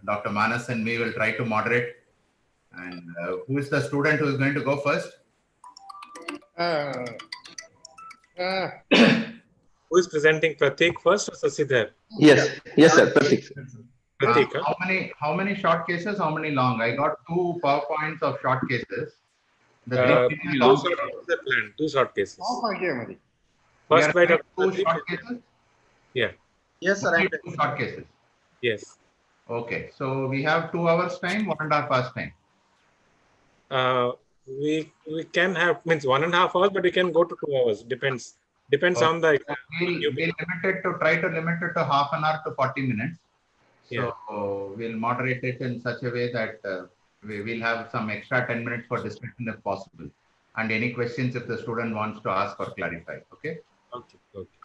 Dr. Manas and me will try to moderate. And who is the student who is going to go first? Who is presenting, Pratik first or Shashidhar? Yes, sir, Pratik. Pratik, how many short cases, how many long? I got 2 PowerPoints of short cases. The long plan, 2 short cases. First by Dr. 2 short cases? Yeah. Yes, sir. 2 short cases. Yes. Okay, so we have 2 hours time, 1.5 hours time. We can have, means 1.5 hours, but we can go to 2 hours. Depends on the. We'll try to limit it to half an hour to 40 minutes. So we'll moderate it in such a way that we will have some extra 10 minutes for discussion if possible, and any questions if the student wants to ask or clarify. Okay. Okay.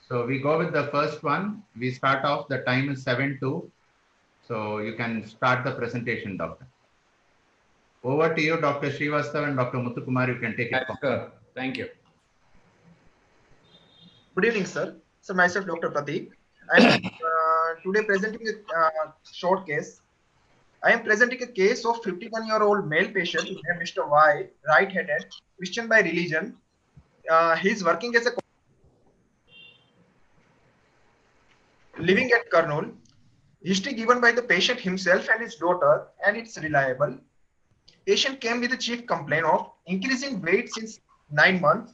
So we go with the first one. We start off. The time is 7:02. So you can start the presentation, doctor. Over to you, Dr. Srivastava and Dr. Muthukumar. You can take it. Sure. Thank you. Good evening, sir. So myself, Dr. Pratik. I am today presenting a short case. I am presenting a case of 51-year-old male patient named Mr. Y, right-handed, Christian by religion. He is working as a living at Kurnool. History given by the patient himself and his daughter, and it's reliable. Patient came with a chief complaint of increasing weight since 9 months,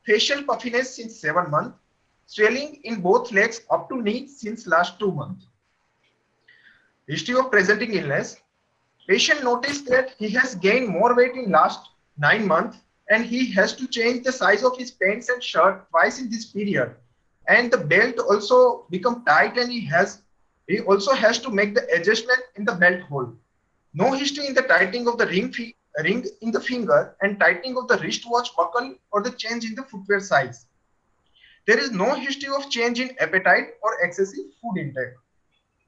facial puffiness since 7 months, swelling in both legs up to knee since last 2 months. History of presenting illness. Patient noticed that he has gained more weight in last 9 months, and he has to change the size of his pants and shirt twice in this period. And the belt also become tight, and he also has to make the adjustment in the belt hole. No history in the tightening of the ring in the finger and tightening of the wristwatch buckle or the change in the footwear size. There is no history of change in appetite or excessive food intake.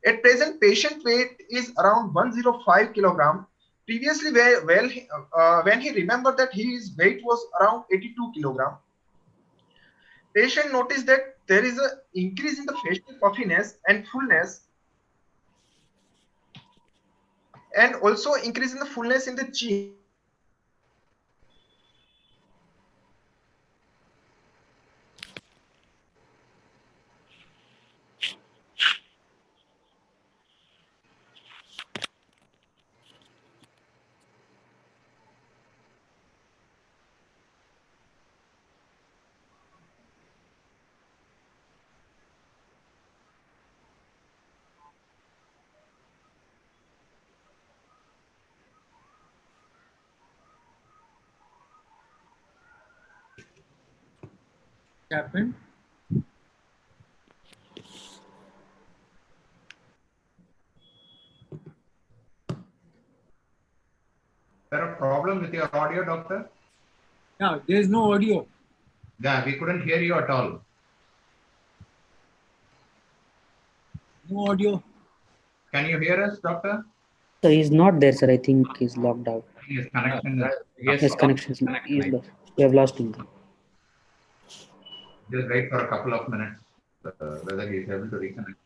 At present, patient weight is around 105 kilogram. Previously, when he remembered that his weight was around 82 kilogram. Patient noticed that there is an increase in the facial puffiness and fullness, and also increase in the fullness in the chin. Happened? Is there a problem with your audio, doctor? Yeah, there is no audio. Yeah, we couldn't hear you at all. No audio. Can you hear us, doctor? So he's not there, sir. I think he's logged out. His connection is... His connection is lost. We have lost him. Just wait for a couple of minutes, whether he is able to reconnect.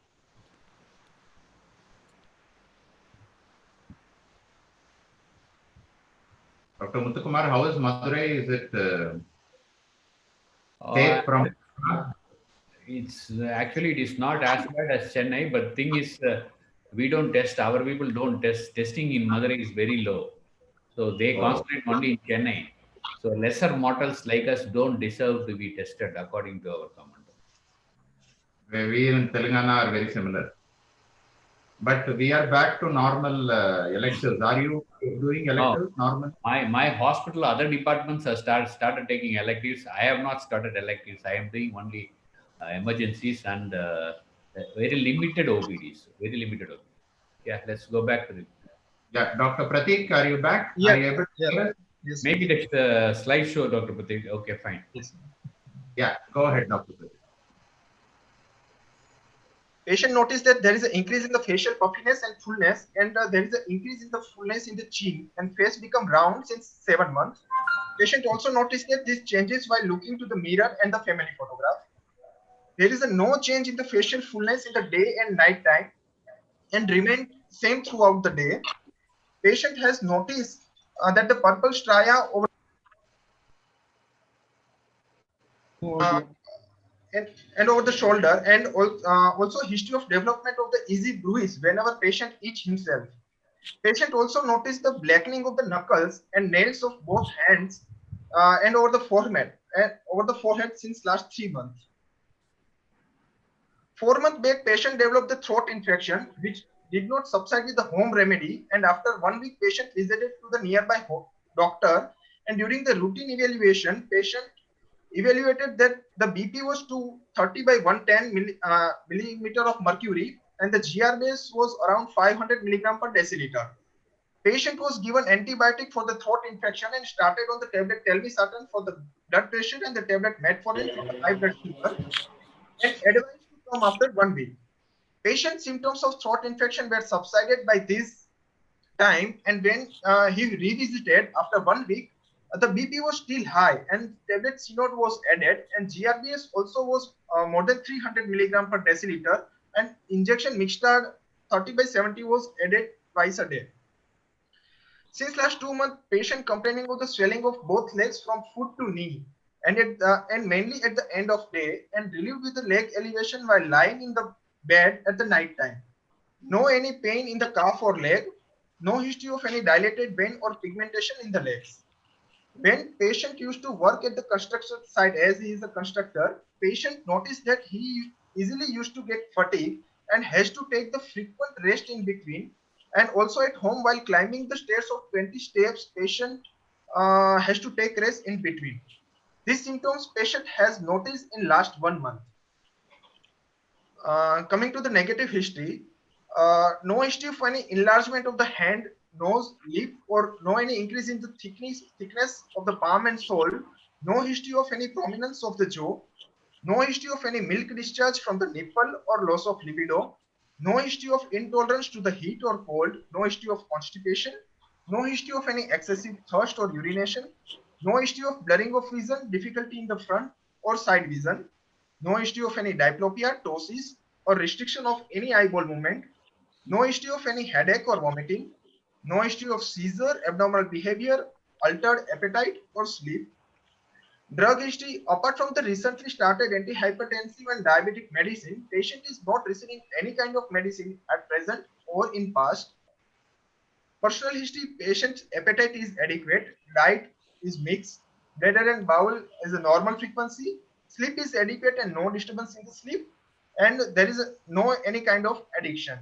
Dr. Muthukumar, how is Madurai? Is it safe from... It's actually, it is not as bad as Chennai, but thing is, we don't test, our people don't test. Testing in Madurai is very low. So they concentrate only in Chennai. So lesser mortals like us don't deserve to be tested according to our commander. We in Telangana are very similar. But we are back to normal electives. Are you doing electives normal? My hospital, other departments have started taking electives. I have not started electives. I am doing only emergencies and very limited OPDs. Very limited OPDs. Yeah, let's go back to the... Yeah, Dr. Pratik, are you back? Yeah. Are you able to hear us? Yes. Make it a slideshow, Dr. Patil. Okay, fine. Yes. Yeah, go ahead, Dr. Patil. Patient noticed that there is an increase in the facial puffiness and fullness, and there is an increase in the fullness in the chin, and face become round since 7 months. Patient also noticed that this changes while looking to the mirror and the family photograph. There is no change in the facial fullness in the day and night time, and remained same throughout the day. Patient has noticed that the purple striae over and over the shoulder, and also history of development of the easy bruise whenever patient itch himself. Patient also noticed the blackening of the knuckles and nails of both hands and over the forehead since last 3 months. 4 months back, patient developed the throat infection, which did not subside with the home remedy. And after 1 week, patient visited to the nearby doctor. And during the routine evaluation, patient evaluated that the BP was 230 by 110 millimeter of mercury, and the GR base was around 500 milligram per deciliter. Patient was given antibiotic for the throat infection and started on the tablet telmisartan for the blood pressure and the tablet metformin for the high blood sugar, and advised to come after 1 week. Patient symptoms of throat infection were subsided by this time, and when he revisited after 1 week, the BP was still high, and tablet CNOT was added, and GRBS also was more than 300 milligram per deciliter, and injection Mixtard 30 by 70 was added twice a day. Since last 2 months, patient complaining of the swelling of both legs from foot to knee, and mainly at the end of day, and relieved with the leg elevation while lying in the bed at the night time. No any pain in the calf or leg. No history of any dilated vein or pigmentation in the legs. When patient used to work at the construction site, as he is a constructor, patient noticed that he easily used to get fatigue and has to take the frequent rest in between. And also at home, while climbing the stairs of 20 steps, patient has to take rest in between. These symptoms patient has noticed in last 1 month. Coming to the negative history, no history of any enlargement of the hand, nose, lip, or no any increase in the thickness of the palm and sole. No history of any prominence of the jaw. No history of any milk discharge from the nipple or loss of libido. No history of intolerance to the heat or cold. No history of constipation. No history of any excessive thirst or urination. No history of blurring of vision, difficulty in the front or side vision. No history of any diplopia, ptosis, or restriction of any eyeball movement. No history of any headache or vomiting. No history of seizure, abnormal behavior, altered appetite, or sleep. Drug history, apart from the recently started antihypertensive and diabetic medicine, patient is not receiving any kind of medicine at present or in past. Personal history, patient's appetite is adequate, diet is mixed, bladder and bowel is a normal frequency, sleep is adequate and no disturbance in the sleep, and there is no any kind of addiction.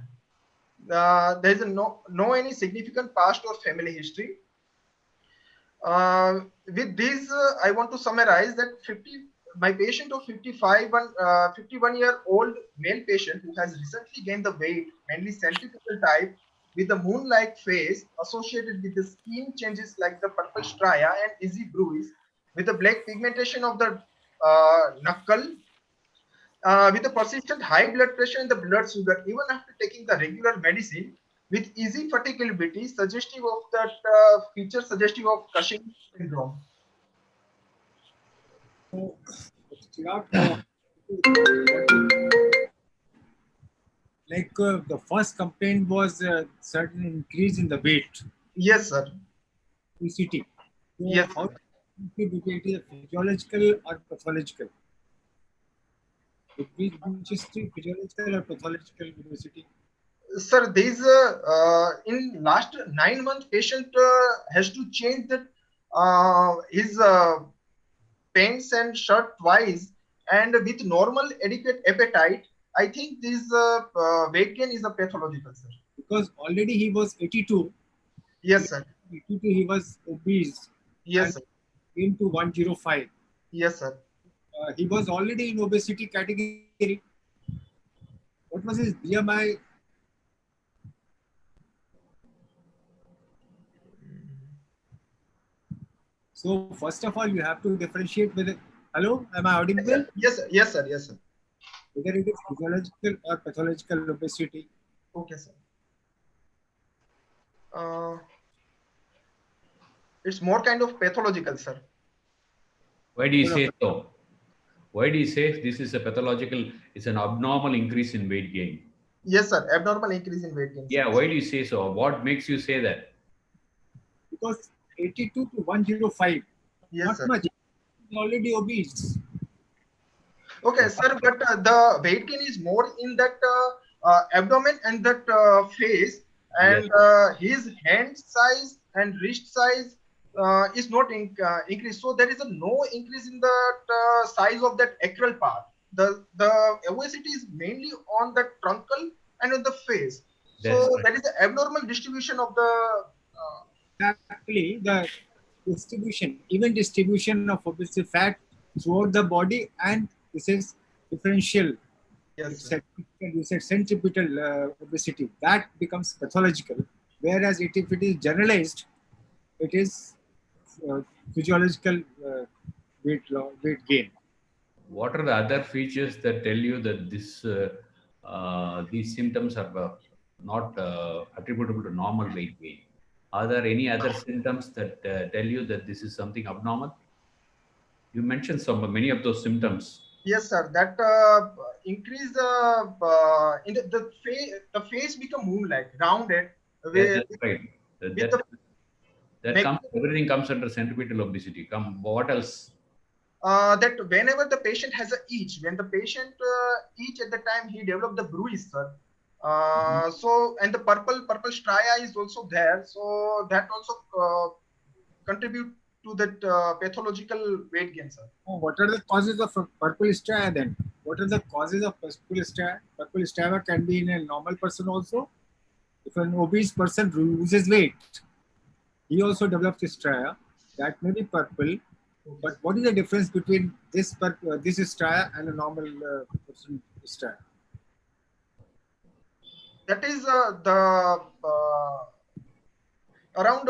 There is no any significant past or family history. With this, I want to summarize that my patient of 51-year-old male patient who has recently gained the weight, mainly centrifugal type, with the moon-like face associated with the skin changes like the purple stria and easy bruise, with the black pigmentation of the knuckle, with the persistent high blood pressure and the blood sugar, even after taking the regular medicine, with easy fatigability, suggestive of that feature suggestive of Cushing syndrome. The first complaint was a certain increase in the weight. Yes, sir. PCT. So Yes. how it is physiological or pathological? Which is physiological or pathological obesity? Sir, these in last 9 months, patient has to change that his pants and shirt twice, and with normal adequate appetite. I think this weight gain is a pathological, sir. Because already he was 82. Yes, sir. 82 he was obese. Yes, sir. Came to 105. Yes, sir. He was already in obesity category. What was his BMI? So first of all, you have to differentiate whether. Hello, am I audible? Yes, sir. Yes, sir. Yes, sir. Whether it is physiological or pathological obesity. Okay, sir. It's more kind of pathological, sir. Why do you say so? Why do you say this is a pathological, it's an abnormal increase in weight gain? Yes, sir. Abnormal increase in weight gain. Yeah, why do you say so? What makes you say that? Because 82 to 105, Yes, not sir. much. He's already obese. Okay, sir, but the weight gain is more in that abdomen and that face, and his hand size and wrist size is not increased. So there is a no increase in the size of that acral part. The obesity is mainly on the truncal and on the face. So That's right. that is the abnormal distribution of the. Actually, the distribution, even distribution of obesity fat throughout the body, and this is differential. Yes, It's sir. you said centripetal obesity. That becomes pathological. Whereas if it is generalized, it is physiological weight gain. What are the other features that tell you that these symptoms are not attributable to normal weight gain? Are there any other symptoms that tell you that this is something abnormal? You mentioned many of those symptoms. Yes, sir. That increase in the face become moon-like, rounded. With, That's right. with the Everything comes under centripetal obesity. What else? that whenever the patient has a itch, when the patient itch at the time he developed the bruise, sir. So and the purple stria is also there. So that also contribute to that pathological weight gain, sir. Oh, what are the causes of purple stria then? What are the causes of purple stria? Purple stria can be in a normal person also. If an obese person loses weight, he also develops stria. That may be purple. But what is the difference between this stria and a normal person stria? That is the around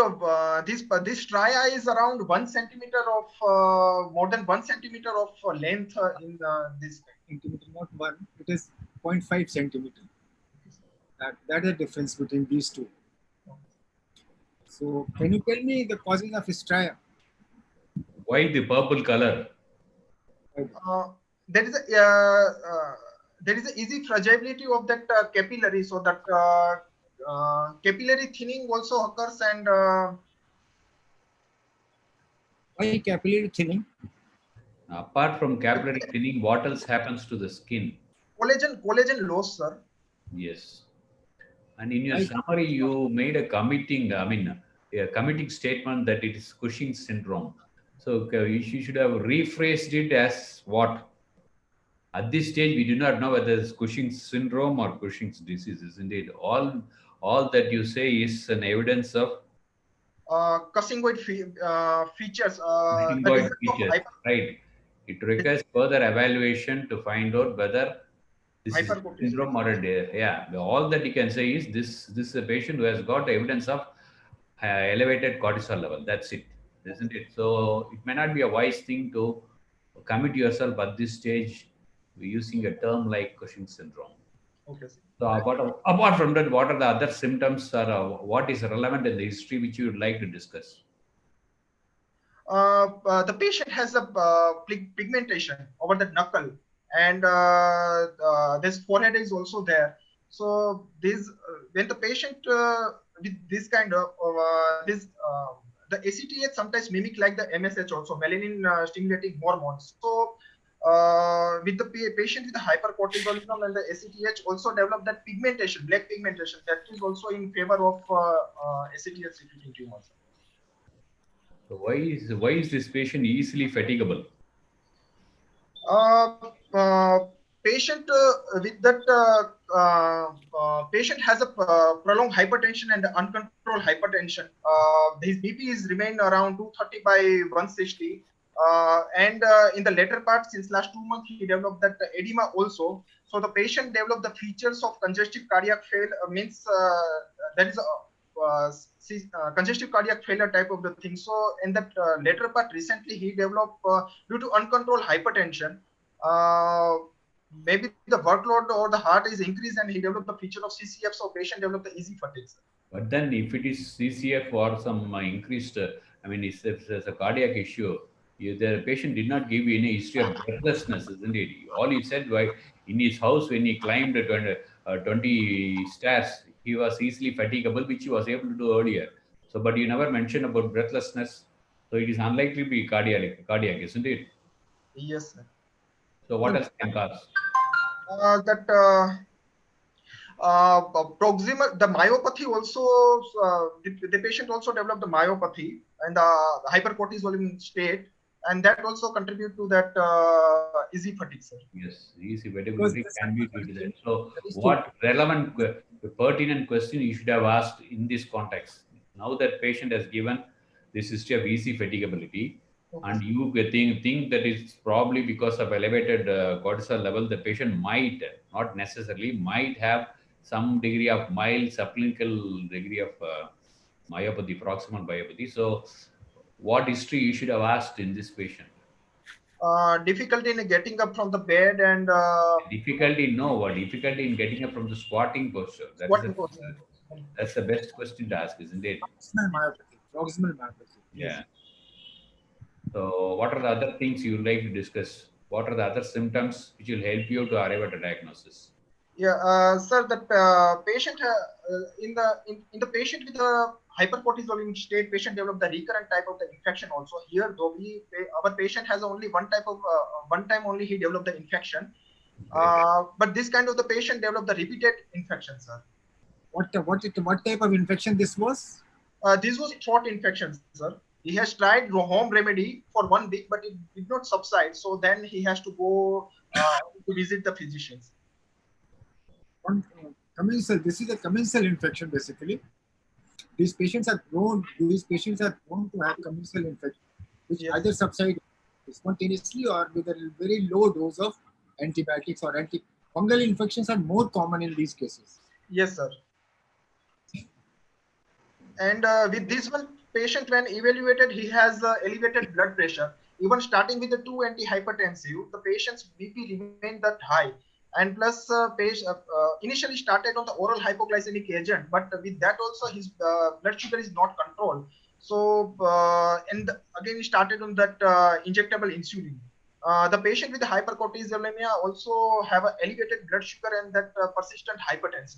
this stria is around 1 centimeter of more than 1 centimeter of length in this centimeter, not 1. It is 0.5 centimeter. That is the difference between these two. So, can you tell me the causes of stria? Why the purple color? There is a easy fragility of that capillary, so that capillary thinning also occurs, and why capillary thinning? Apart from capillary thinning, what else happens to the skin? Collagen loss, sir. Yes. And in your summary, you made a committing statement that it is Cushing's syndrome. So you should have rephrased it as what? At this stage, we do not know whether it's Cushing's syndrome or Cushing's disease, isn't it? All that you say is an evidence of Cushingoid features. Cushingoid features, right? It requires further evaluation to find out whether this is a syndrome or all that you can say is this is a patient who has got evidence of elevated cortisol level. That's it, isn't it? So it may not be a wise thing to commit yourself at this stage using a term like Cushing's syndrome. Okay. So apart from that, what are the other symptoms or what is relevant in the history which you would like to discuss? The patient has a pigmentation over the knuckle, and this forehead is also there. So this when the patient with this kind of the ACTH sometimes mimic like the MSH also, melanin stimulating hormones. So with the patient with the hypercortisolism and the ACTH also develop that pigmentation, black pigmentation, that is also in favor of ACTH secreting tumors. So why is this patient easily fatigable? Patient with that patient has a prolonged hypertension and uncontrolled hypertension. His BP is remain around 230 by 160. And in the later part, since last 2 months, he developed that edema also. So the patient developed the features of congestive cardiac failure, means that is congestive cardiac failure type of the thing. So in that later part, recently he developed due to uncontrolled hypertension. Maybe the workload or the heart is increased, and he developed the feature of CCF. So patient developed the easy fatigue. But then, if it is CCF or some increased, if there's a cardiac issue, the patient did not give you any history of breathlessness, isn't it? All he said, why in his house when he climbed 20 stairs, he was easily fatigable, which he was able to do earlier. So, but you never mentioned about breathlessness. So it is unlikely to be cardiac, isn't it? Yes, sir. So what else can cause? Proximal, the myopathy also, the patient also developed the myopathy and the hypercortisolism state, and that also contribute to that easy fatigue, sir. Yes, easy fatigability can be due to that. So what relevant, pertinent question you should have asked in this context? Now that patient has given this history of easy fatigability, and you think that it's probably because of elevated cortisol level, the patient might, not necessarily, might have some degree of mild subclinical degree of myopathy, proximal myopathy. So what history you should have asked in this patient? Difficulty in getting up from the bed and difficulty in getting up from the squatting posture. That's the best question to ask, isn't it? Proximal myopathy. Yeah. So what are the other things you would like to discuss? What are the other symptoms which will help you to arrive at a diagnosis? Yeah, sir, that patient in the patient with a hypercortisolism state, patient developed the recurrent type of the infection also. Here, though our patient has only one time only he developed the infection, but this kind of the patient developed the repeated infection, sir. What type of infection this was? This was throat infection, sir. He has tried home remedy for 1 week, but it did not subside. So then he has to go to visit the physicians. Commensal. This is a commensal infection, basically. These patients are prone to have commensal infection, which either subside spontaneously or with a very low dose of antibiotics or fungal infections are more common in these cases. Yes, sir. And with this one patient, when evaluated, he has elevated blood pressure. Even starting with the 2 antihypertensive, the patient's BP remained that high. And plus, initially started on the oral hypoglycemic agent, but with that also his blood sugar is not controlled. So, and again, he started on that injectable insulin. The patient with the hypercortisolemia also have an elevated blood sugar and that persistent hypertension.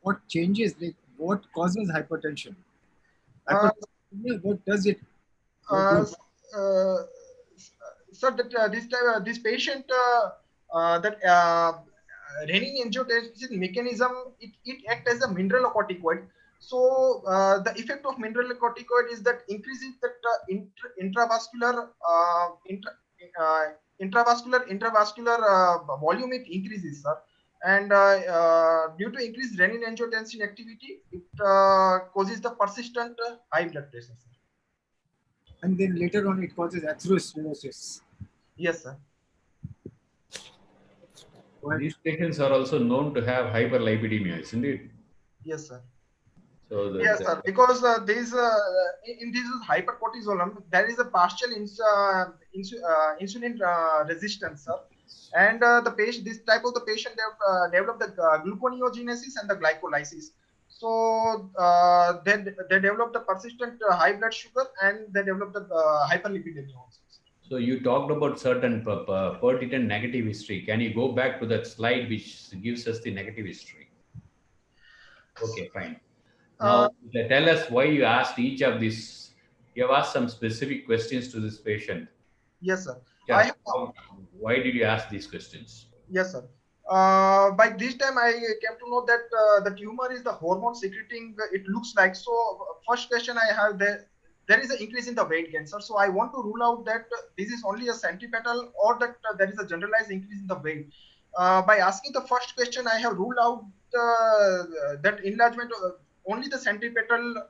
What changes? What causes hypertension? What does it? Sir, that this patient renin-angiotensin mechanism, it acts as a mineralocorticoid. So the effect of mineralocorticoid is that increasing that intravascular volume, it increases, sir. And due to increased renin-angiotensin activity, it causes the persistent high blood pressure, sir. And then later on, it causes atherosclerosis. Yes, sir. These patients are also known to have hyperlipidemia, isn't it? Yes, sir. So yes, sir. Because in this hypercortisolism, there is a partial insulin resistance, sir. And this type of the patient develop the gluconeogenesis and the glycolysis. So they develop the persistent high blood sugar and they develop the hyperlipidemia also. So you talked about certain pertinent negative history. Can you go back to that slide which gives us the negative history? Okay, fine. Now tell us why you asked each of these. You have asked some specific questions to this patient. Yes, sir. Why did you ask these questions? Yes, sir. By this time, I came to know that the tumor is the hormone secreting. It looks like so. First question I have there is an increase in the weight gain, sir. So I want to rule out that this is only a centripetal or that there is a generalized increase in the weight. By asking the first question, I have ruled out that enlargement. Only the centripetal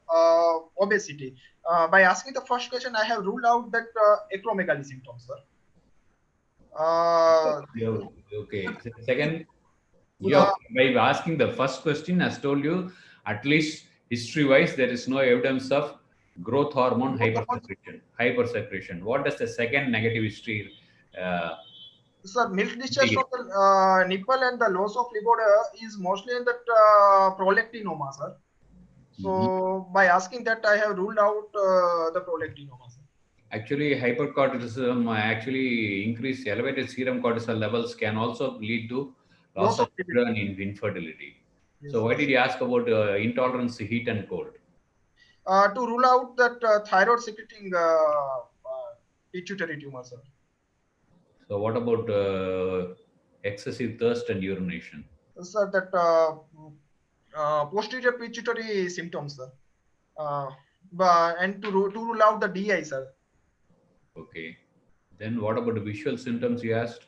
obesity. By asking the first question, I have ruled out that acromegaly symptoms, sir. Okay. Second, by asking the first question, as told you, at least history-wise, there is no evidence of growth hormone hypersecretion. What does the second negative history? Sir, milk discharge from the nipple and the loss of libido is mostly in that prolactinoma, sir. So by asking that, I have ruled out the prolactinoma, sir. Actually, hypercortisolism elevated serum cortisol levels can also lead to loss Loss of of libido. children in infertility. Yes. So why did you ask about intolerance to heat and cold? To rule out that thyroid secreting pituitary tumor, sir. So what about excessive thirst and urination? Sir, that posterior pituitary symptoms, sir. And to rule out the DI, sir. Okay. Then what about the visual symptoms you asked?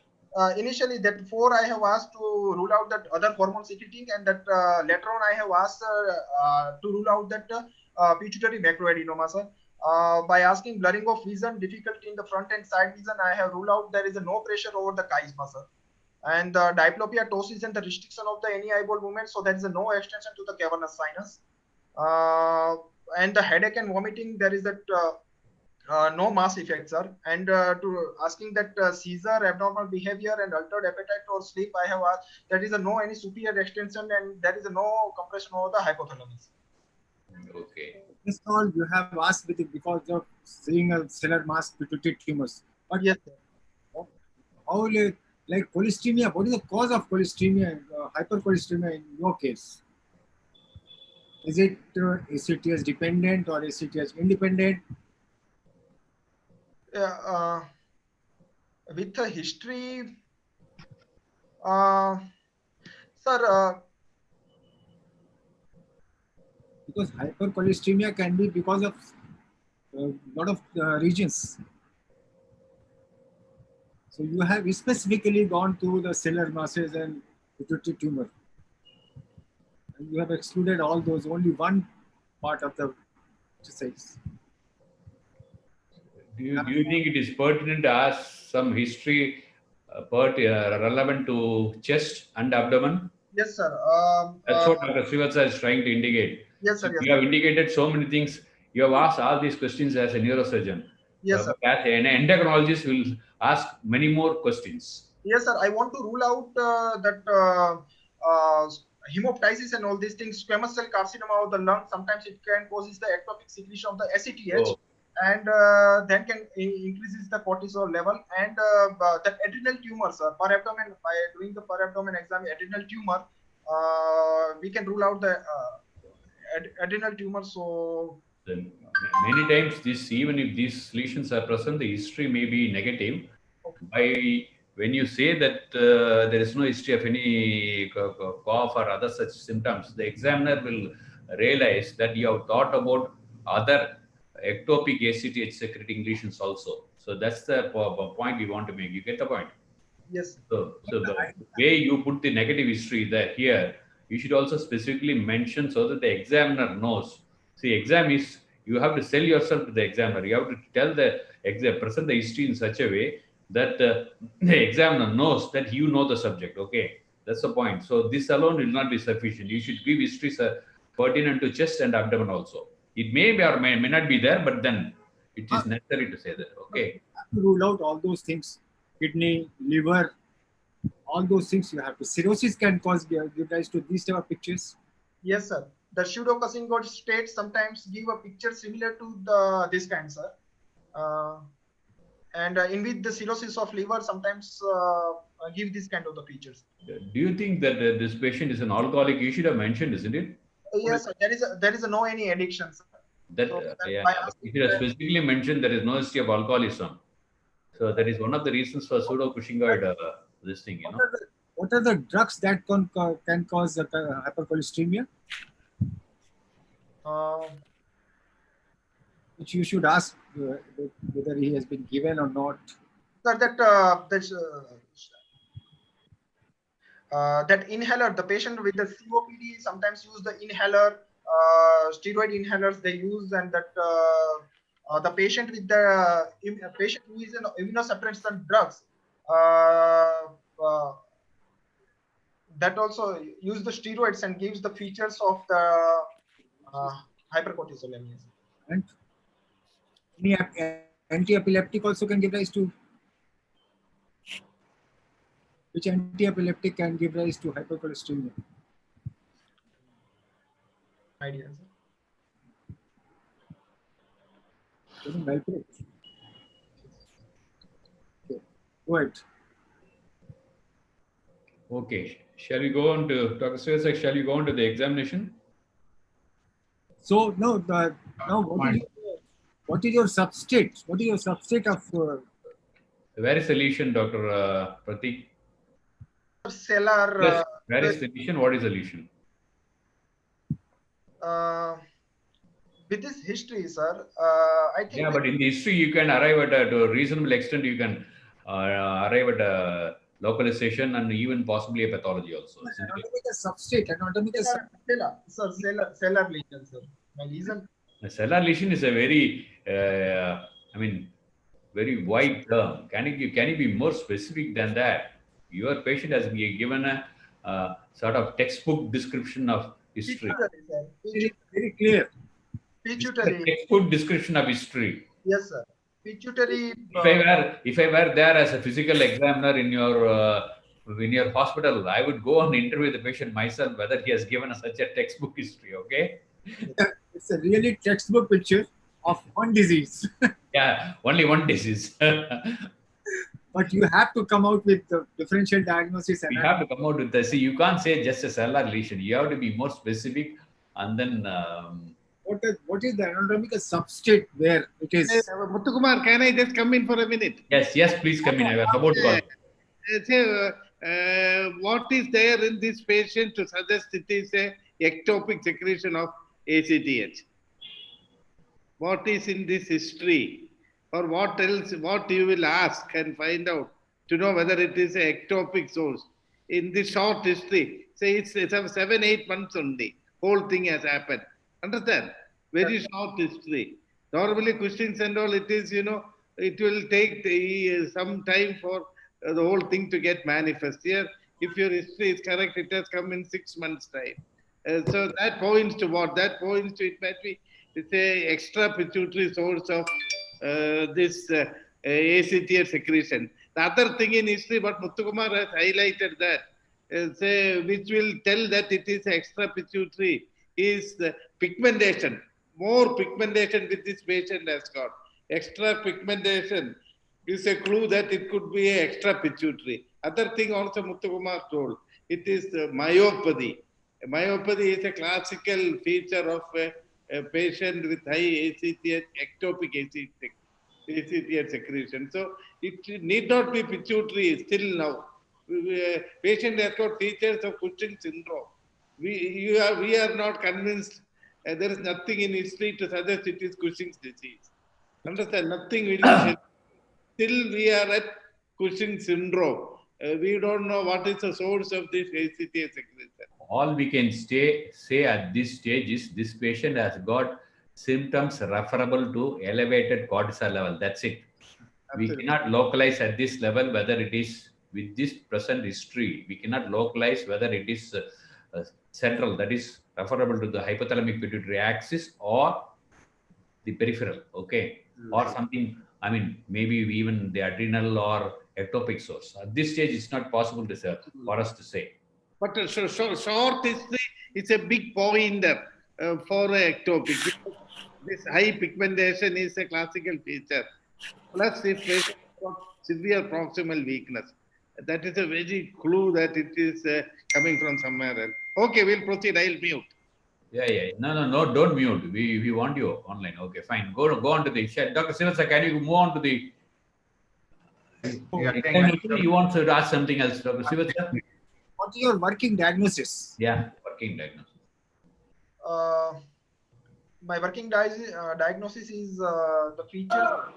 Initially, that 4 I have asked to rule out that other hormone secreting, and that later on I have asked to rule out that pituitary macroadenoma, sir. By asking blurring of vision, difficulty in the front and side vision, I have ruled out there is no pressure over the chiasma, sir. And the diplopia ptosis and the restriction of the any eyeball movement, so there is no extension to the cavernous sinus. And the headache and vomiting, there is that no mass effect, sir. And to asking that seizure, abnormal behavior, and altered appetite or sleep, I have asked there is no any superior extension, and there is no compression over the hypothalamus. Okay. This all you have asked with it because of seeing a cellular mass pituitary tumors. But Yes, sir. how like cholesteremia? What is the cause of cholesteremia, hypercholesteremia in your case? Is it ACTS dependent or ACTS independent? With the history, sir. Because hypercholesteremia can be because of a lot of regions. So you have specifically gone to the cellular masses and pituitary tumor. And you have excluded all those, only one part of the exercise. Do you think it is pertinent to ask some history relevant to chest and abdomen? Yes, sir. That's what Dr. Srivastava is trying to indicate. Yes, sir. Yes, you have indicated so many things. You have asked all these questions as a neurosurgeon. Yes, sir. But as an endocrinologist will ask many more questions. Yes, sir. I want to rule out that hemoptysis and all these things, squamous cell carcinoma of the lung. Sometimes it can causes the ectopic secretion of the ACTH, and then can increases the cortisol level, and that adrenal tumors, per abdomen. By doing the per abdomen exam, adrenal tumor, we can rule out the adrenal tumor. So Then many times this, even if these lesions are present, the history may be negative. By when you say that there is no history of any cough or other such symptoms, the examiner will realize that you have thought about other ectopic ACTH secreting lesions also. So that's the point we want to make. You get the point? Yes. So the way you put the negative history there here, you should also specifically mention so that the examiner knows. See, exam is, you have to sell yourself to the examiner. You have to tell the exam, present the history in such a way that the examiner knows that you know the subject. Okay, that's the point. So this alone will not be sufficient. You should give history pertinent to chest and abdomen also. It may be or may not be there, but then it is necessary to say that. Okay. You have to rule out all those things: kidney, liver, all those things you have to. Cirrhosis can cause give rise to these type of pictures. Yes, sir. The pseudo-Cushing state sometimes give a picture similar to this cancer. And in which the cirrhosis of liver sometimes give this kind of the features. Do you think that this patient is an alcoholic? You should have mentioned, isn't it? Yes, sir. There is no any addiction, sir. That you should have specifically mentioned there is no history of alcoholism. So that is one of the reasons for pseudo-Cushingoid this thing, you know. What are the drugs that can cause hypercholesteremia? Which you should ask whether he has been given or not. Sir, that inhaler, the patient with the COPD sometimes use the inhaler, steroid inhalers they use, and that the patient with the patient who is an immunosuppressant drugs that also use the steroids and gives the features of the hypercortisolemia. And any anti-epileptic also can give rise to. Which anti-epileptic can give rise to hypercholesteremia? Idea. Okay. Go ahead. Okay. Shall we go on to Dr. Srivastava, shall we go on to the examination? So now what is your substrate? What is your substrate of Where is the lesion, Dr. Pratik? Cellar. Yes. Where is the lesion? What is the lesion? With this history, sir, I think. Yeah, but in the history, you can arrive at to a reasonable extent. You can arrive at a localization and even possibly a pathology also. anatomical substrate? Anatomical Cellar lesion, sir. My reason. A cellular lesion is a very, very wide term. Can you be more specific than that? Your patient has been given a sort of textbook description of history. Very clear. Pituitary. Textbook description of history. Yes, sir. Pituitary. If I were there as a physical examiner in your hospital, I would go and interview the patient myself whether he has given us such a textbook history. Okay. It's a really textbook picture of one disease. Yeah, only one disease. But you have to come out with the differential diagnosis. You have to come out with the, see, you can't say just a cellular lesion. You have to be more specific and then. What is the anatomical substrate where it is? Muthukumar, can I just come in for a minute? Yes, please come in. I was about to call. What is there in this patient to suggest it is a ectopic secretion of ACTH? What is in this history? Or what else, what you will ask and find out to know whether it is a ectopic source. In this short history, say it's 7-8 months only, whole thing has happened. Understand? Very short history. Normally, Cushing's and all, it is, it will take some time for the whole thing to get manifest. Here, if your history is correct, it has come in 6 months' time. So that points to what? That points to it might be it's a extra pituitary source of this ACTH secretion. The other thing in history, what Muthukumar has highlighted that, which will tell that it is extra pituitary, is the pigmentation. More pigmentation with this patient has got. Extra pigmentation is a clue that it could be an extra pituitary. Other thing also Muthukumar told, it is myopathy. Myopathy is a classical feature of a patient with high ACTH, ectopic ACTH secretion. So it need not be pituitary still now. Patient has got features of Cushing's syndrome. We are not convinced. There is nothing in history to suggest it is Cushing's disease. Understand? Nothing will still we are at Cushing's syndrome. We don't know what is the source of this ACTH secretion. All we can say at this stage is this patient has got symptoms referable to elevated cortisol level. That's it. Absolutely. We cannot localize at this level whether it is with this present history. We cannot localize whether it is central, that is referable to the hypothalamic pituitary axis or the peripheral. Okay. Or something, maybe even the adrenal or ectopic source. At this stage, it's not possible to say, for us to say. But short history is a big pointer for ectopic. This high pigmentation is a classical feature. Plus, if patient got severe proximal weakness, that is a very clue that it is coming from somewhere else. Okay, we'll proceed. I'll mute. Yeah. No, don't mute. We want you online. Okay, fine. Go on to the chat. Dr. Srivastava, can you move on to the... You want to ask something else, Dr. Srivastava? What is your working diagnosis? Yeah, working diagnosis. My working diagnosis is the feature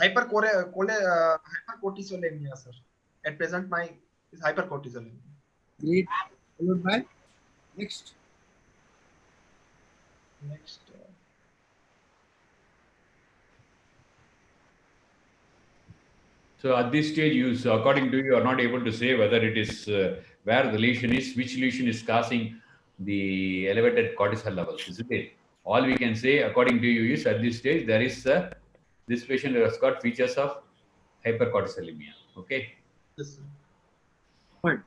hypercortisolemia, sir. At present, my is hypercortisolemia. Great. Followed by next. So at this stage, according to you, are not able to say whether it is where the lesion is, which lesion is causing the elevated cortisol levels, isn't it? All we can say, according to you, is at this stage there is this patient has got features of hypercortisolemia. Okay. Yes, sir.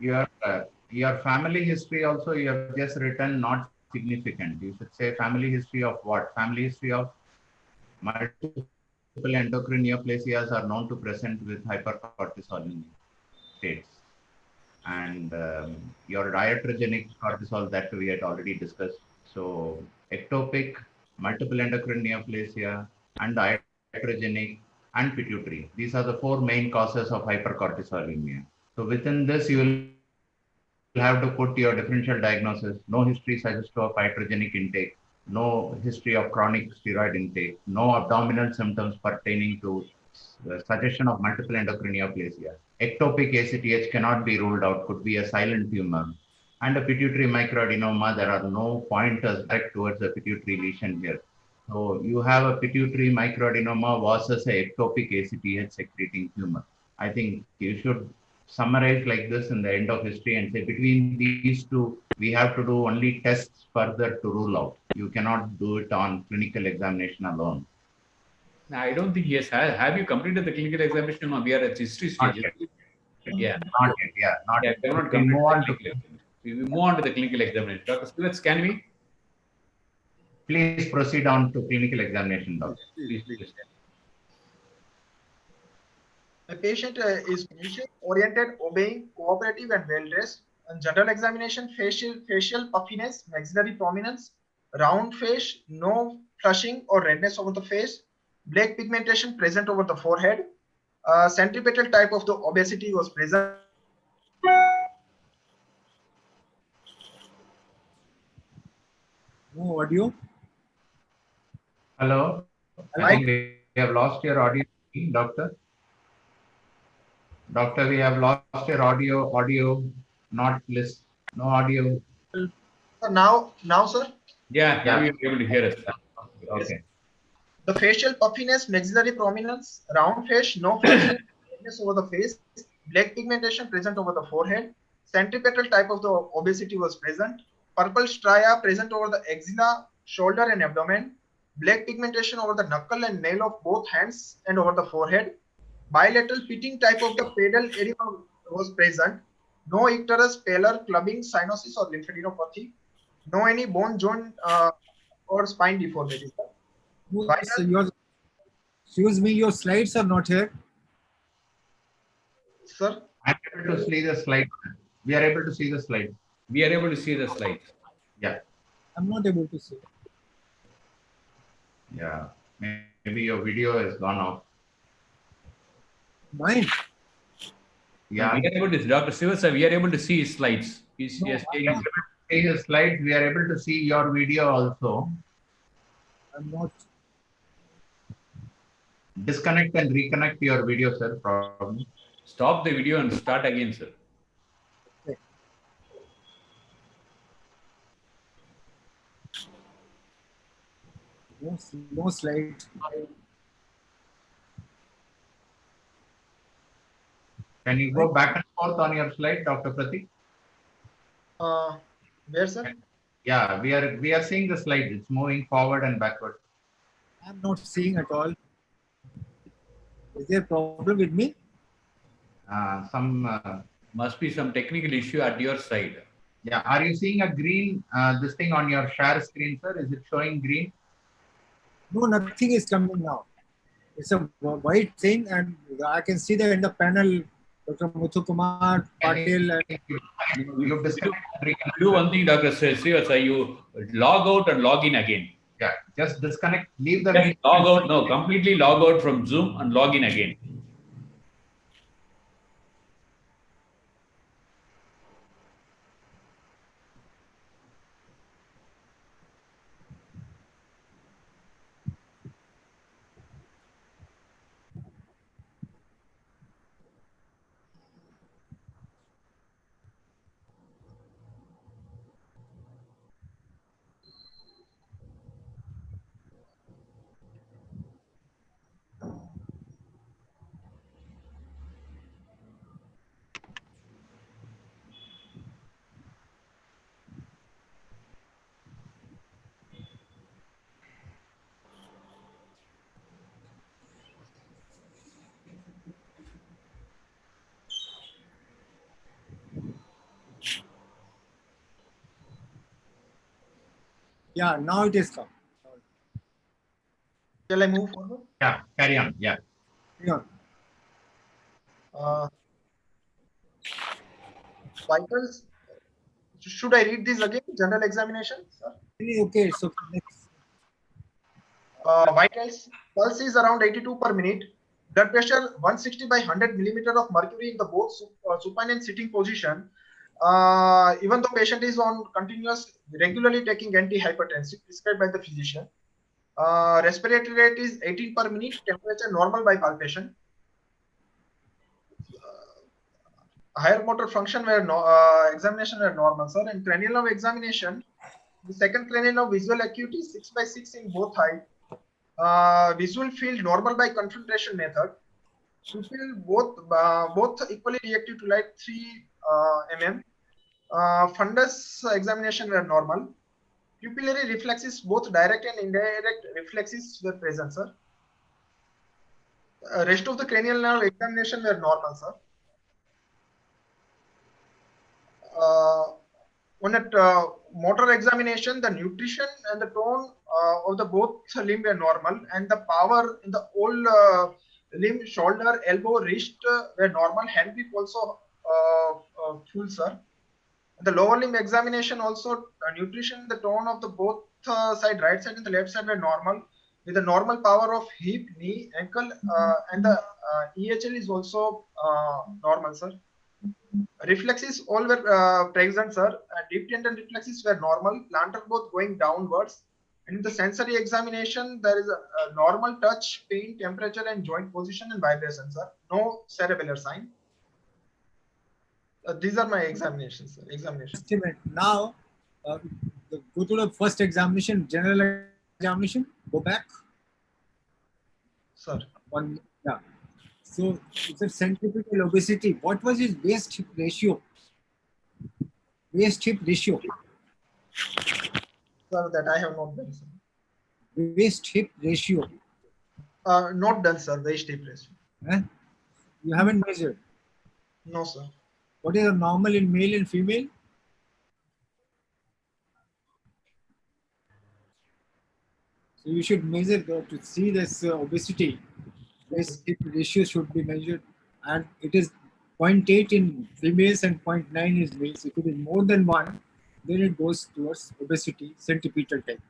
Your family history also you have just written not significant. You should say family history of what? Family history of multiple endocrine neoplasias are known to present with hypercortisolemia. states. And your iatrogenic cortisol that we had already discussed. So ectopic, multiple endocrine neoplasia, and iatrogenic and pituitary. These are the four main causes of hypercortisolemia. So within this, you will have to put your differential diagnosis. No history suggestive of iatrogenic intake. No history of chronic steroid intake. No abdominal symptoms pertaining to suggestion of multiple endocrine neoplasia. Ectopic ACTH cannot be ruled out, could be a silent tumor. And a pituitary microadenoma, there are no pointers back towards a pituitary lesion here. So you have a pituitary microadenoma versus a ectopic ACTH secreting tumor. I think you should summarize like this in the end of history and say between these two, we have to do only tests further to rule out. You cannot do it on clinical examination alone. I don't think yes. Have you completed the clinical examination or we are at history stage? Yeah. Not yet, yeah. Not Yeah, yet. we have not We completed move the on to clinical examination. We move on to the clinical examination. Dr. Srivastava, can we? please proceed on to clinical examination, doctor. Please. The patient is patient-oriented, obeying, cooperative, and well-dressed. On general examination, facial puffiness, maxillary prominence, round face, no flushing or redness over the face, black pigmentation present over the forehead. Centripetal type of the obesity was present. No audio. Hello. I think we have lost your audio, doctor. Doctor, we have lost your audio. Audio not list. No audio. Now, sir. Yeah, now you're able to hear us. Okay. The facial puffiness, maxillary prominence, round face, no flushing, redness over the face, black pigmentation present over the forehead. Centripetal type of the obesity was present. Purple stria present over the axilla, shoulder, and abdomen. Black pigmentation over the knuckle and nail of both hands and over the forehead. Bilateral pitting type of the pedal edema was present. No icterus, pallor, clubbing, cyanosis, or lymphadenopathy. No any bone, joint, or spine deformity. So excuse me, your slides are not here. Sir? I'm able to see the slide. We are able to see the slide. We are able to see the slides. Yeah. I'm not able to see. Yeah. Maybe your video has gone off. Mine? Yeah. We are able to, Dr. Srivastava, we are able to see his slides. He's just see his slides. We are able to see your video also. I'm not. Disconnect and reconnect your video, sir. Probably. Stop the video and start again, sir. Okay. No slide. Can you go back and forth on your slide, Dr. Pratik? Where, sir? Yeah, we are seeing the slide. It's moving forward and backward. I'm not seeing at all. Is there a problem with me? Must be some technical issue at your side. Yeah. Are you seeing a green this thing on your share screen, sir? Is it showing green? No, nothing is coming now. It's a white thing, and I can see that in the panel. Dr. Muthukumar, Patil, do one thing, Dr. Srivastava, you log out and log in again. Yeah, just disconnect, leave the just log out, no, completely log out from Zoom and log in again. yeah, now it is come. Shall I move forward? Yeah, carry on. Yeah. Yeah. vitals. Should I read this again? General examination, sir. Okay, so next. Vitals, pulse is around 82 per minute. Blood pressure 160 by 100 millimeter of mercury in the both supine and sitting position. Even though patient is on continuous, regularly taking antihypertensive prescribed by the physician. Respiratory rate is 18 per minute. Temperature normal by palpation. Higher motor function were examination were normal, sir. And cranial nerve examination, the second cranial nerve visual acuity 6 by 6 in both eye. Visual field normal by confrontation method. Pupil both equally reactive to light 3 mm. Fundus examination were normal. Pupillary reflexes, both direct and indirect reflexes were present, sir. Rest of the cranial nerve examination were normal, sir. On a motor examination, the nutrition and the tone of the both limb were normal, and the power in the whole limb, shoulder, elbow, wrist were normal. Hand grip also full, sir. The lower limb examination also, nutrition, the tone of the both side, right side and the left side were normal, with the normal power of hip, knee, ankle, and the EHL is also normal, sir. Reflexes all were present, sir. Deep tendon reflexes were normal, plantar both going downwards. And in the sensory examination, there is a normal touch, pain, temperature, and joint position and vibration, sir. No cerebellar sign. These are my examinations, sir. Examinations. Now, go to the first examination, general examination. Go back. Sir. Yeah. So it's a centripetal obesity. What was his waist hip ratio? Waist hip ratio. Sir, that I have not done, sir. Waist hip ratio. Not done, sir. Waist hip ratio. Eh? You haven't measured? No, sir. What is the normal in male and female? So you should measure to see this obesity. Waist hip ratio should be measured, and it is 0.8 in females and 0.9 is males. If it is more than 1, then it goes towards obesity, centripetal type.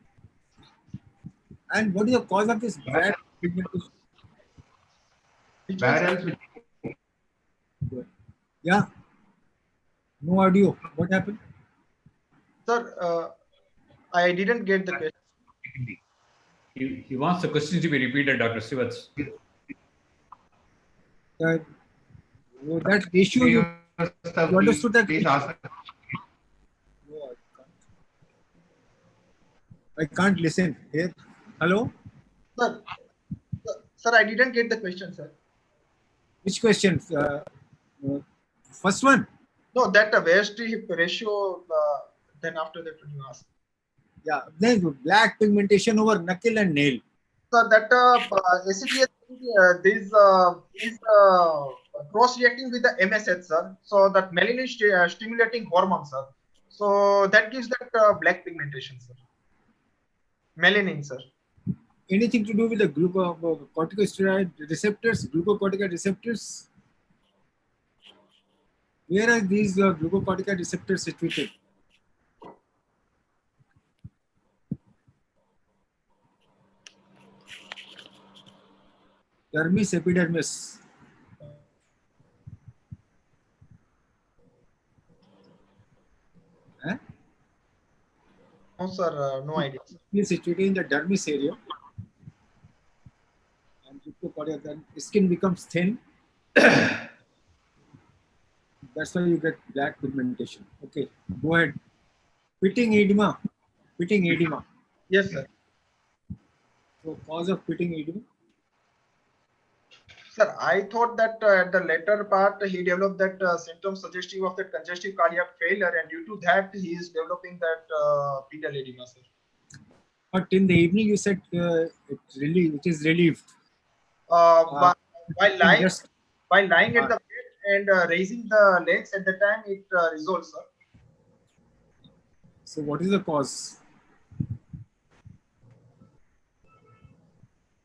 And what is the cause of this bad pigmentation? Yeah. No audio. What happened? Sir, I didn't get the question. He wants the question to be repeated, Dr. Srivastava. That issue you understood that? No, I can't listen. Here. Hello? Sir, I didn't get the question, sir. Which question? First one? No, that waist hip ratio, then after that when you ask. Yeah, then black pigmentation over knuckle and nail. So that ACTH is cross-reacting with the MSH, sir. So that melanin stimulating hormone, sir. So that gives that black pigmentation, sir. Melanin, sir. Anything to do with the glucocorticosteroid receptors, glucocorticoid receptors? Where are these glucocorticoid receptors situated? Dermis, epidermis. Huh? No, sir, no idea. It is situated in the dermis area. And the skin becomes thin. That's why you get black pigmentation. Okay, go ahead. Pitting edema. Pitting edema. Yes, sir. So, cause of pitting edema? Sir, I thought that at the later part he developed that symptom suggestive of that congestive cardiac failure, and due to that he is developing that pedal edema, sir. But in the evening you said it is relieved. While lying at the bed and raising the legs at the time, it resolves, sir. So what is the cause?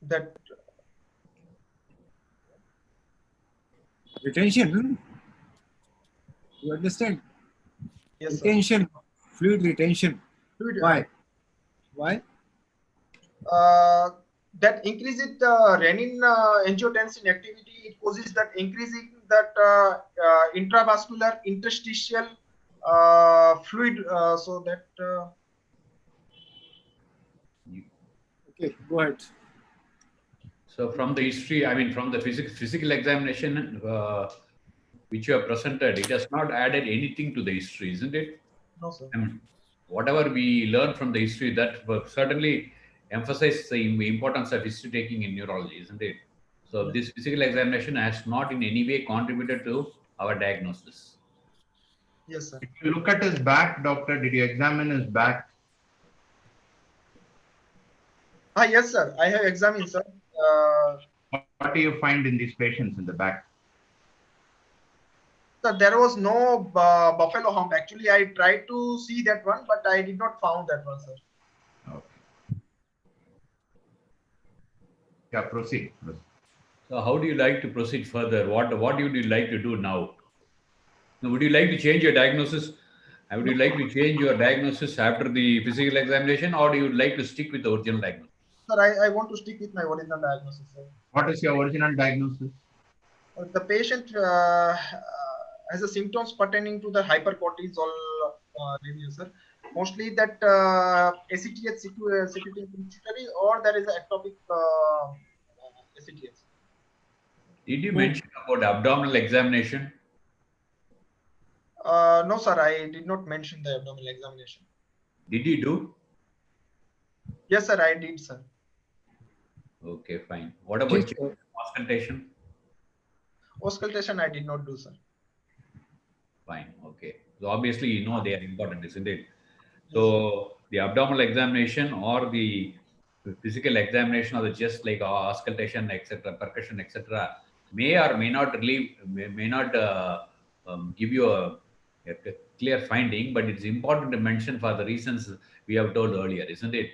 That retention. You understand? Yes, sir. Retention, fluid retention. Fluid, Why? Why? That increases the renin angiotensin activity. It causes that increasing that intravascular interstitial fluid. So that Okay, go ahead. So from the history, I mean, from the physical examination which you have presented, it has not added anything to the history, isn't it? no, sir. I mean, whatever we learn from the history, that will certainly emphasize the importance of history taking in neurology, isn't it? So this physical examination has not in any way contributed to our diagnosis. Yes, sir. If you look at his back, doctor, did you examine his back? Yes, sir. I have examined, sir. What do you find in these patients in the back? Sir, there was no buffalo hump. Actually, I tried to see that one, but I did not found that one, sir. Okay. Yeah, proceed. So how do you like to proceed further? What would you like to do now? Now, would you like to change your diagnosis? Would you like to change your diagnosis after the physical examination, or do you like to stick with the original diagnosis? Sir, I want to stick with my original diagnosis, sir. What is your original diagnosis? The patient has a symptoms pertaining to the hypercortisol review, sir. Mostly that ACTH secreting pituitary, or there is an ectopic ACTH. Did you mention about abdominal examination? No, sir, I did not mention the abdominal examination. Did you do? Yes, sir, I did, sir. Okay, fine. What about Yes, sir. auscultation? Auscultation, I did not do, sir. Fine. Okay. So obviously, you know they are important, isn't it? So the abdominal examination or the physical examination of the chest, like auscultation, etc., percussion, etc., may or may not relieve, may not give you a clear finding, but it's important to mention for the reasons we have told earlier, isn't it?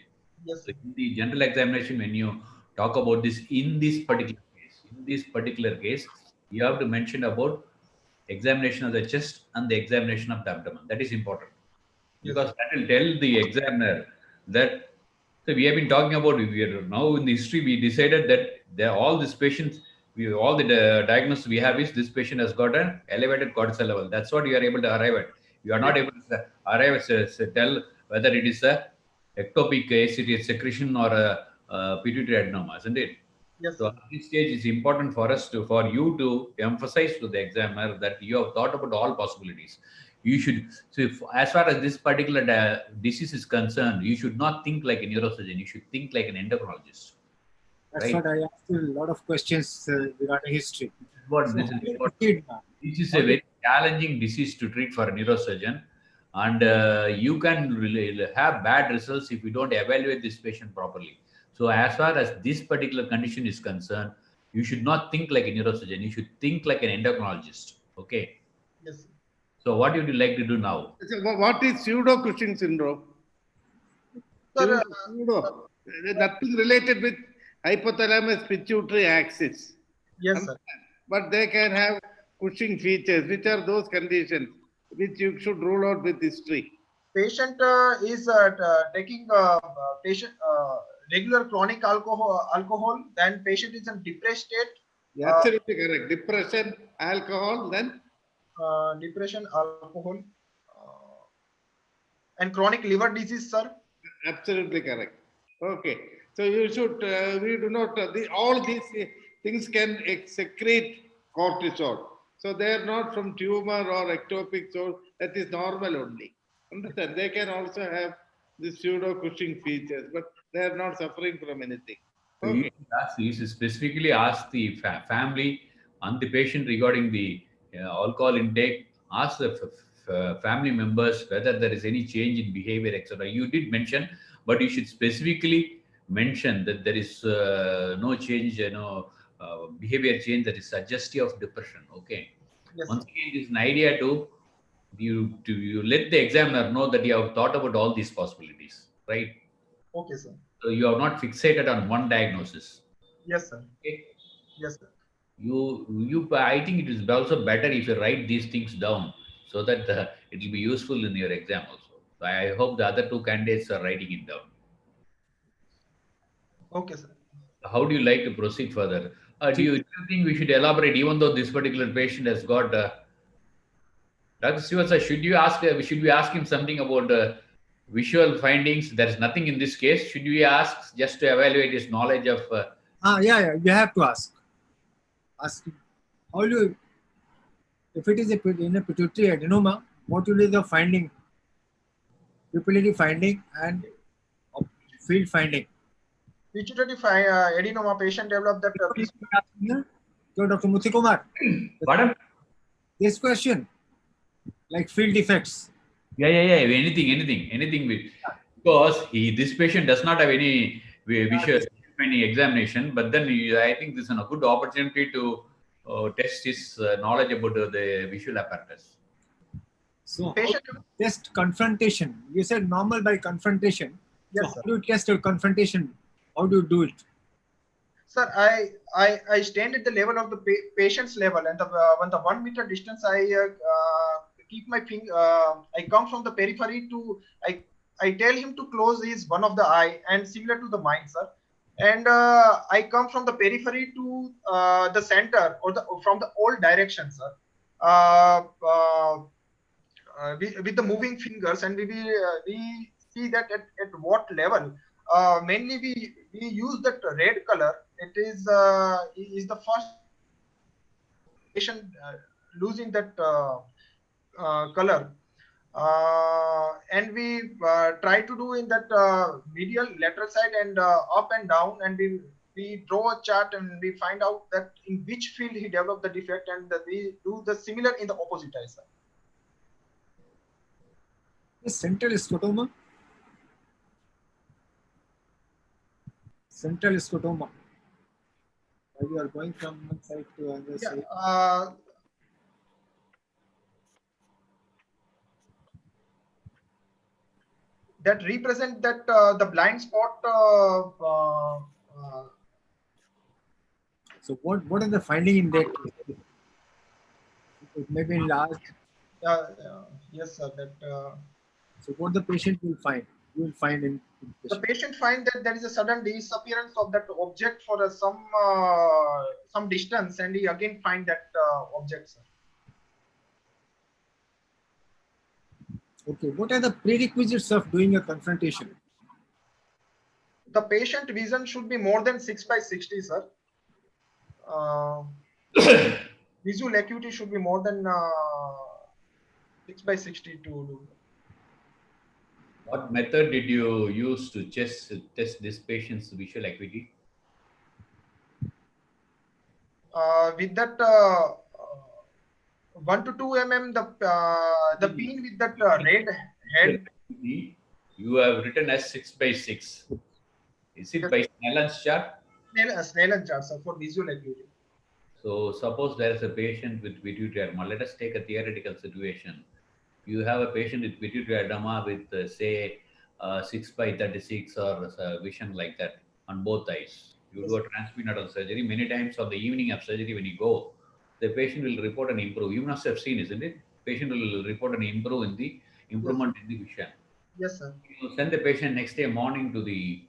Yes, So sir. in the general examination, when you talk about this in this particular case, you have to mention about examination of the chest and the examination of the abdomen. That is important because that will tell the examiner that. So we have been talking about. We are now in the history. We decided that all these patients, all the diagnosis we have is this patient has got an elevated cortisol level. That's what you are able to arrive at. You are not able to arrive at tell whether it is a ectopic ACTH secretion or a pituitary adenoma, isn't it? Yes, So sir. at this stage, it's important for you to emphasize to the examiner that you have thought about all possibilities. You should, so as far as this particular disease is concerned, you should not think like a neurosurgeon. You should think like an endocrinologist. That's Right. what I asked you a lot of questions regarding history. This is a very challenging disease to treat for a neurosurgeon, and you can really have bad results if you don't evaluate this patient properly. So as far as this particular condition is concerned, you should not think like a neurosurgeon. You should think like an endocrinologist. Okay. Yes, sir. So what would you like to do now? So what is pseudo-Cushing syndrome? Sir, Pseudo. Nothing related with hypothalamus pituitary axis. yes, sir. But they can have Cushing features. Which are those conditions which you should rule out with history? Patient is taking patient regular chronic alcohol, then patient is in depressed state. Absolutely correct. Depression, alcohol, then Depression, alcohol, and chronic liver disease, sir. absolutely correct. Okay. So you should, we do not, all these things can secrete cortisol. So they are not from tumor or ectopic source. That is normal only. Understand? They can also have the pseudo-Cushing features, but they are not suffering from anything. So you should specifically ask the family and the patient regarding the alcohol intake. Ask the family members whether there is any change in behavior, etc. You did mention, but you should specifically mention that there is no change, behavior change that is suggestive of depression. Okay. Yes, Once again, it is an idea to you let the examiner know that you have thought about all these possibilities, right? okay, sir. So you are not fixated on one diagnosis. Yes, sir. Okay. Yes, sir. I think it is also better if you write these things down so that it will be useful in your exam also. So I hope the other two candidates are writing it down. Okay, sir. How do you like to proceed further? Do you think we should elaborate, even though this particular patient has got Dr. Srivastava, should we ask him something about visual findings? There's nothing in this case. Should we ask just to evaluate his knowledge of? Yeah, you have to ask. Ask him. How do you, if it is in a pituitary adenoma, what will be the finding? Pupillary finding and field finding. Pituitary adenoma patient developed that. So, Dr. Muthukumar, Pardon? this question, like field defects. Yeah. Anything with, because this patient does not have any visual any examination, but then I think this is a good opportunity to test his knowledge about the visual apparatus. So, test confrontation. You said normal by confrontation. Yes, so how do you test a confrontation? How do you do it? Sir, I stand at the level of the patient's level, and when the 1 meter distance, I keep my finger. I come from the periphery to I tell him to close his one of the eye, and similar to the mine, sir. And I come from the periphery to the center or from the all directions, sir. With the moving fingers, and we see that at what level. Mainly we use that red color. It is the first patient losing that color, and we try to do in that medial lateral side and up and down, and we draw a chart and we find out that in which field he developed the defect, and we do the similar in the opposite eye side. The central scotoma. Central scotoma. While you are going from one side to another side. That represent that the blind spot. So what is the finding in that? It may be large. Yes, sir. That. So what the patient will find? You will find in the patient find that there is a sudden disappearance of that object for some distance, and he again find that object, sir. Okay, what are the prerequisites of doing a confrontation? The patient vision should be more than 6/60, sir. Visual acuity should be more than 6/60 to do. What method did you use to test this patient's visual acuity? With that 1 to 2 mm, the pin with that red head. You have written as 6/6. Is it by Snellen's chart? Snellen's chart, sir, for visual acuity. So suppose there is a patient with pituitary edema. Let us take a theoretical situation. You have a patient with pituitary edema with say 6/36 or vision like that on both eyes. You do a transperennial surgery. Many times on the evening of surgery when you go, the patient will report an improve. You must have seen, isn't it? Patient will report an improvement in the vision. Yes, sir. You send the patient next day morning to the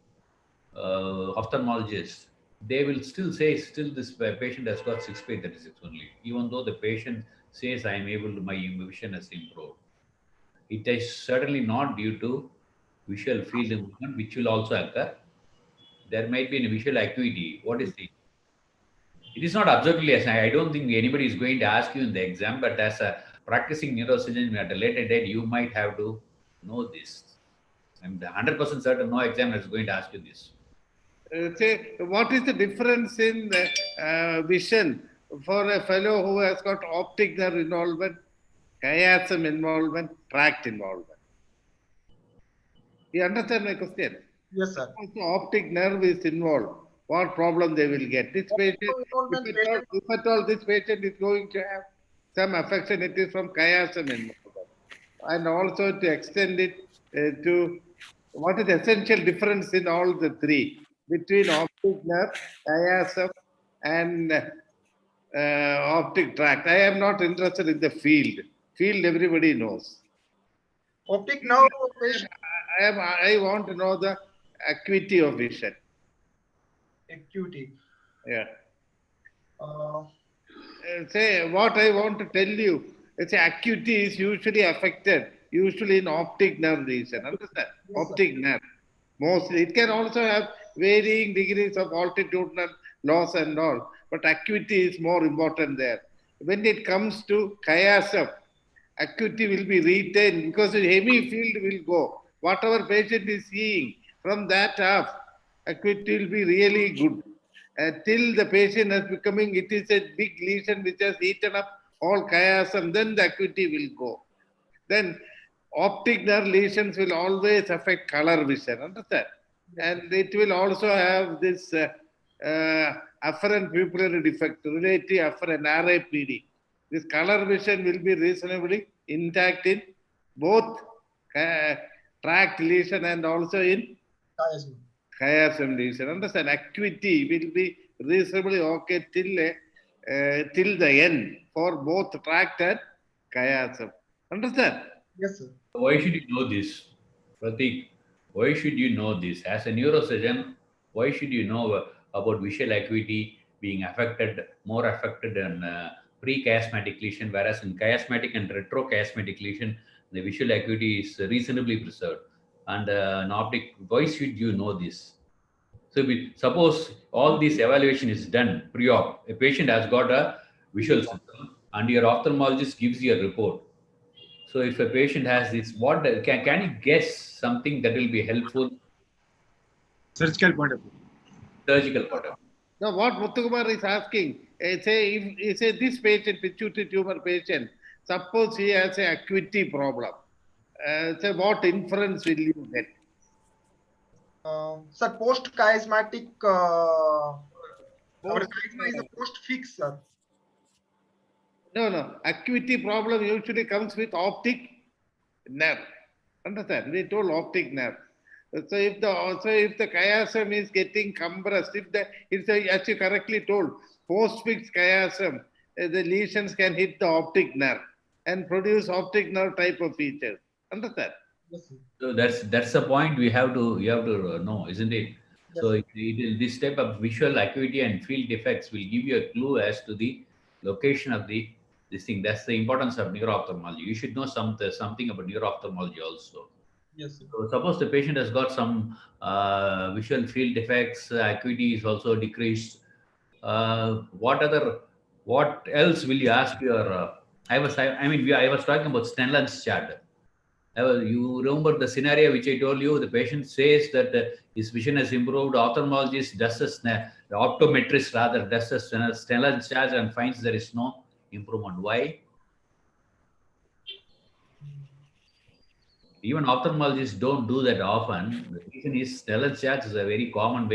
ophthalmologist. They will still say, this patient has got 6/36 only, even though the patient says, I am able to, my vision has improved. It is certainly not due to visual field movement, which will also occur. There might be a visual acuity. What is the? It is not absolutely as I don't think anybody is going to ask you in the exam, but as a practicing neurosurgeon at a later date, you might have to know this. I'm 100% certain no examiner is going to ask you this. Say, what is the difference in the vision for a fellow who has got optic nerve involvement, chiasm involvement, tract involvement? You understand my question? Yes, sir. If the optic nerve is involved, what problem they will get? This patient, if at all this patient is going to have some affection, it is from chiasm involvement. And also to extend it to what is the essential difference in all the three between optic nerve, chiasm, and optic tract. I am not interested in the field. Field everybody knows. Optic nerve patient. I want to know the acuity of vision. Acuity. Yeah. Uh, Say what I want to tell you. It's acuity is usually affected, usually in optic nerve lesion. Understand? Yes, Optic nerve. Mostly. It can also have varying degrees of altitudinal loss and all, but acuity is more important there. When it comes to chiasm, acuity will be retained because the heavy field will go. Whatever patient is seeing from that half, acuity will be really good. Till the patient is becoming, it is a big lesion which has eaten up all chiasm, then the acuity will go. Then optic nerve lesions will always affect color vision, understand? And it will also have this afferent pupillary defect, relative afferent RAPD. This color vision will be reasonably intact in both tract lesion and also in chiasm. chiasm lesion. Understand? Acuity will be reasonably okay till the end for both tract and chiasm. Understand? Yes, sir. Why should you know this, Pratik? Why should you know this? As a neurosurgeon, why should you know about visual acuity being affected, more affected in pre-chiasmatic lesion, whereas in chiasmatic and retrochiasmatic lesion, the visual acuity is reasonably preserved. And an optic, why should you know this? So suppose all this evaluation is done pre-op, a patient has got a visual system and your ophthalmologist gives you a report. So if a patient has this, what can you guess something that will be helpful? Surgical point of view. Surgical point of view. Now, what Muthukumar is asking, say this patient, pituitary tumor patient, suppose he has an acuity problem. Say what inference will you get? Sir, post-chiasmatic, our chiasma is a post-fix, sir. No. Acuity problem usually comes with optic nerve. Understand? We told optic nerve. So if the chiasm is getting compressed, as you correctly told, post-fixed chiasm, the lesions can hit the optic nerve and produce optic nerve type of features. Understand? Yes, sir. So that's the point you have to know, isn't it? Yes, So this type of visual acuity and field defects will give you a clue as to the location of this thing. That's the importance of neuro-ophthalmology. You should know something about neuro-ophthalmology also. Yes, sir. So suppose the patient has got some visual field defects, acuity is also decreased. What else will you ask your? I was talking about Snellen's chart. You remember the scenario which I told you? The patient says that his vision has improved. Ophthalmologist does the optometrist rather does a Snellen's chart and finds there is no improvement. Why? Even ophthalmologists don't do that often. The reason is Snellen's chart is a very common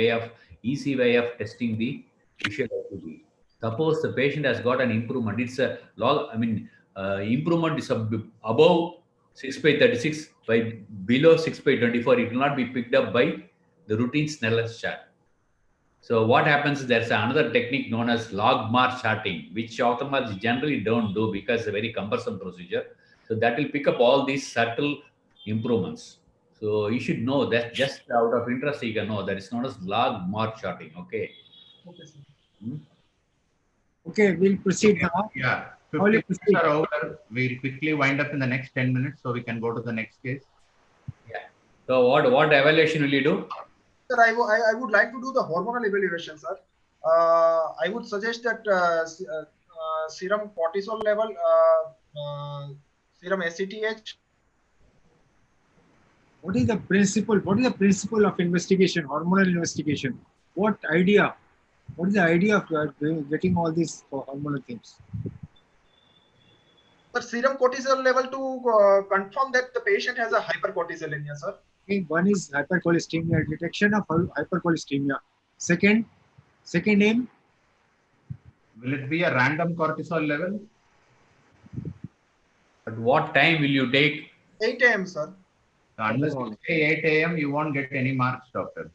easy way of testing the visual acuity. Suppose the patient has got an improvement. It's a log. Improvement is above 6/36, by below 6/24. It will not be picked up by the routine Snellen's chart. So what happens is there's another technique known as logmar charting, which ophthalmologists generally don't do because it's a very cumbersome procedure. So that will pick up all these subtle improvements. So you should know that, just out of interest you can know that it's known as logmar charting. Okay. Okay, sir. Okay, we'll proceed now. Yeah. How will 50 you minutes proceed? are over. We'll quickly wind up in the next 10 minutes so we can go to the next case. Yeah. So what evaluation will you do? Sir, I would like to do the hormonal evaluation, sir. I would suggest that serum cortisol level, serum ACTH. What is the principle? What is the principle of investigation, hormonal investigation? What is the idea of getting all these hormonal things? Sir, serum cortisol level to confirm that the patient has a hypercortisolemia, sir. Okay, one is hypercholesteremia, detection of hypercholesteremia. Second aim. Will it be a random cortisol level? At what time will you take? 8 a.m., sir. Unless you say 8 a.m., you won't get any marks, doctor.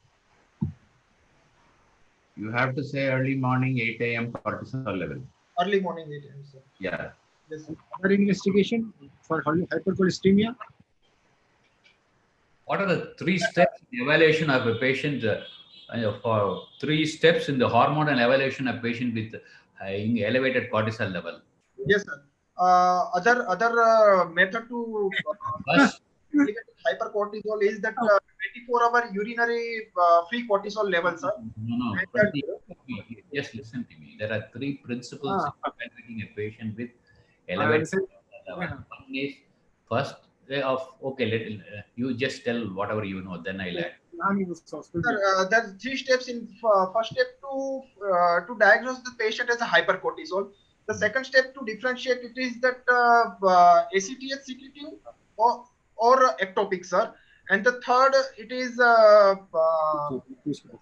You have to say early morning 8 a.m. cortisol level. Early morning 8 a.m., sir. Yeah. Yes, sir. Other investigation for hypercholesteremia. What are the 3 steps in evaluation of a patient for 3 steps in the hormonal evaluation of patient with elevated cortisol level? Yes, sir. Other method to First, evaluate hypercortisol is that 24-hour urinary free cortisol level, sir. no. And But just listen to me. There are 3 principles in evaluating a patient with elevated cortisol level. One is first of you just tell whatever you know, then I'll add. Sir, there are 3 steps in first step to diagnose the patient as a hypercortisol. The second step to differentiate it is that ACTH secreting or ectopic, sir. And the third it is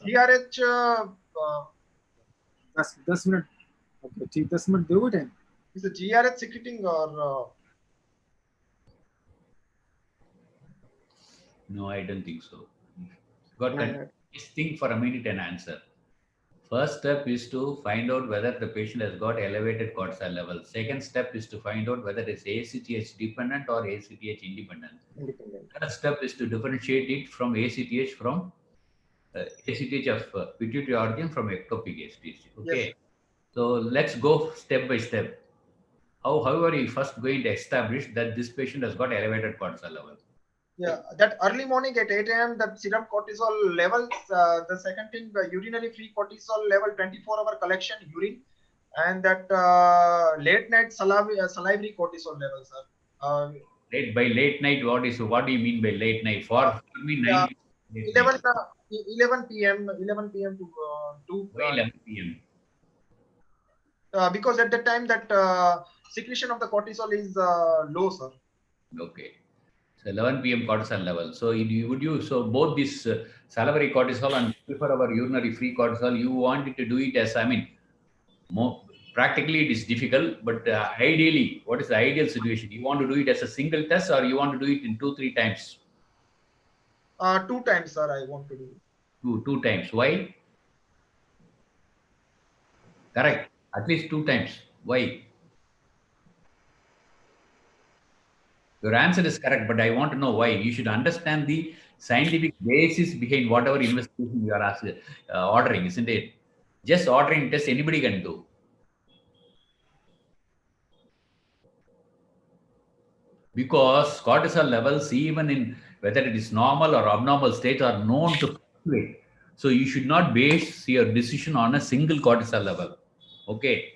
GRH. 10 minute okay ठीक 10 minute दोगे time Is it GRH secreting or? No, I don't think so. Just think for a minute and answer. First step is to find out whether the patient has got elevated cortisol level. Second step is to find out whether it's ACTH dependent or ACTH independent. Third step is to differentiate it from ACTH from ACTH of pituitary organ from ectopic ACTH. Okay. Yes. So let's go step by step. How are you first going to establish that this patient has got elevated cortisol level? Yeah, that early morning at 8 a.m. that serum cortisol levels. The second thing, the urinary free cortisol level, 24-hour collection urine, and that late night salivary cortisol levels, sir. By late night, what do you mean by late night? For me, 11 p.m. 11 p.m. to 11 p.m. Because at that time that secretion of the cortisol is low, sir. Okay. So 11 p.m. cortisol level. So so both this salivary cortisol and 24-hour urinary free cortisol, you wanted to do it as, practically it is difficult, but ideally, what is the ideal situation? You want to do it as a single test or you want to do it in 2-3 times? 2 times, sir, I want to do. 2 times. Why? Correct. At least 2 times. Why? Your answer is correct, but I want to know why. You should understand the scientific basis behind whatever investigation you are ordering, isn't it? Just ordering test anybody can do. Because cortisol levels, even in whether it is normal or abnormal state, are known to fluctuate. So you should not base your decision on a single cortisol level. Okay.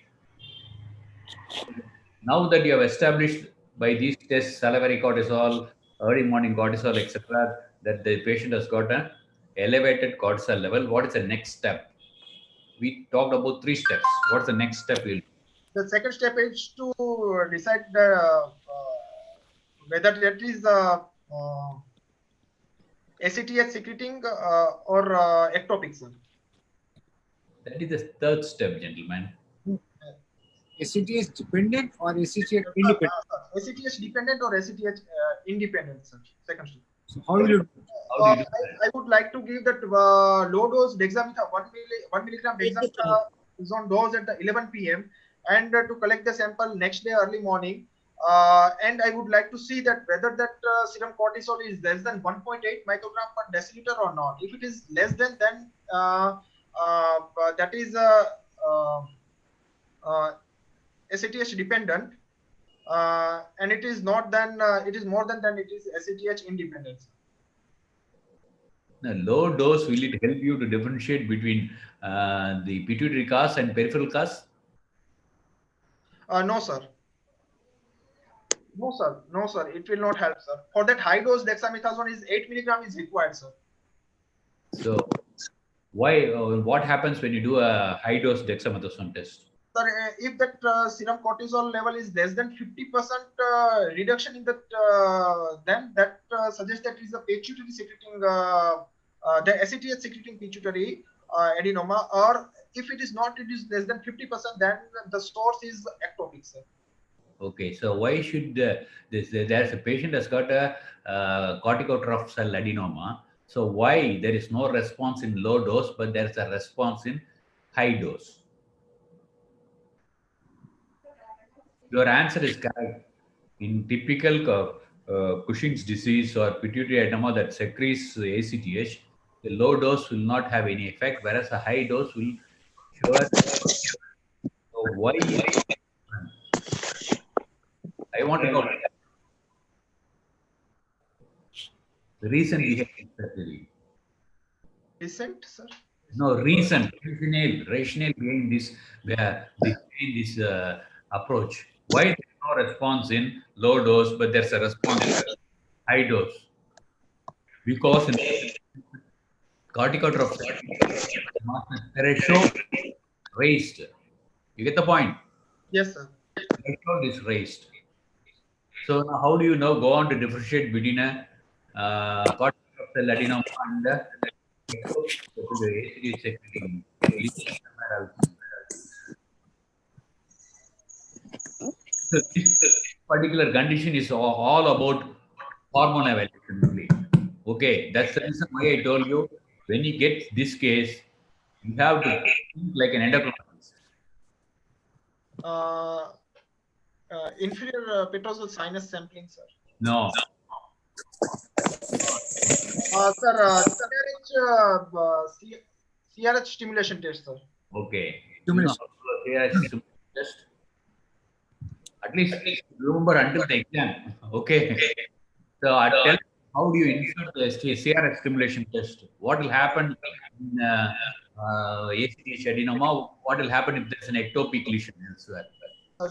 Now that you have established by these tests, salivary cortisol, early morning cortisol, etc., that the patient has got an elevated cortisol level, what is the next step? We talked about 3 steps. What's the next step? The second step is to decide whether that is ACTH secreting or ectopic, sir. That is the third step, gentlemen. ACTH dependent or ACTH independent? ACTH dependent or ACTH independent, sir. Second step. So how will you do? I would like to give that low dose dexamethasone, 1 milligram dexamethasone dose at 11 p.m. and to collect the sample next day early morning. And I would like to see that whether that serum cortisol is less than 1.8 microgram per deciliter or not. If it is less than, then that is ACTH dependent, and it is not, then it is more than it is ACTH independent. The low dose, will it help you to differentiate between the pituitary cause and peripheral cause? No, sir. No, sir. No, sir. It will not help, sir. For that high dose dexamethasone is 8 milligram is required, sir. So why? What happens when you do a high dose dexamethasone test? Sir, if that serum cortisol level is less than 50% reduction in that, then that suggests that it is a pituitary secreting, the ACTH secreting pituitary adenoma, or if it is not, it is less than 50%, then the source is ectopic, sir. Okay, so why should there's a patient has got a corticotroph cell adenoma. So why there is no response in low dose, but there is a response in high dose? Your answer is correct. In typical Cushing's disease or pituitary edema that secretes ACTH, the low dose will not have any effect, whereas a high dose will sure. So why? I want to know the reason behind this surgery. Recent, sir? No reason, rationale behind this, approach. Why there is no response in low dose, but there's a response in high dose? Because in corticotroph threshold raised. You get the point? Yes, sir. Threshold is raised. So now how do you now go on to differentiate between a corticotroph cell adenoma and the ACTH secreting? So this particular condition is all about hormone evaluation only. Okay, that's the reason why I told you when you get this case, you have to think like an endocrinologist. Inferior petrosal sinus sampling, sir. No. Sir, CRH stimulation test, sir. Okay. Stimulation. You know how to do a CRH stimulation test? At least remember until the exam. Okay. So I tell you, how do you insert the CRH stimulation test? What will happen in ACTH adenoma? What will happen if there's an ectopic lesion elsewhere?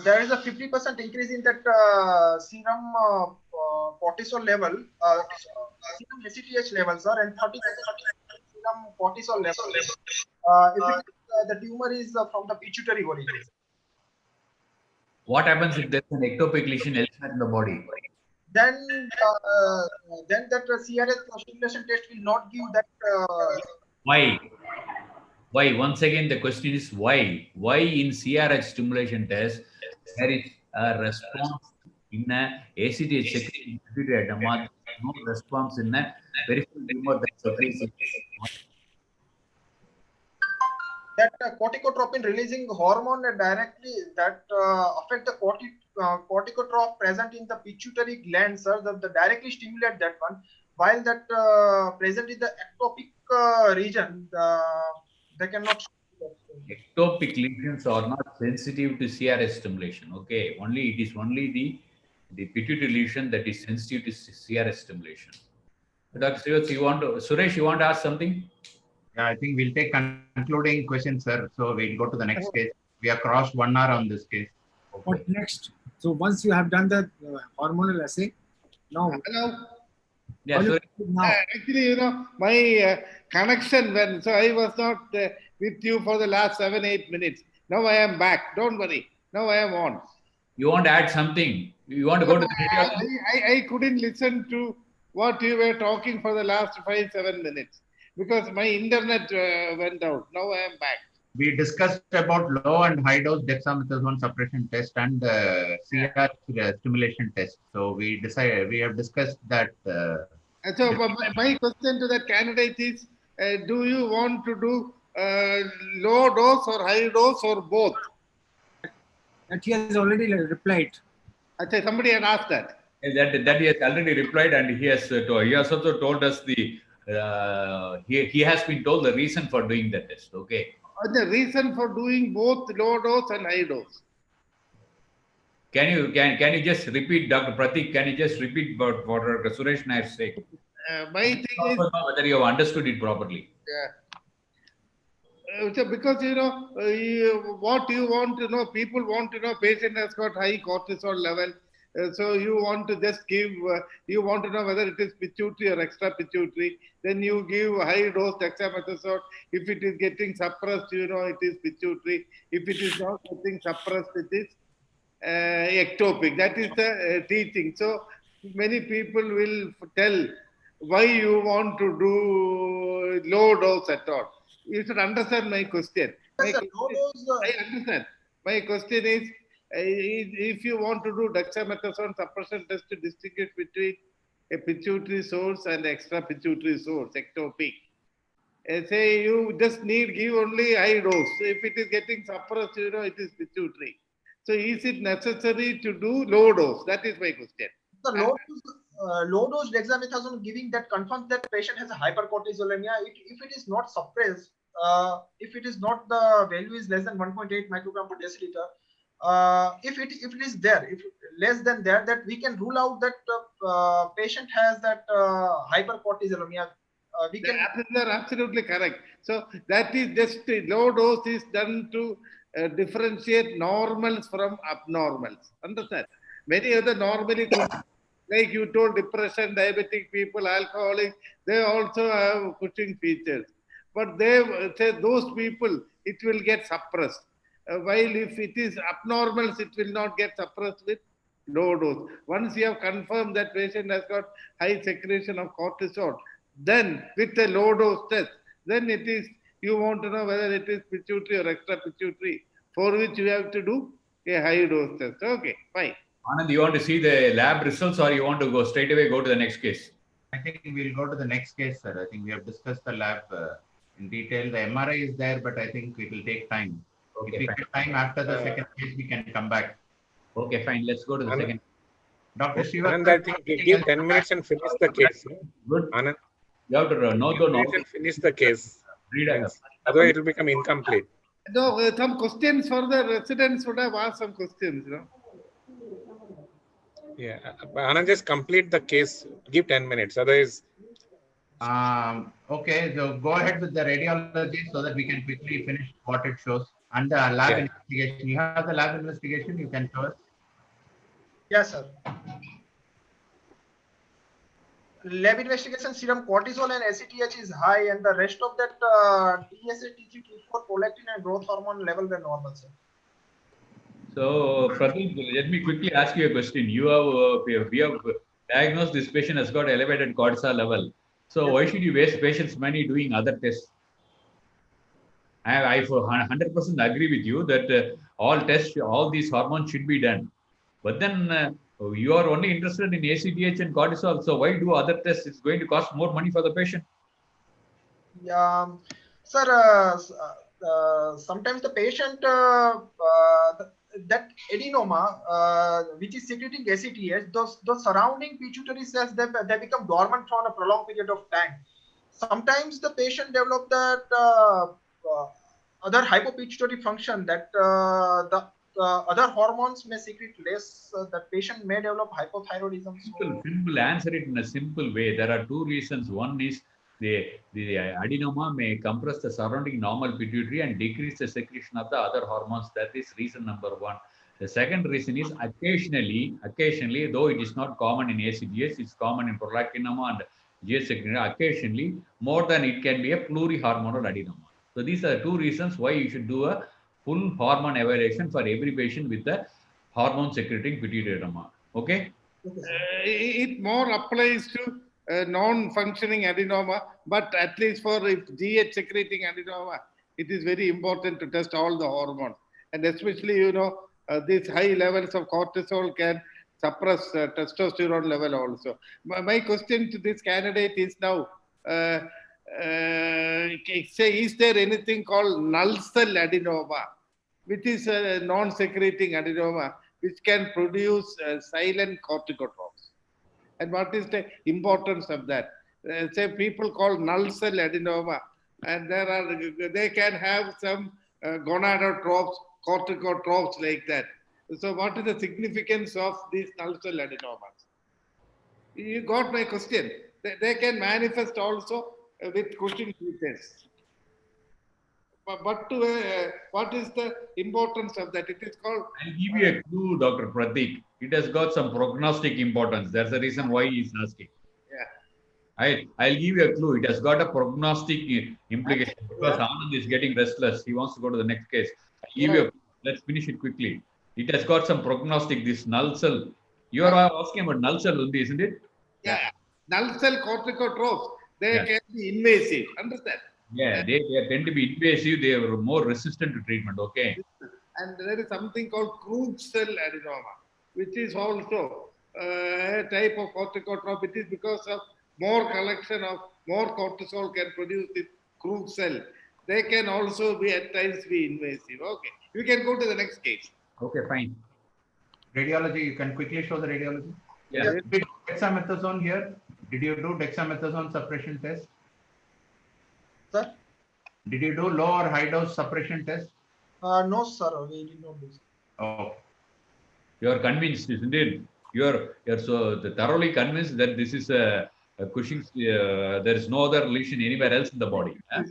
There is a 50% increase in that serum cortisol level, serum ACTH level, sir, and 30% serum cortisol level. If the tumor is from the pituitary origin. What happens if there's an ectopic lesion elsewhere in the body? Then that CRH stimulation test will not give that. Why? Why? Once again, the question is why? Why in CRH stimulation test there is a response in a ACTH secreting pituitary edema, no response in a peripheral tumor that secretes it? That corticotropin releasing hormone directly that affect the corticotroph present in the pituitary gland, sir, that directly stimulate that one, while that present in the ectopic region, they cannot. Ectopic lesions are not sensitive to CRH stimulation. Okay, it is only the pituitary lesion that is sensitive to CRH stimulation. Dr. Suresh, you want to ask something? Yeah, I think we'll take concluding questions, sir. So we'll go to the next case. We have crossed 1 hour on this case. Okay. What next? So once you have done the hormonal assay, now Hello. Yeah, so now Actually, my connection so I was not with you for the last 7-8 minutes. Now I am back. Don't worry. Now I am on. you want to add something? You want to go to the I couldn't listen to what you were talking for the last 5-7 minutes because my internet went out. Now I am back. We discussed about low and high dose dexamethasone suppression test and CRH stimulation test. So we have discussed that. So my question to that candidate is, do you want to do low dose or high dose or both? that he has already replied. Achha, somebody had asked that. That he has already replied, and he has also told us he has been told the reason for doing the test. Okay. The reason for doing both low dose and high dose. Can you just repeat, Dr. Pratik? Can you just repeat what Suresh Nair said? My thing is whether you have understood it properly. So because what you want to know, people want to know patient has got high cortisol level. So you want to just give, you want to know whether it is pituitary or extra pituitary. Then you give high dose dexamethasone. If it is getting suppressed, it is pituitary. If it is not getting suppressed, it is ectopic. That is the teaching. So many people will tell why you want to do low dose at all. You should understand my question. Yes, sir, low dose, I understand. My question is, if you want to do dexamethasone suppression test to distinguish between a pituitary source and extra pituitary source, ectopic. Say you just give only high dose. If it is getting suppressed, it is pituitary. So is it necessary to do low dose? That is my question. the low dose dexamethasone giving that confirms that patient has a hypercortisolemia. If it is not suppressed, if it is not the value is less than 1.8 microgram per deciliter, if it is there, if less than that we can rule out that patient has that hypercortisolemia. We can. They're absolutely correct. So that is just low dose is done to differentiate normals from abnormals. Understand? Many other normally could, like you told, depression, diabetic people, alcoholic, they also have Cushing features. But they say those people, it will get suppressed. While if it is abnormals, it will not get suppressed with low dose. Once you have confirmed that patient has got high secretion of cortisol, then with a low dose test, then it is, you want to know whether it is pituitary or extra pituitary, for which you have to do a high dose test. Okay, fine. Anand, you want to see the lab results or you want to go straight away, go to the next case? I think we'll go to the next case, sir. I think we have discussed the lab in detail. The MRI is there, but I think it will take time. Okay, if we fine. get time after the second case, we can come back. Okay, fine. Let's go to the second. Dr. Okay. Srivastava, Anand, I think you give 10 minutes and finish the case. Good. Anand, You have to know the normal. finish the case. Read Otherwise, it will become incomplete. No, some questions for the residents would have asked some questions, you know. Yeah. Anand, just complete the case. Give 10 minutes. Otherwise, okay, so go ahead with the radiology so that we can quickly finish what it shows. And the lab investigation. You have the lab investigation, you can show us. Yes, sir. Lab investigation, serum cortisol and ACTH is high, and the rest of that TSH, T3, T4, prolactin and growth hormone level were normal, sir. So, Pratik, let me quickly ask you a question. You have we have diagnosed this patient has got elevated cortisol level. So, why should you waste patients' money doing other tests? I 100% agree with you that all tests, all these hormones should be done. But then you are only interested in ACTH and cortisol. So, why do other tests? It's going to cost more money for the patient. Yeah, sir. Sometimes the patient that adenoma, which is secreting ACTH, those surrounding pituitary cells, they become dormant for a prolonged period of time. Sometimes the patient develop that other hypopituitary function, that the other hormones may secrete less. The patient may develop hypothyroidism. Simple. Answer it in a simple way. There are two reasons. One is the adenoma may compress the surrounding normal pituitary and decrease the secretion of the other hormones. That is reason number one. The second reason is occasionally, though it is not common in ACTH, it's common in prolactinoma and GH secretion. Occasionally, more than it can be a plurihormonal adenoma. So these are two reasons why you should do a full hormone evaluation for every patient with the hormone secreting pituitary adenoma. Okay? It more applies to non-functioning adenoma, but at least for if GH secreting adenoma, it is very important to test all the hormones. And especially, you know, these high levels of cortisol can suppress testosterone level also. My question to this candidate is now, say, is there anything called null cell adenoma, which is a non-secreting adenoma, which can produce silent corticotropes? And what is the importance of that? Say people call null cell adenoma, and they can have some gonadotropes, corticotropes like that. So what is the significance of these null cell adenomas? You got my question. They can manifest also with Cushing features. But what is the importance of that? It is called... I'll give you a clue, Dr. Pratik. It has got some prognostic importance. That's the reason why he's asking. Yeah. I'll give you a clue. It has got a prognostic implication because Anand is getting restless. He wants to go to the next case. I'll give you let's finish it quickly. It has got some prognostic, this null cell. You are asking about null cell only, isn't it? Yeah. Null cell corticotropes, they can be invasive. Understand? Yeah, they tend to be invasive. They are more resistant to treatment. Okay. And there is something called crude cell adenoma, which is also a type of corticotrope. It is because of more collection of more cortisol can produce this crude cell. They can also be at times be invasive. Okay. You can go to the next case. Okay, fine. Radiology, you can quickly show the radiology. Yeah. Did you do dexamethasone here? Did you do dexamethasone suppression test? Sir? Did you do low or high dose suppression test? No, sir. We did not do. Oh, You are convinced, isn't it? You're so thoroughly convinced that this is a Cushing's. There is no other lesion anywhere else in the body. Huh?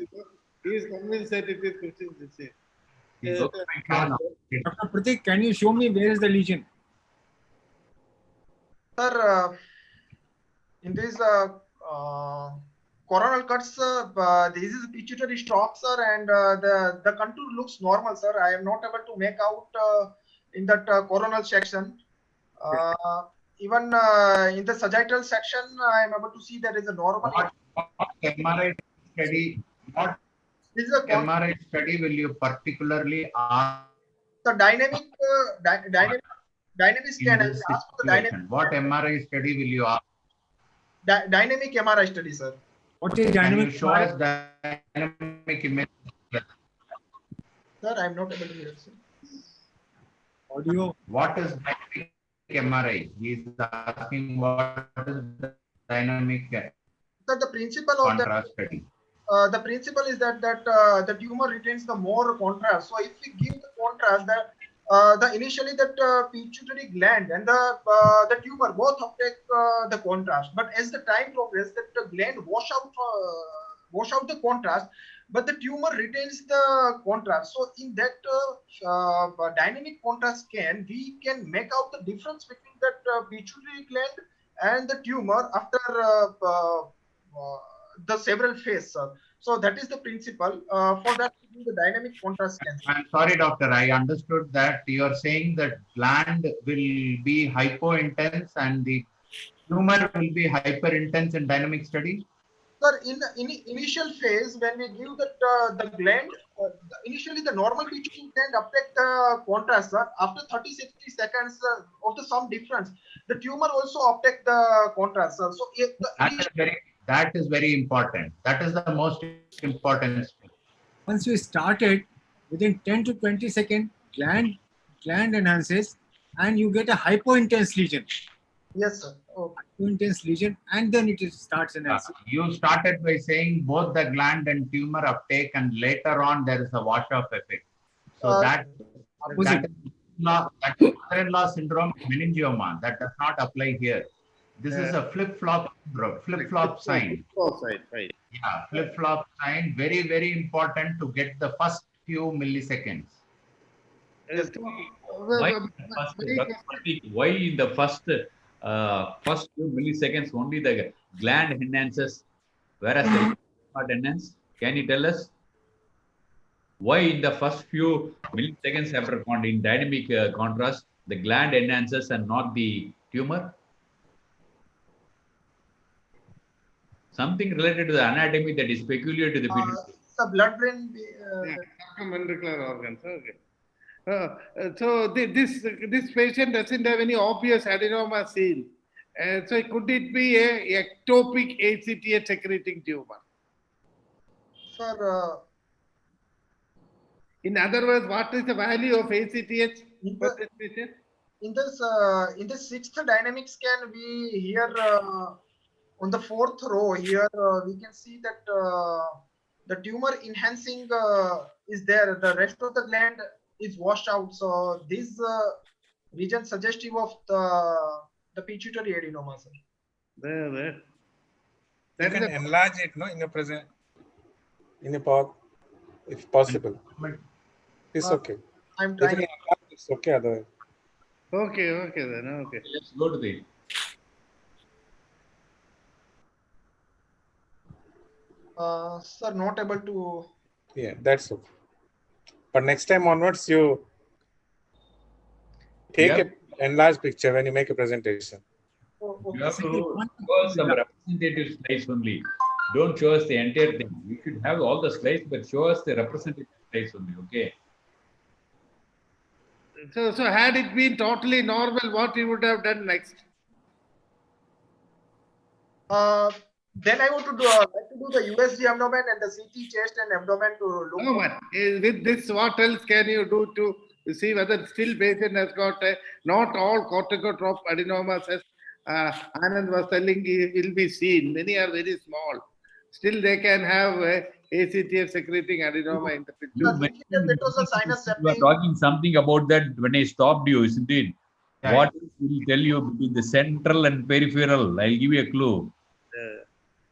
He is convinced that it is Cushing's disease. Okay. Dr. Pratik, can you show me where is the lesion? Sir, in this coronal cuts, this is pituitary stalk, sir, and the contour looks normal, sir. I am not able to make out in that coronal section. Even in the sagittal section, I am able to see there is a normal. What MRI study? What This is a MRI study will you particularly ask? the dynamic scan. In this Ask for the dynamic, situation? What MRI study will you ask? dynamic MRI study, sir. What is Can dynamic? you show us dynamic image? Sir, I am not able to hear, sir. Audio. What is dynamic MRI? He is asking what is the dynamic Sir, the principle of that. contrast study. The principle is that the tumor retains the more contrast. So if we give the contrast, that the initially that pituitary gland and the tumor both uptake the contrast. But as the time progresses, that the gland wash out the contrast, but the tumor retains the contrast. So in that dynamic contrast scan, we can make out the difference between that pituitary gland and the tumor after the several phases. So that is the principle. For that, we do the dynamic contrast scan. I'm sorry, doctor. I understood that you are saying that gland will be hypo-intense and the tumor will be hyper-intense in dynamic study. Sir, in initial phase, when we give that the gland, initially the normal pituitary gland uptake the contrast. Sir. After 30-60 seconds of the some difference, the tumor also uptake the contrast. Sir. So if the That is very important. That is the most important. Once you start it, within 10 to 20 seconds, gland enhances and you get a hypo-intense lesion. Yes, sir. Okay. Hypo-intense lesion, and then it starts enhancing. You started by saying both the gland and tumor uptake, and later on there is a wash-off effect. So that mother-in-law syndrome meningioma, that does not apply here. This is a flip-flop sign. Right. Yeah, flip-flop sign. Very, very important to get the first few milliseconds. Why in the first few milliseconds only the gland enhances, whereas the lesion does not enhance? Can you tell us why in the first few milliseconds after in dynamic contrast the gland enhances and not the tumor? Something related to the anatomy that is peculiar to the pituitary. The blood-brain. Ventricular organs. Okay. So this patient doesn't have any obvious adenoma seen. So could it be a ectopic ACTH secreting tumor? Sir, in other words, what is the value of ACTH for this patient? In this sixth dynamic scan, we here on the fourth row here we can see that the tumor enhancing is there. The rest of the gland is washed out. So this region suggestive of the pituitary adenoma, sir. There. You can enlarge it, no, in a pod, if possible. It's okay. I'm trying. It's okay otherwise. Okay then. Okay. Let's go to the. Sir, not able to. Yeah, that's okay. But next time onwards, you take an enlarged picture when you make a presentation. You have to show us some representative slides only. Don't show us the entire thing. You should have all the slides, but show us the representative slides only, okay? So had it been totally normal, what you would have done next? Then I want to do the USG abdomen and the CT chest and abdomen to look. No, but with this, what else can you do to see whether still patient has got not all corticotropic adenomas has Anand was telling it will be seen. Many are very small. Still, they can have ACTF secreting adenoma in the You pituitary. mentioned, Petrosa sinus you were sampling. talking something about that when I stopped you, isn't it? Yeah, What will tell you between the central and peripheral? I'll give you a clue.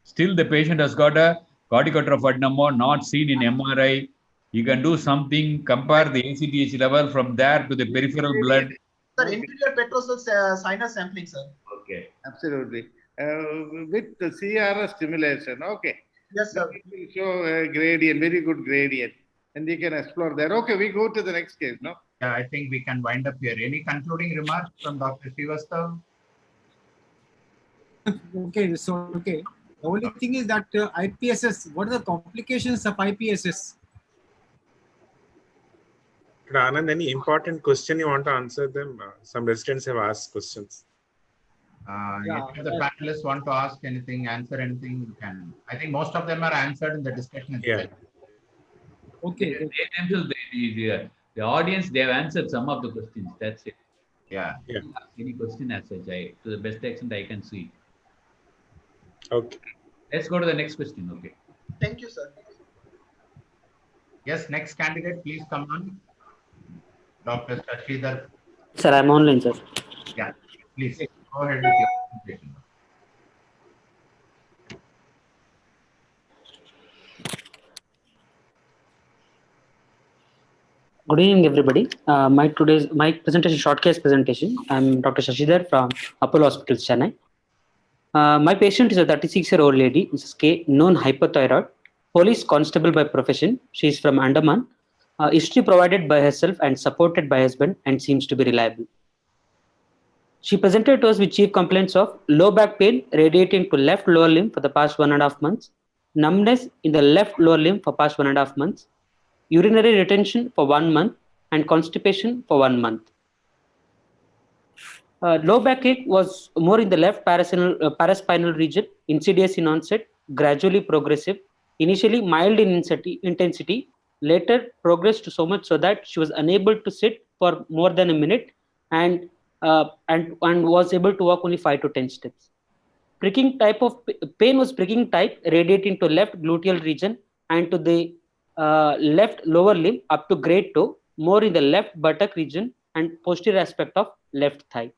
Still, the patient has got a corticotrophadenomo not seen in MRI. You can do something, compare the ACTH level from there to the peripheral blood. Sir, inferior petrosal sinus sampling, sir. Okay. Absolutely. With the CRS stimulation. Okay. Yes, Now sir. it will show a gradient, very good gradient. And we can explore there. Okay, we go to the next case, no? Yeah, I think we can wind up here. Any concluding remarks from Dr. Srivastava? Okay, so okay. The only thing is that IPSS, what are the complications of IPSS? Anand, any important question you want to answer them? Some residents have asked questions. Any of the panelists want to ask anything, answer anything, you can. I think most of them are answered in the discussion itself. Okay. They themselves, the audience, they have answered some of the questions. That's it. Yeah. Any question as such, to the best extent I can see. Okay. Let's go to the next question. Okay. Thank you, sir. Yes, next candidate, please come on. Dr. Shashidhar. Sir, I'm online, sir. Yeah, please go ahead with your presentation. Good evening, everybody. My presentation, short case presentation. I'm Dr. Shashidhar from Apollo Hospital, Chennai. My patient is a 36-year-old lady, Mrs. K, known hypothyroid, police constable by profession. She is from Andaman. History provided by herself and supported by husband and seems to be reliable. She presented to us with chief complaints of low back pain radiating to left lower limb for the past 1.5 months, numbness in the left lower limb for past 1.5 months, urinary retention for 1 month, and constipation for 1 month. Low backache was more in the left paraspinal region, insidious in onset, gradually progressive, initially mild in intensity, later progressed so much so that she was unable to sit for more than a minute and was able to walk only 5 to 10 steps. Pricking type of pain was pricking type radiating to left gluteal region and to the left lower limb up to great toe, more in the left buttock region and posterior aspect of left thigh.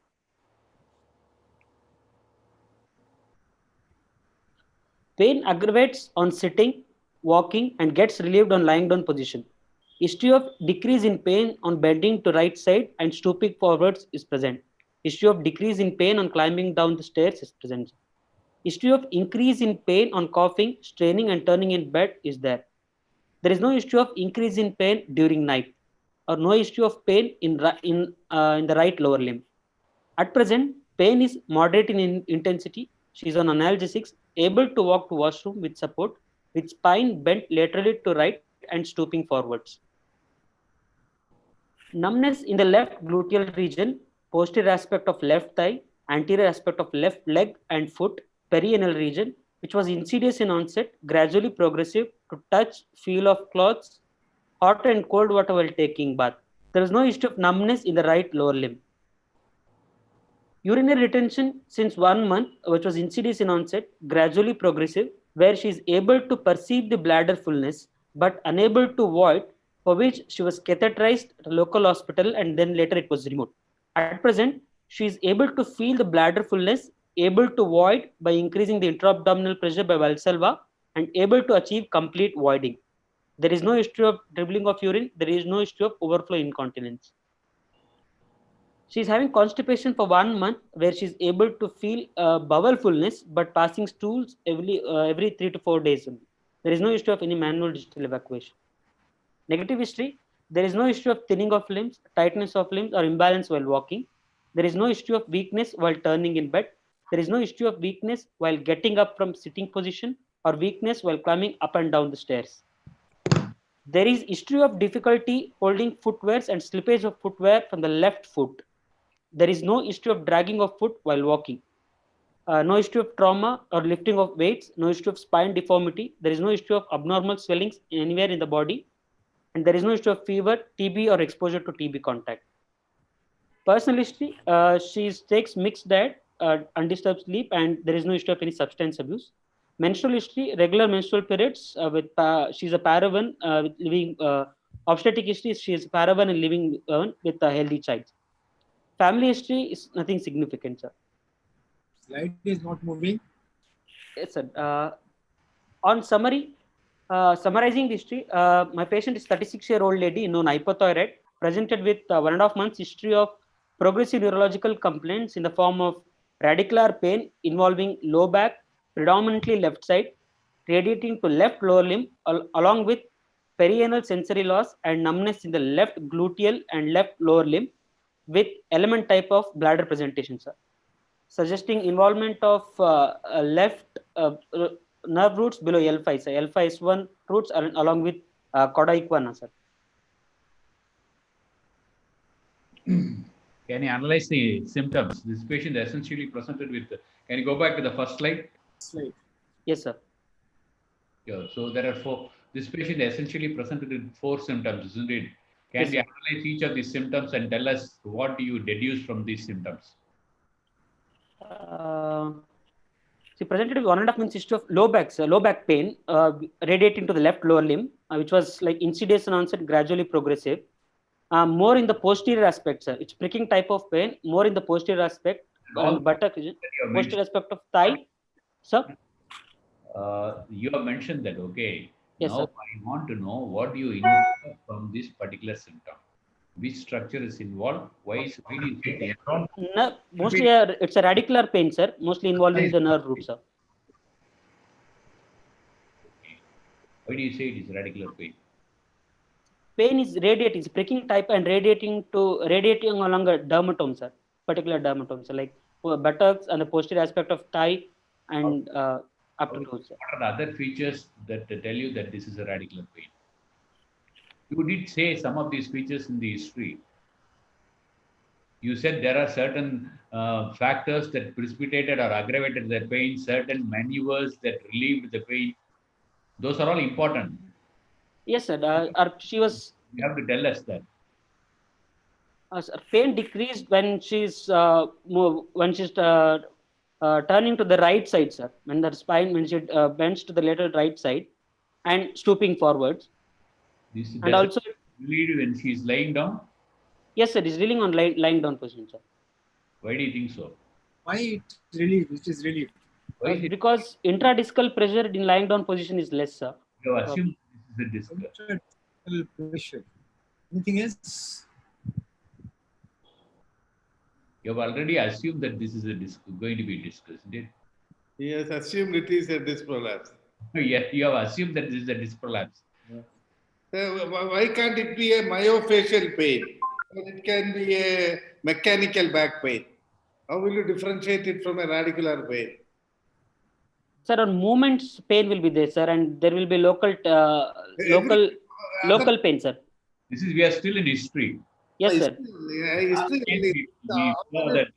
Pain aggravates on sitting, walking, and gets relieved on lying down position. History of decrease in pain on bending to right side and stooping forwards is present. History of decrease in pain on climbing down the stairs is present. History of increase in pain on coughing, straining, and turning in bed is there. There is no history of increase in pain during night, or no history of pain in the right lower limb. At present, pain is moderate in intensity. She is on analgesics, able to walk to washroom with support, with spine bent laterally to right and stooping forwards. Numbness in the left gluteal region, posterior aspect of left thigh, anterior aspect of left leg and foot, perianal region, which was insidious in onset, gradually progressive to touch, feel of clothes, hot and cold water while taking bath. There is no history of numbness in the right lower limb. Urinary retention since 1 month, which was insidious in onset, gradually progressive, where she is able to perceive the bladder fullness, but unable to void, for which she was catheterized at a local hospital and then later it was removed. At present, she is able to feel the bladder fullness, able to void by increasing the intra-abdominal pressure by Valsalva, and able to achieve complete voiding. There is no history of dribbling of urine. There is no history of overflow incontinence. She is having constipation for 1 month, where she is able to feel bowel fullness, but passing stools every 3 to 4 days. There is no history of any manual digital evacuation. Negative history: there is no history of thinning of limbs, tightness of limbs, or imbalance while walking. There is no history of weakness while turning in bed. There is no history of weakness while getting up from sitting position, or weakness while climbing up and down the stairs. There is history of difficulty holding footwears and slippage of footwear from the left foot. There is no history of dragging of foot while walking. No history of trauma or lifting of weights. No history of spine deformity. There is no history of abnormal swellings anywhere in the body. And there is no history of fever, TB, or exposure to TB contact. Personal history: she takes mixed diet, undisturbed sleep, and there is no history of any substance abuse. Menstrual history, regular menstrual periods she's a paravan with living obstetric history, she is paravan and living with a healthy child. Family history is nothing significant, sir. Slide is not moving. Yes, sir. On summary, summarizing the history, my patient is 36-year-old lady, known hypothyroid, presented with 1.5 months history of progressive neurological complaints in the form of radicular pain involving low back, predominantly left side, radiating to left lower limb, along with perianal sensory loss and numbness in the left gluteal and left lower limb, with element type of bladder presentation, sir, suggesting involvement of left nerve roots below L5, sir. L5S1 roots along with cauda sir. Can you analyze the symptoms? This patient essentially presented with. Can you go back to the first slide? Slide. Yes, sir. Yeah, so there are 4. This patient essentially presented with 4 symptoms, isn't it? Can Yes, we analyze each of these symptoms and tell us what do you deduce from these symptoms? She presented with 1.5 months history of low back pain radiating to the left lower limb, which was like insidious and onset, gradually progressive. More in the posterior aspect, sir. It's pricking type of pain, more in the posterior aspect, buttock, posterior aspect of thigh, sir. You have mentioned that, okay. Yes, now sir. I want to know what do you infer from this particular symptom. Which structure is involved? Why is it? Mostly it's a radicular pain, sir, mostly involving the nerve roots, sir. Why do you say it is radicular pain? Pain is radiating, it's pricking type and radiating along a dermatome, sir, particular dermatome, so like buttocks and the posterior aspect of thigh and up to those. What are the other features that tell you that this is a radicular pain? You did say some of these features in the history. You said there are certain factors that precipitated or aggravated the pain, certain maneuvers that relieved the pain. Those are all important. Yes, sir. She was. You have to tell us that. Pain decreased when she's turning to the right side, sir. When the spine, when she bends to the lateral right side and stooping forwards. And also relieve when she's lying down. Yes, sir. It's relieving on lying down position, sir. Why do you think so? Why it relieved? It is relieved. Because intradiscal pressure in lying down position is less, sir. You assume this is a disc. Intradiscal pressure. Anything else? You have already assumed that this is a disc, going to be discussed, isn't it? He has assumed it is a disc prolapse. Yeah, you have assumed that this is a disc prolapse. Why can't it be a myofascial pain? It can be a mechanical back pain. How will you differentiate it from a radicular pain? Sir, on movements, pain will be there, sir, and there will be local pain, sir. We are still in history. Yes, sir. We know that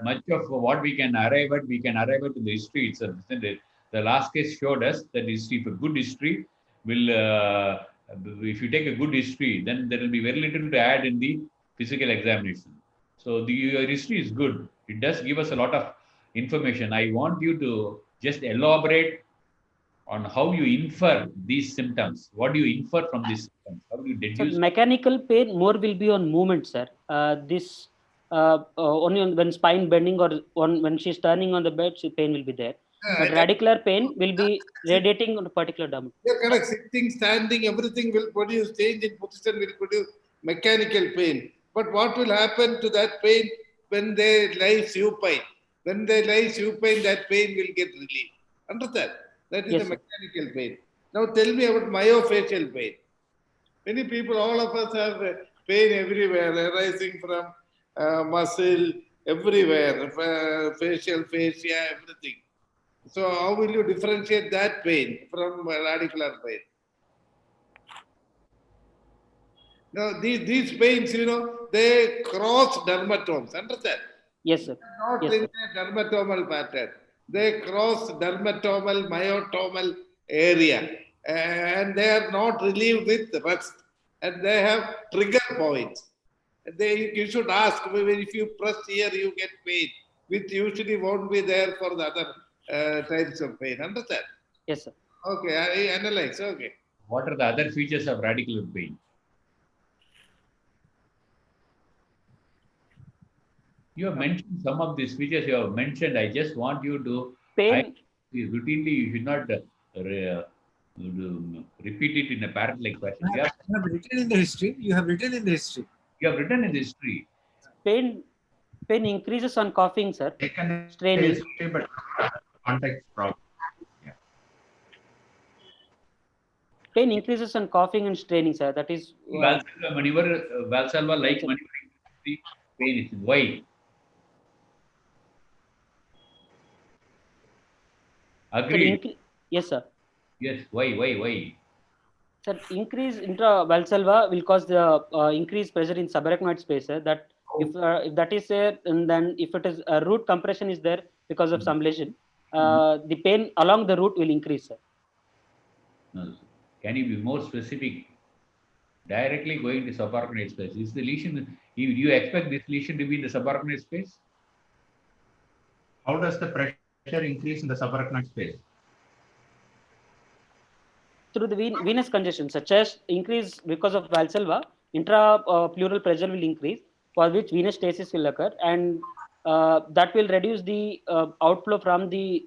much of what we can arrive at the history itself. The last case showed us that history, for good history, will if you take a good history, then there will be very little to add in the physical examination. So your history is good. It does give us a lot of information. I want you to just elaborate on how you infer these symptoms. What do you infer from these symptoms? How do you deduce? So mechanical pain more will be on movement, sir. Only when spine bending or when she's turning on the bed, pain will be there. But radicular pain will be radiating on a particular dermatome. Yeah, correct. Sitting, standing, everything will produce, change in position will produce mechanical pain. But what will happen to that pain when they lie supine? When they lie supine, that pain will get relieved. Understand? That is the mechanical pain. Now tell me about myofascial pain. Many people, all of us have pain everywhere, arising from muscle, everywhere, facial, fascia, everything. So how will you differentiate that pain from radicular pain? Now these pains, they cross dermatomes. Understand? Yes, sir. Not in a dermatomal pattern. They cross dermatomal, myotomal area. And they are not relieved with rest. And they have trigger points. you should ask, if you press here, you get pain, which usually won't be there for the other types of pain. Understand? Yes, sir. Okay, I analyze. Okay. What are the other features of radicular pain? You have mentioned some of these features you have mentioned. I just want you to Pain. routinely, you should not repeat it in a parrot-like fashion. You have written in the history. You have written in the history. You have written in the history. Pain increases on coughing, sir. Taken Straining. history, but context problem. Pain increases on coughing and straining, sir. That is Valsalva maneuver, Valsalva like maneuvering pain is why? Agreed. Yes, sir. Yes. Why? Sir, increase intra-Valsalva will cause the increased pressure in subarachnoid space, sir. That if that is there, and then if it is root compression is there because of sublation, the pain along the root will increase, sir. No. Can you be more specific? Directly going to subarachnoid space. Is the lesion? Do you expect this lesion to be in the subarachnoid space? How does the pressure increase in the subarachnoid space? Through the venous congestion, such as increase because of Valsalva, intra-pleural pressure will increase, for which venous stasis will occur, and that will reduce the outflow from the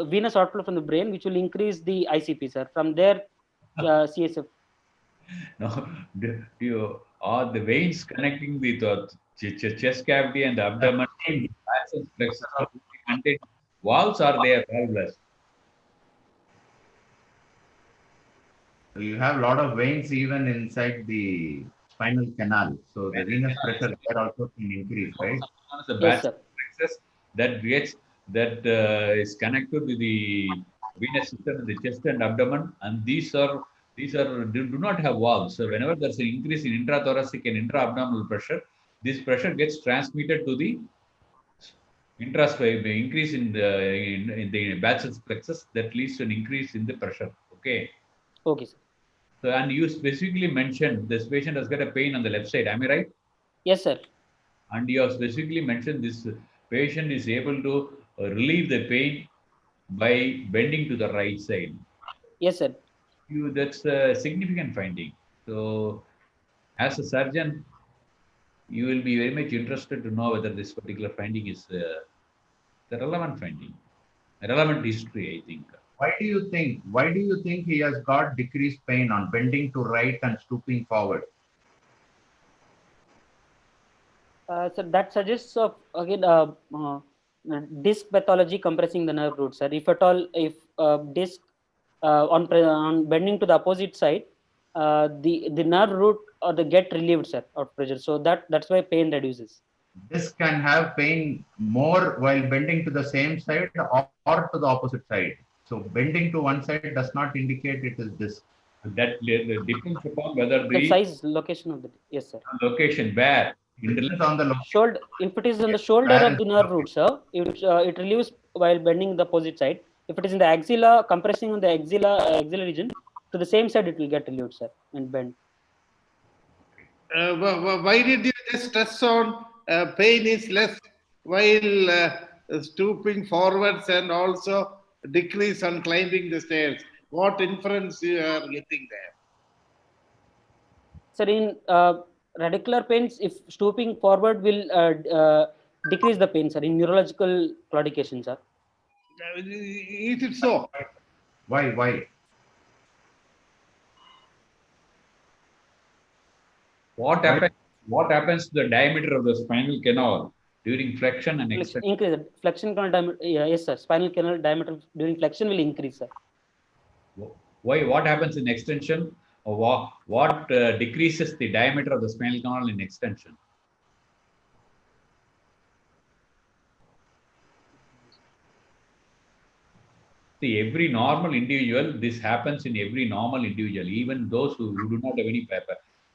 venous outflow from the brain, which will increase the ICP, sir. From there, CSF. No, are the veins connecting the chest cavity and the abdomen contain valves, or they are valveless? You have a lot of veins even inside the spinal canal, so the venous pressure there also can increase, right? Yes, sir. That is connected to the venous system in the chest and abdomen, and these do not have valves. So whenever there's an increase in intrathoracic and intra-abdominal pressure, this pressure gets transmitted to the increase in the Bacillus plexus, that leads to an increase in the pressure. Okay. Okay, sir. So, and you specifically mentioned this patient has got a pain on the left side. Am I right? Yes, sir. And you have specifically mentioned this patient is able to relieve the pain by bending to the right side. Yes, sir. That's a significant finding. So, as a surgeon, you will be very much interested to know whether this particular finding is the relevant finding, a relevant history, I think. Why do you think he has got decreased pain on bending to right and stooping forward? So that suggests of again disc pathology compressing the nerve roots, sir. If at all, if disc on bending to the opposite side, the nerve root or the get relieved, sir, of pressure. So that's why pain reduces. This can have pain more while bending to the same side or to the opposite side. So bending to one side does not indicate it is disc. That depends upon whether the size, location of the, yes, sir. Location where on the shoulder. If it is on the shoulder of the nerve root, sir, it relieves while bending the opposite side. If it is in the axilla, compressing on the axilla region, to the same side it will get relieved, sir, and bend. Why did you just stress on pain is less while stooping forwards and also decrease on climbing the stairs? What inference you are getting there? Sir, in radicular pains, if stooping forward will decrease the pain, sir. In neurological claudication, sir. Is it so? Why? What happens to the diameter of the spinal canal during flexion and extension? Increase flexion canal diameter. Yes, sir. Spinal canal diameter during flexion will increase, sir. Why? What happens in extension? Or what decreases the diameter of the spinal canal in extension? See, every normal individual, this happens in every normal individual, even those who do not have any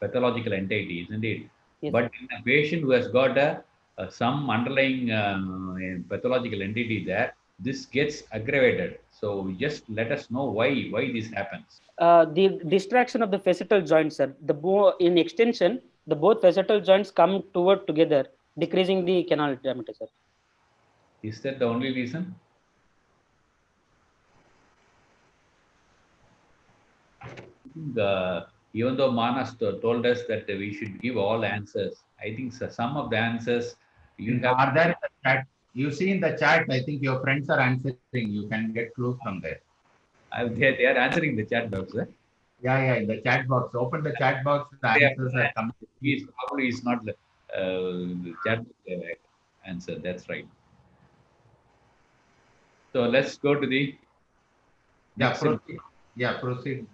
pathological entity, isn't it? Yes. But in a patient who has got some underlying pathological entity there, this gets aggravated. So just let us know why this happens. The distraction of the facetal joints, sir. In extension, the both facetal joints come toward together, decreasing the canal diameter, sir. Is that the only reason? Even though Manas told us that we should give all answers, I think some of the answers you have. Are there in the chat? You see in the chat, I think your friends are answering. You can get clues from there. They are answering the chat box, sir. Yeah, in the chat box. Open the chat box, the answers are coming. He probably is not the chat answer. That's right. So let's go to the next. Proceed.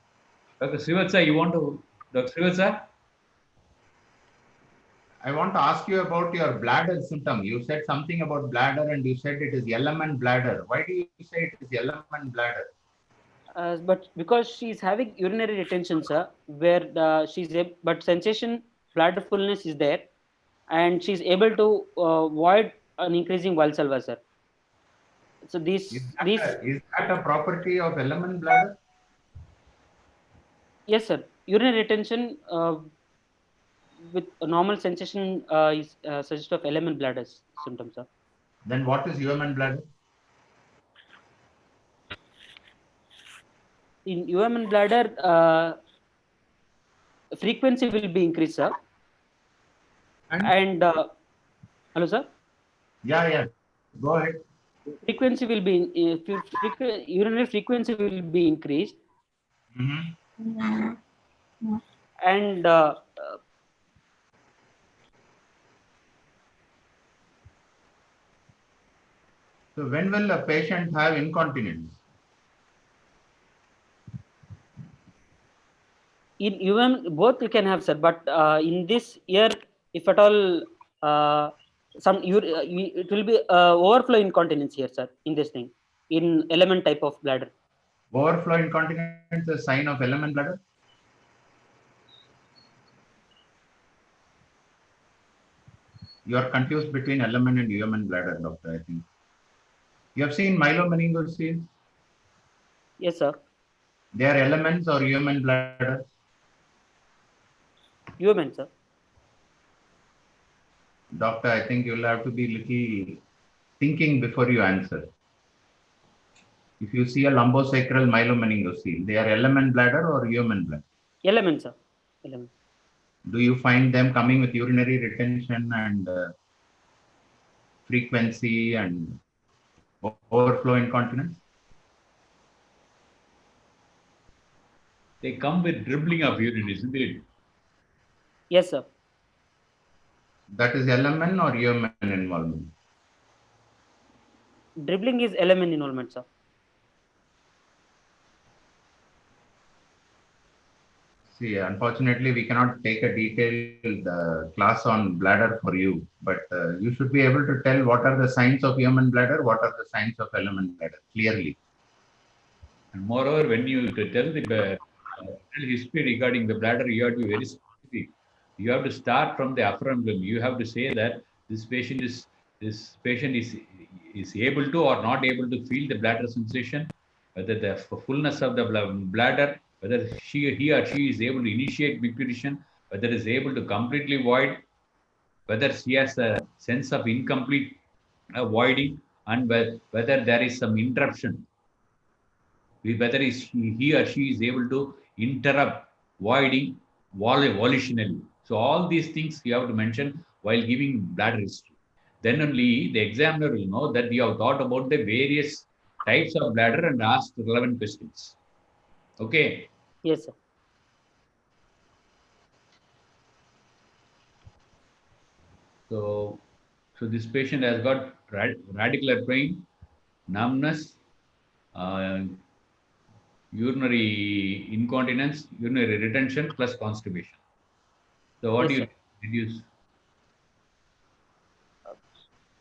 Dr. Srivastava, you want to, Dr. Srivastava? I want to ask you about your bladder symptom. You said something about bladder and you said it is element bladder. Why do you say it is element bladder? But because she's having urinary retention, sir, where but sensation, bladder fullness is there, and she's able to void an increasing Valsalva, sir. So is that a property of element bladder? Yes, sir. Urinary retention with a normal sensation is suggest of element bladder symptoms, sir. Then what is element bladder? In UMN bladder, frequency will be increased, sir. And hello, sir. Yeah. Go ahead. Frequency will be urinary frequency will be increased, and so when will a patient have incontinence? In both you can have, sir, but in this year, if at all it will be overflow incontinence here, sir, in this thing, in element type of bladder. Overflow incontinence is a sign of element bladder? You are confused between element and element bladder, doctor, I think. You have seen myelomeningocele? Yes, sir. They are elements or human bladder? Human, sir. Doctor, I think you'll have to be little thinking before you answer. If you see a lumbosacral myelomeningocele, they are element bladder or human bladder? Element, sir. Element. Do you find them coming with urinary retention and frequency and overflow incontinence? They come with dribbling of urine, isn't it? Yes, sir. That is element or human involvement? Dribbling is element involvement, sir. See, unfortunately, we cannot take a detailed class on bladder for you, but you should be able to tell what are the signs of human bladder, what are the signs of element bladder, clearly. And moreover, when you tell the history regarding the bladder, you have to be very specific. You have to start from the afferent limb. You have to say that this patient is able to or not able to feel the bladder sensation, whether the fullness of the bladder, whether he or she is able to initiate micturition, whether is able to completely void, whether she has a sense of incomplete voiding, and whether there is some interruption, whether he or she is able to interrupt voiding volitionally. So all these things you have to mention while giving bladder history. Then only the examiner will know that you have thought about the various types of bladder and asked relevant questions. Okay? Yes, sir. So this patient has got radicular pain, numbness, urinary incontinence, urinary retention plus constipation. So what do you reduce?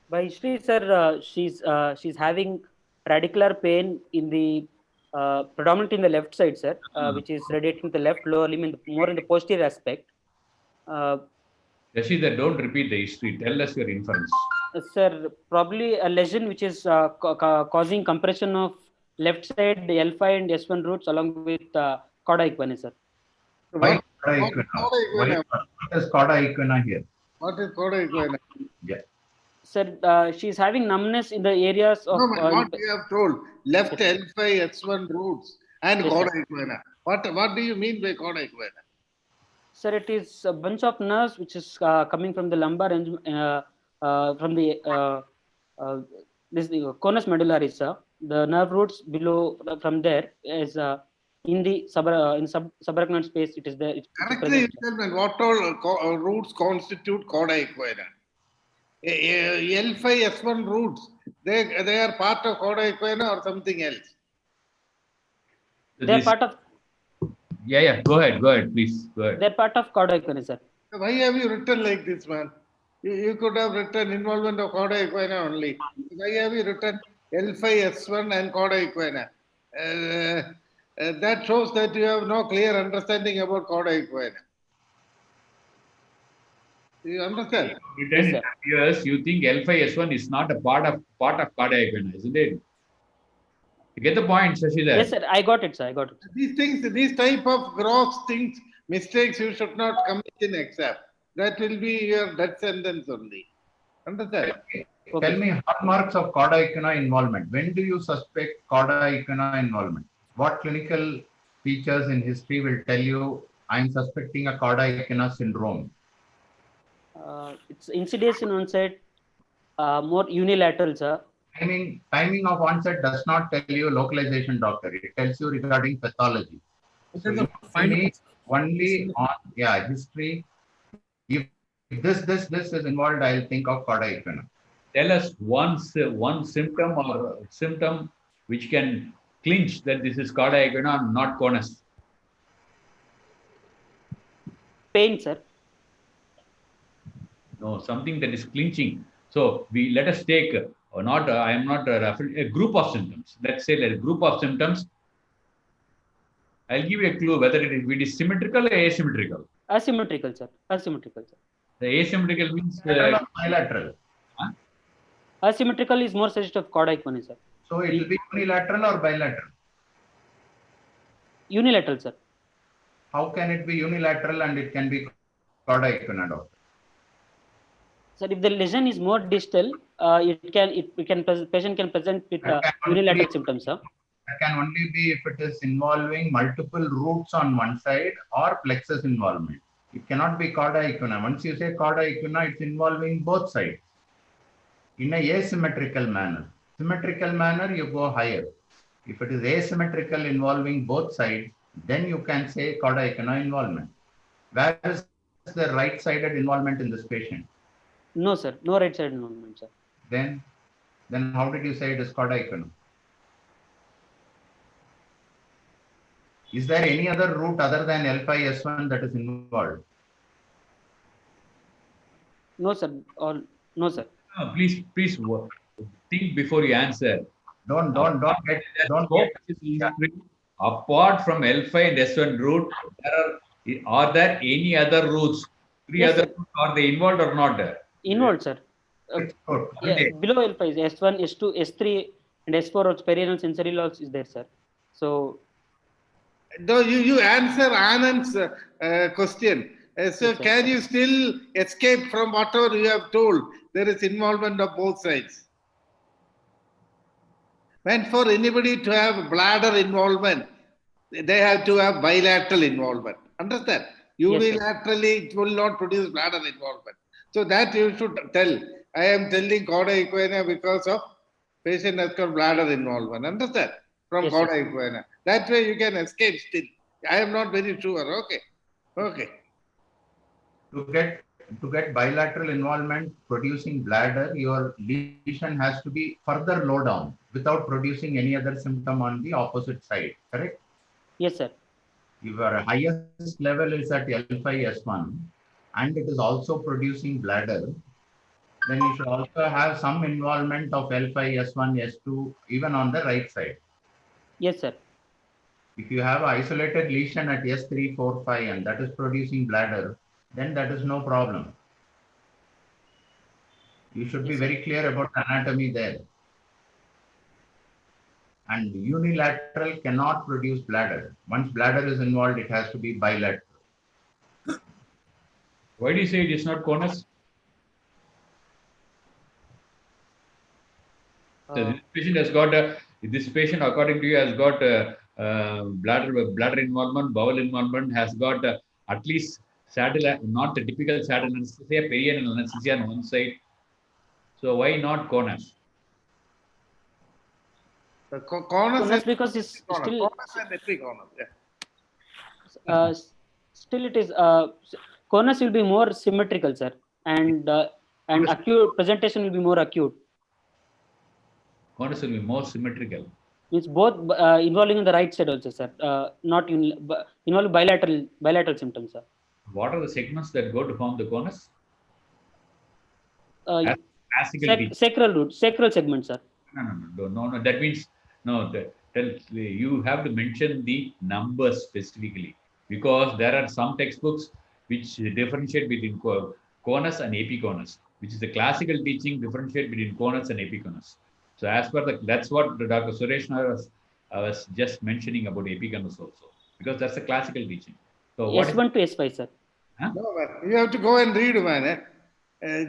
By history, sir, she's having radicular pain in the predominantly in the left side, sir, which is radiating the left lower limb, more in the posterior aspect. Shashidhar, don't repeat the history. Tell us your inference. Sir, probably a lesion which is causing compression of left side the L5 and S1 roots along with cauda equina, sir. Why cauda what equina? cauda equina? What is cauda equina here? What is cauda equina? Yeah. Sir, she's having numbness in the areas of. No, man, what you have told, left Yes, L5, S1 roots and Yes, cauda sir. equina. What do you mean by cauda equina? Sir, it is a bunch of nerves which is coming from the lumbar and from the this the conus medullaris, sir. The nerve roots below from there is in the subarachnoid space. It is there. It's Correctly, you present. tell me what all roots constitute cauda equina. L5, S1 roots, they are part of cauda equina or something else. They are part of. Yeah. Go ahead, please. Go ahead. They are part of cauda equina, sir. Why have you written like this, man? You could have written involvement of cauda equina only. Why have you written L5, S1 and cauda equina? That shows that you have no clear understanding about cauda equina. You understand? Written in years, you think L5S1 is not a part of cauda equina, isn't it? You get the point, Shashidhar? Yes, sir. I got it, sir. I got it. These things, these type of gross things, mistakes you should not commit in exam. That will be your death sentence only. Understand? Okay. Tell me hallmarks of cauda equina involvement. When do you suspect cauda equina involvement? What clinical features in history will tell you I'm suspecting a cauda equina syndrome? It's incidence onset, more unilateral, sir. Timing of onset does not tell you localization, doctor. It tells you regarding pathology. So you need only on history. If this is involved, I'll think of cauda equina. Tell us one symptom or symptom which can clinch that this is cauda equina, not conus. Pain, sir. No, something that is clinching. So let us take I am not referring a group of symptoms. Let's say a group of symptoms. I'll give you a clue whether it is symmetrical or asymmetrical. Asymmetrical, sir. Asymmetrical, sir. The asymmetrical means bilateral. Huh? Asymmetrical is more suggestive of cauda equina, sir. So it will be unilateral or bilateral? Unilateral, sir. How can it be unilateral and it can be cauda equina, doctor? Sir, if the lesion is more distal, patient can present with unilateral symptoms, sir. That can only be if it is involving multiple roots on one side or plexus involvement. It cannot be cauda equina. Once you say cauda equina, it's involving both sides in a asymmetrical manner. Symmetrical manner, you go higher. If it is asymmetrical involving both sides, then you can say cauda equina involvement. Where is the right-sided involvement in this patient? No, sir. No right-sided involvement, sir. Then how did you say it is cauda equina? Is there any other root other than L5S1 that is involved? No, sir. No, sir. No, please think before you answer. Don't get. Apart from L5 and S1 root, are there any other roots? Yes, Other roots, are they involved or not? Involved, sir. Below L5 is S1, S2, S3, and S4 also perianal sensory loss is there, sir. So. No, you answer Anand's question. So yes, can you still escape from whatever you have told? There is involvement of both sides. When for anybody to have bladder involvement, they have to have bilateral involvement. Understand? Unilaterally, it will not produce bladder involvement. So that you should tell. I am telling cauda equina because of patient has got bladder involvement. Understand? From cauda equina. That way you can escape still. I am not very sure. Okay. To get bilateral involvement producing bladder, your lesion has to be further low down without producing any other symptom on the opposite side. Correct? Yes, sir. If your highest level is at L5S1 and it is also producing bladder, then you should also have some involvement of L5S1, S2 even on the right side. Yes, sir. If you have isolated lesion at S3, 4, 5 and that is producing bladder, then that is no problem. You should be very clear about the anatomy there. And unilateral cannot produce bladder. Once bladder is involved, it has to be bilateral. Why do you say it is not conus? So this patient has got this patient, according to you, has got bladder involvement, bowel involvement, has got at least saddle, not the typical saddle anesthesia, perianal anesthesia on one side. So why not conus? The conus Conus because it's still conus and epiconus. still it is conus will be more symmetrical, sir, and acute presentation will be more acute. Conus will be more symmetrical. It's both involving on the right side also, sir. Not involving bilateral symptoms, sir. What are the segments that go to form the conus? Classical sacral root, sacral segment, sir. No. That means you have to mention the numbers specifically, because there are some textbooks which differentiate between conus and epiconus, which is the classical teaching differentiate between conus and epiconus. So as per that's what Dr. Suresh was just mentioning about epiconus also, because that's the classical teaching. So S1 to S5, sir. Huh? No, but you have to go and read, man.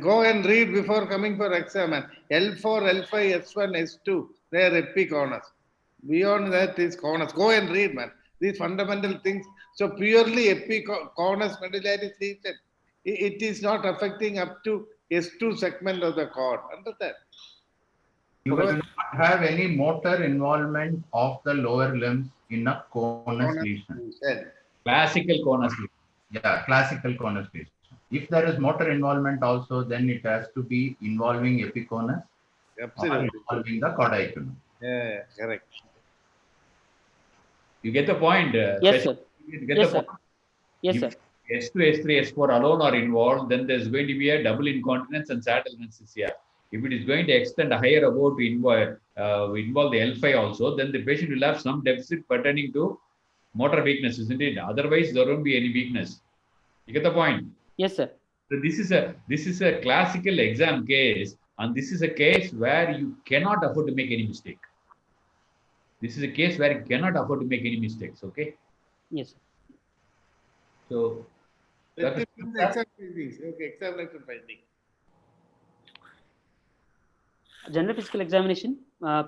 Go and read before coming for exam. L4, L5, S1, S2, they are epiconus. Beyond that is conus. Go and read, man. These fundamental things. So purely epiconus medullaris region, it is not affecting up to S2 segment of the cord. Understand? You will not have any motor involvement of the lower limbs in a conus lesion. Classical conus lesion. Yeah, classical conus lesion. If there is motor involvement also, then it has to be involving epiconus. Absolutely. Or involving the cauda. Yeah, correct. You get the point? Yes, sir. Yes, sir. Yes, sir. S2, S3, S4 alone are involved, then there's going to be a double incontinence and saddle anesthesia. If it is going to extend higher above to involve the L5 also, then the patient will have some deficit pertaining to motor weakness, isn't it? Otherwise, there won't be any weakness. You get the point? Yes, sir. So this is a classical exam case, and this is a case where you cannot afford to make any mistake. This is a case where you cannot afford to make any mistakes. Okay? Yes, sir. So, examination finding. General physical examination.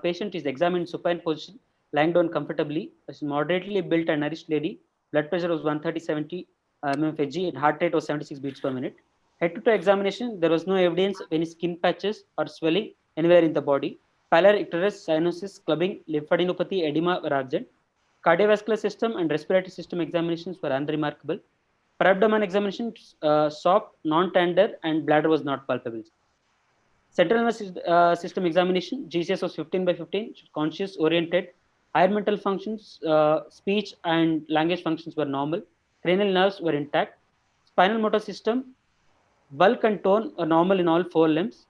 Patient is examined in supine position, lying down comfortably. Is moderately built and nourished lady. Blood pressure was 130/70 mmHg and heart rate was 76 beats per minute. Head-to-toe examination. There was no evidence of any skin patches or swelling anywhere in the body. Pallor, icterus, cyanosis, clubbing, lymphadenopathy, edema were absent. Cardiovascular system and respiratory system examinations were unremarkable. Per abdomen examination, soft, non-tender, and bladder was not palpable. Central nervous system examination, GCS was 15/15, conscious, oriented. Higher mental functions, speech and language functions were normal. Cranial nerves were intact. Spinal motor system, bulk and tone are normal in all 4 limbs.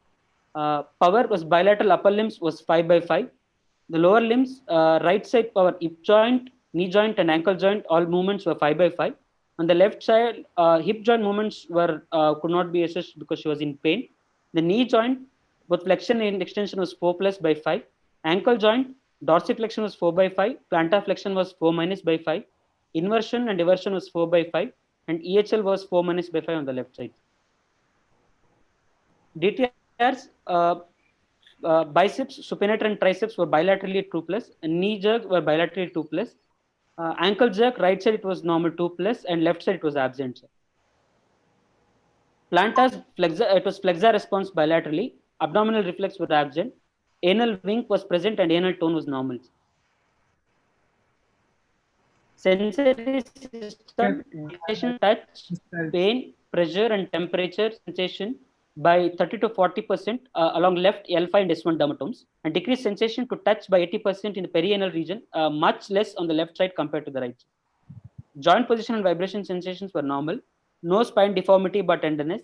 Power was bilateral upper limbs was 5/5. The lower limbs, right side power, hip joint, knee joint, and ankle joint, all movements were 5/5. On the left side, hip joint movements were could not be assessed because she was in pain. The knee joint, both flexion and extension was 4+/5. Ankle joint, dorsiflexion was 4/5. Plantar flexion was 4-/5. Inversion and eversion was 4/5. And EHL was 4-/5 on the left side. DTRs, biceps, supinator, and triceps were bilaterally 2+. And knee jerk were bilaterally 2+. Ankle jerk, right side it was normal 2+, and left side it was absent. Plantar's flexor, it was flexor response bilaterally. Abdominal reflex were absent. Anal wink was present and anal tone was normal. Sensory system, dictation, touch, pain, pressure, and temperature sensation by 30 to 40% along left L5 and S1 dermatomes, and decreased sensation to touch by 80% in the perianal region, much less on the left side compared to the right side. Joint position and vibration sensations were normal. No spine deformity but tenderness.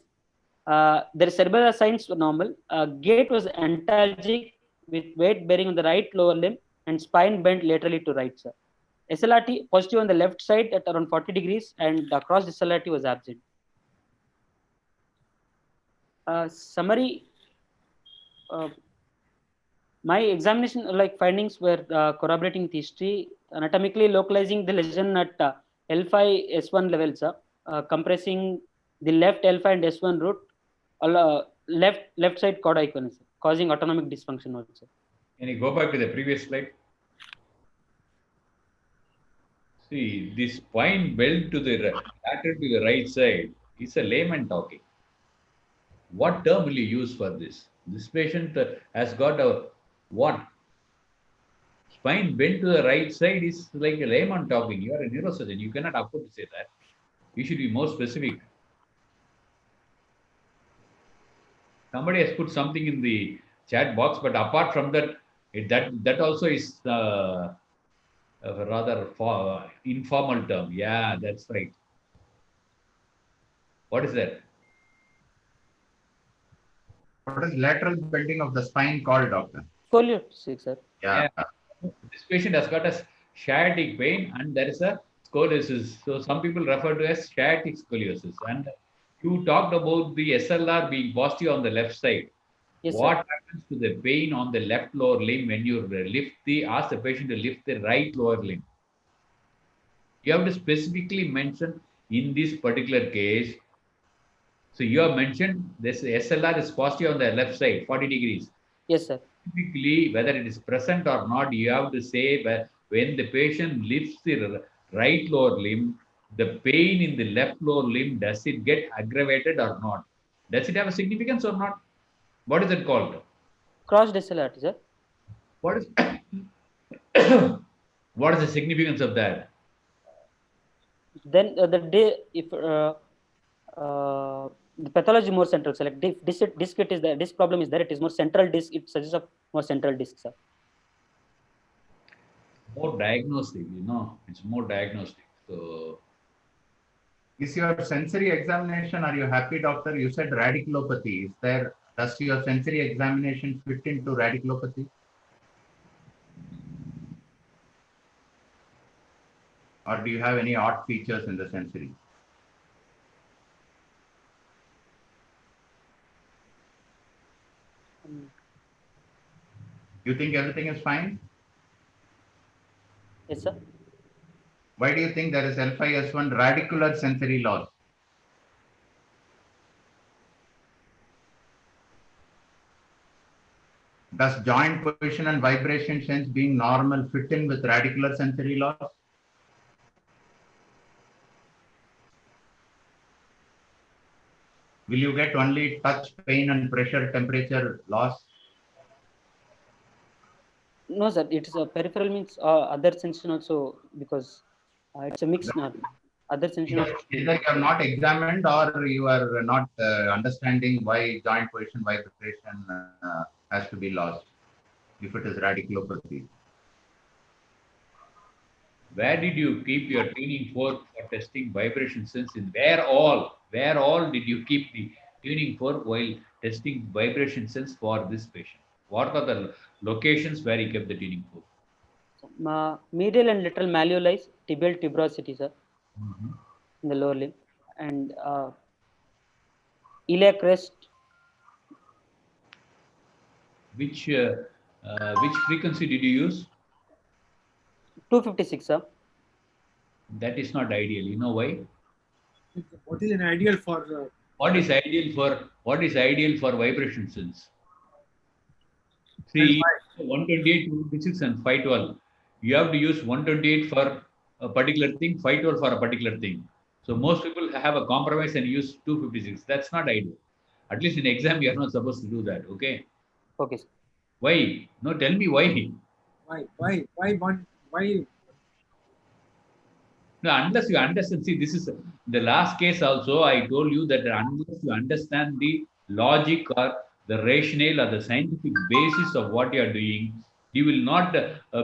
Their cerebral signs were normal. Gait was antalgic with weight bearing on the right lower limb and spine bent laterally to right side. SLRT positive on the left side at around 40 degrees and cross SLRT was absent. Summary. My examination findings were corroborating with history, anatomically localizing the lesion at L5 S1 levels, compressing the left L5 and S1 root, left side cauda causing autonomic dysfunction also. Can you go back to the previous slide? See, this spine belt to the lateral to the right side is a layman talking. What term will you use for this? This patient has got a what? Spine bent to the right side is like a layman talking. You are a neurosurgeon. You cannot afford to say that. You should be more specific. Somebody has put something in the chat box, but apart from that, that also is a rather informal term. Yeah, that's right. What is that? What is lateral bending of the spine called, doctor? Scoliosis, sir. Yeah. This patient has got a sciatic pain and there is a scoliosis. So some people refer to as sciatic scoliosis. And you talked about the SLR being positive on the left side. Yes, What sir. happens to the pain on the left lower limb when you ask the patient to lift the right lower limb? You have to specifically mention in this particular case. So you have mentioned this SLR is positive on the left side, 40 degrees. Yes, sir. Typically, whether it is present or not, you have to say when the patient lifts the right lower limb, the pain in the left lower limb, does it get aggravated or not? Does it have a significance or not? What is it called? Cross distal, sir. What is what is the significance of that? Then the day if the pathology more central, so like disc it is the disc problem is there, it is more central disc, it suggests a more central disc, sir. More diagnostic, it's more diagnostic. So is your sensory examination, are you happy, doctor? You said radiculopathy. Does your sensory examination fit into radiculopathy? Or do you have any odd features in the sensory? You think everything is fine? Yes, sir. Why do you think there is L5S1 radicular sensory loss? Does joint position and vibration sense being normal fit in with radicular sensory loss? Will you get only touch, pain and pressure, temperature loss? No, sir. It is a peripheral means other sensation also, because it's a mixed nerve. Other sensation. Either you have not examined or you are not understanding why joint position vibration has to be lost if it is radiculopathy. where did you keep your tuning fork for testing vibration sensing? Where all did you keep the tuning fork while testing vibration sense for this patient? What are the locations where you kept the tuning fork? Medial and lateral malleolus, tibial tuberosity, sir, in the lower limb, and iliac crest. Which frequency did you use? 256, sir. That is not ideal. You know why? What is an ideal for? What is ideal for vibration sense? See, 128, 256, and 512. You have to use 128 for a particular thing, 512 for a particular thing. So most people have a compromise and use 256. That's not ideal. At least in exam, you are not supposed to do that. Okay. Okay, sir. Why? No, tell me why. Why? No, unless you understand. See, this is the last case also. I told you that unless you understand the logic or the rationale or the scientific basis of what you are doing, you will not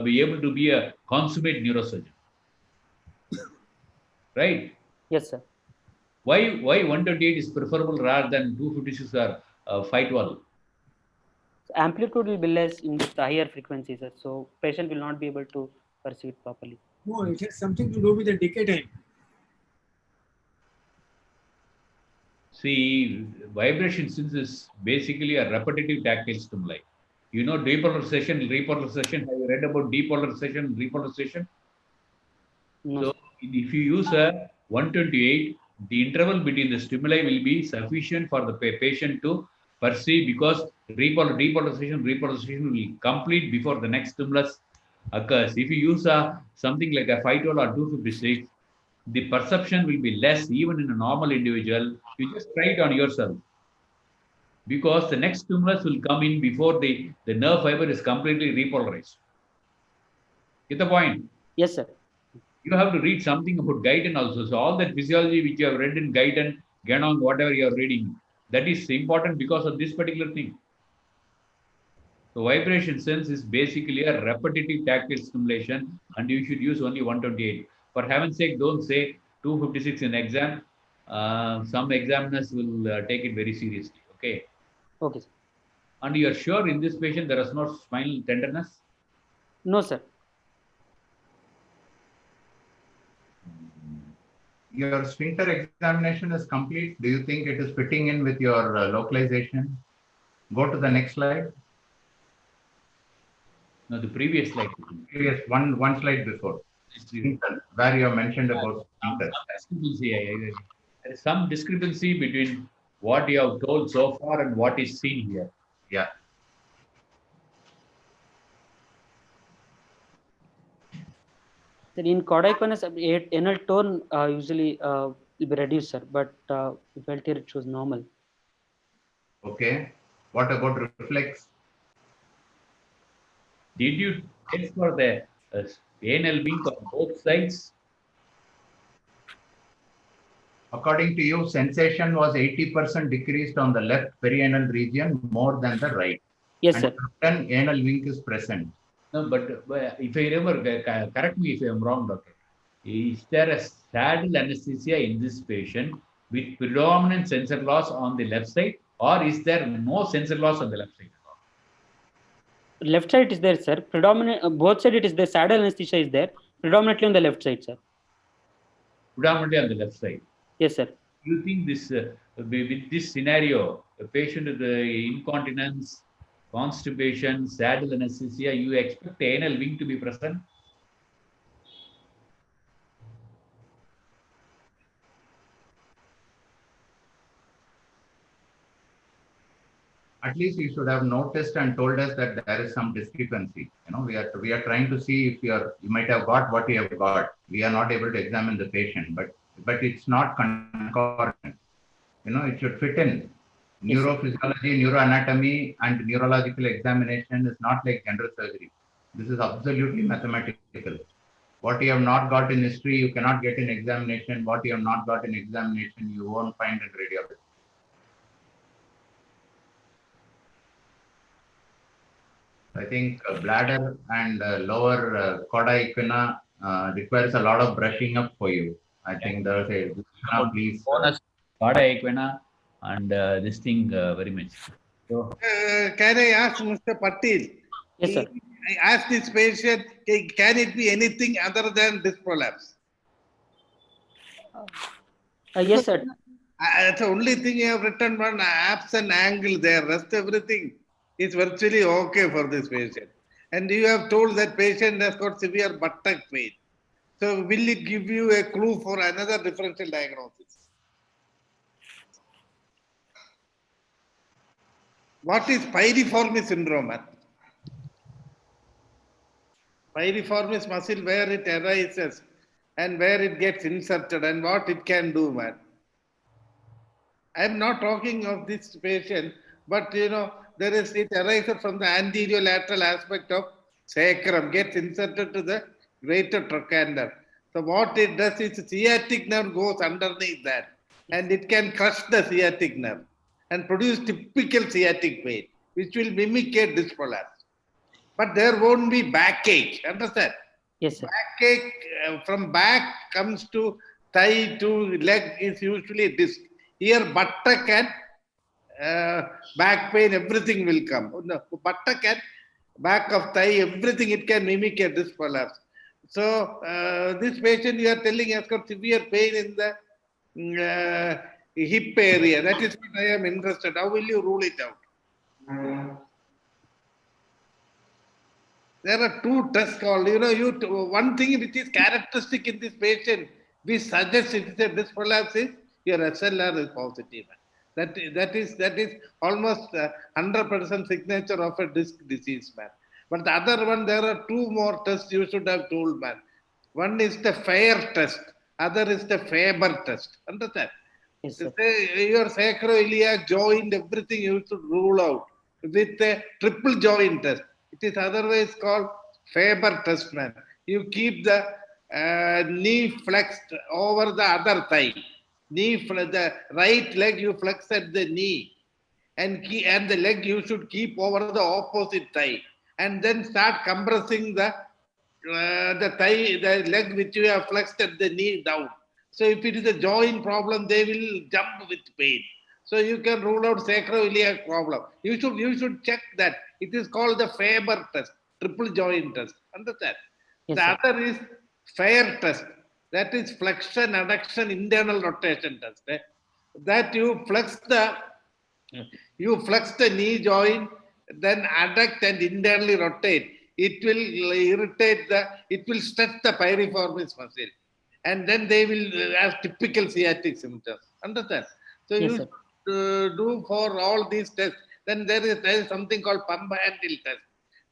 be able to be a consummate neurosurgeon. Right? Yes, sir. Why 128 is preferable rather than 256 or 512? So amplitude will be less in the higher frequencies, sir. So patient will not be able to perceive it properly. No, it has something to do with the decay time. See, vibration sense is basically a repetitive tactile stimuli. You know depolarization, repolarization. Have you read about depolarization, repolarization? No. So if you use a 128, the interval between the stimuli will be sufficient for the patient to perceive, because repolarization will complete before the next stimulus occurs. If you use something like a 512 or 256, the perception will be less even in a normal individual. You just try it on yourself, because the next stimulus will come in before the nerve fiber is completely repolarized. Get the point? Yes, sir. You have to read something about Guyton also. So all that physiology which you have read in Guyton, Ganong, whatever you are reading, that is important because of this particular thing. So vibration sense is basically a repetitive tactile stimulation, and you should use only 128. For heaven's sake, don't say 256 in exam. Some examiners will take it very seriously. Okay. Okay, sir. And you are sure in this patient there is no spinal tenderness? No, sir. Your sphincter examination is complete. Do you think it is fitting in with your localization? Go to the next slide. No, the previous slide. Previous one slide before. Sphincter, where you have mentioned about sphincter. There is some discrepancy between what you have told so far and what is seen here. Yeah. In Kodaikonus, anal tone usually will be reduced, sir, but if LTR it shows normal. Okay. What about reflex? Did you test for the anal wink on both sides? According to you, sensation was 80% decreased on the left perianal region more than the right. Yes, and sir. Then anal wink is present. No, but if I remember, correct me if I am wrong, doctor. Is there a saddle anesthesia in this patient with predominant sensor loss on the left side, or is there no sensor loss on the left side? Left side is there, sir. Predominant, both side it is there. Saddle anesthesia is there. Predominantly on the left side, sir. Predominantly on the left side. Yes, sir. You think this with this scenario, a patient with incontinence, constipation, saddle anesthesia, you expect anal wing to be present? At least you should have noticed and told us that there is some discrepancy. You know, we are trying to see if you might have got what you have got. We are not able to examine the patient, but it's not concordant. You know, it should fit in. Neurophysiology, neuroanatomy, and neurological examination is not like general surgery. This is absolutely mathematical. What you have not got in history, you cannot get in examination. What you have not got in examination, you won't find in radiology. I think bladder and lower cauda equina requires a lot of brushing up for you. I think there's a please. Cauda equina and this thing very much. So, can I ask Mr. Patil? Yes, sir. I asked this patient, can it be anything other than this prolapse? Yes, sir. That's the only thing you have written one absent angle there. Rest everything is virtually okay for this patient. And you have told that patient has got severe buttock pain. So will it give you a clue for another differential diagnosis? What is piriformis syndrome? Piriformis muscle, where it arises and where it gets inserted and what it can do, man. I am not talking of this patient, but you know, it arises from the anterior lateral aspect of sacrum, gets inserted to the greater trochanter. So what it does is the sciatic nerve goes underneath that and it can crush the sciatic nerve and produce typical sciatic pain, which will mimic a disc prolapse. But there won't be backache, understand? Yes, sir. Backache from back comes to thigh to leg is usually a disc. Here buttock and back pain, everything will come. No, buttock and back of thigh, everything it can mimic a disc prolapse. So this patient you are telling has got severe pain in the hip area. That is what I am interested. How will you rule it out? There are two tests called, one thing which is characteristic in this patient, we suggest it is a disc prolapse is your SLR is positive. That is almost 100% signature of a disc disease, man. But the other one, there are two more tests you should have told, man. One is the FAIR test, other is the Faber test. Understand? Yes, sir. Your sacroiliac joint, everything you should rule out with a triple joint test. It is otherwise called Faber test, man. You keep the knee flexed over the other thigh. The right leg you flex at the knee, and the leg you should keep over the opposite thigh, and then start compressing the thigh, the leg which you have flexed at the knee down. So if it is a joint problem, they will jump with pain. So you can rule out sacroiliac problem. You should check that. It is called the Faber test, triple joint test. Understand? Yes, The sir. other is FAIR test. That is flexion, adduction, internal rotation test. That you flex the knee joint, then adduct and internally rotate. It will stretch the piriformis muscle. And then they will have typical sciatic symptoms. Understand? So Yes, you sir. should do for all these tests. Then there is something called pump handle test.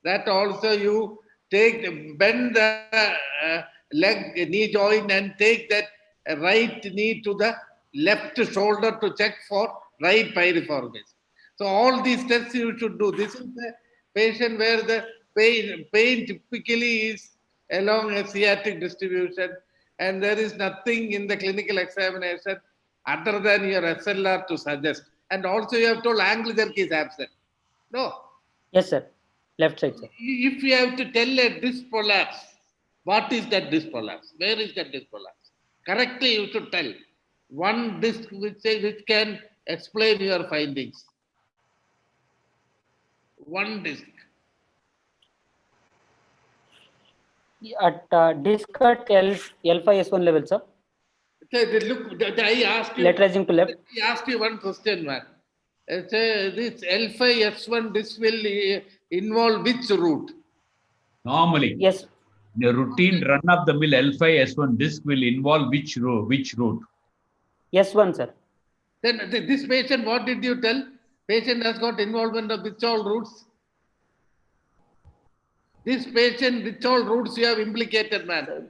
That also you bend the knee joint and take that right knee to the left shoulder to check for right piriformis. So all these tests you should do. This is the patient where the pain typically is along a sciatic distribution, and there is nothing in the clinical examination other than your SLR to suggest. And also you have told angle jerk is absent. No. Yes, sir. Left side, sir. If you have to tell a disc prolapse, what is that disc prolapse? Where is that disc prolapse? Correctly you should tell. One disc which can explain your findings. One disc. At disc at L5S1 level, sir. Look, I asked you. Lateralizing to left. I asked you one question, man. This L5S1 disc will involve which root? Normally, Yes. the routine run-of-the-mill L5S1 disc will involve which root? S1, sir. Then this patient, what did you tell? Patient has got involvement of which all roots? This patient, which all roots you have implicated, man?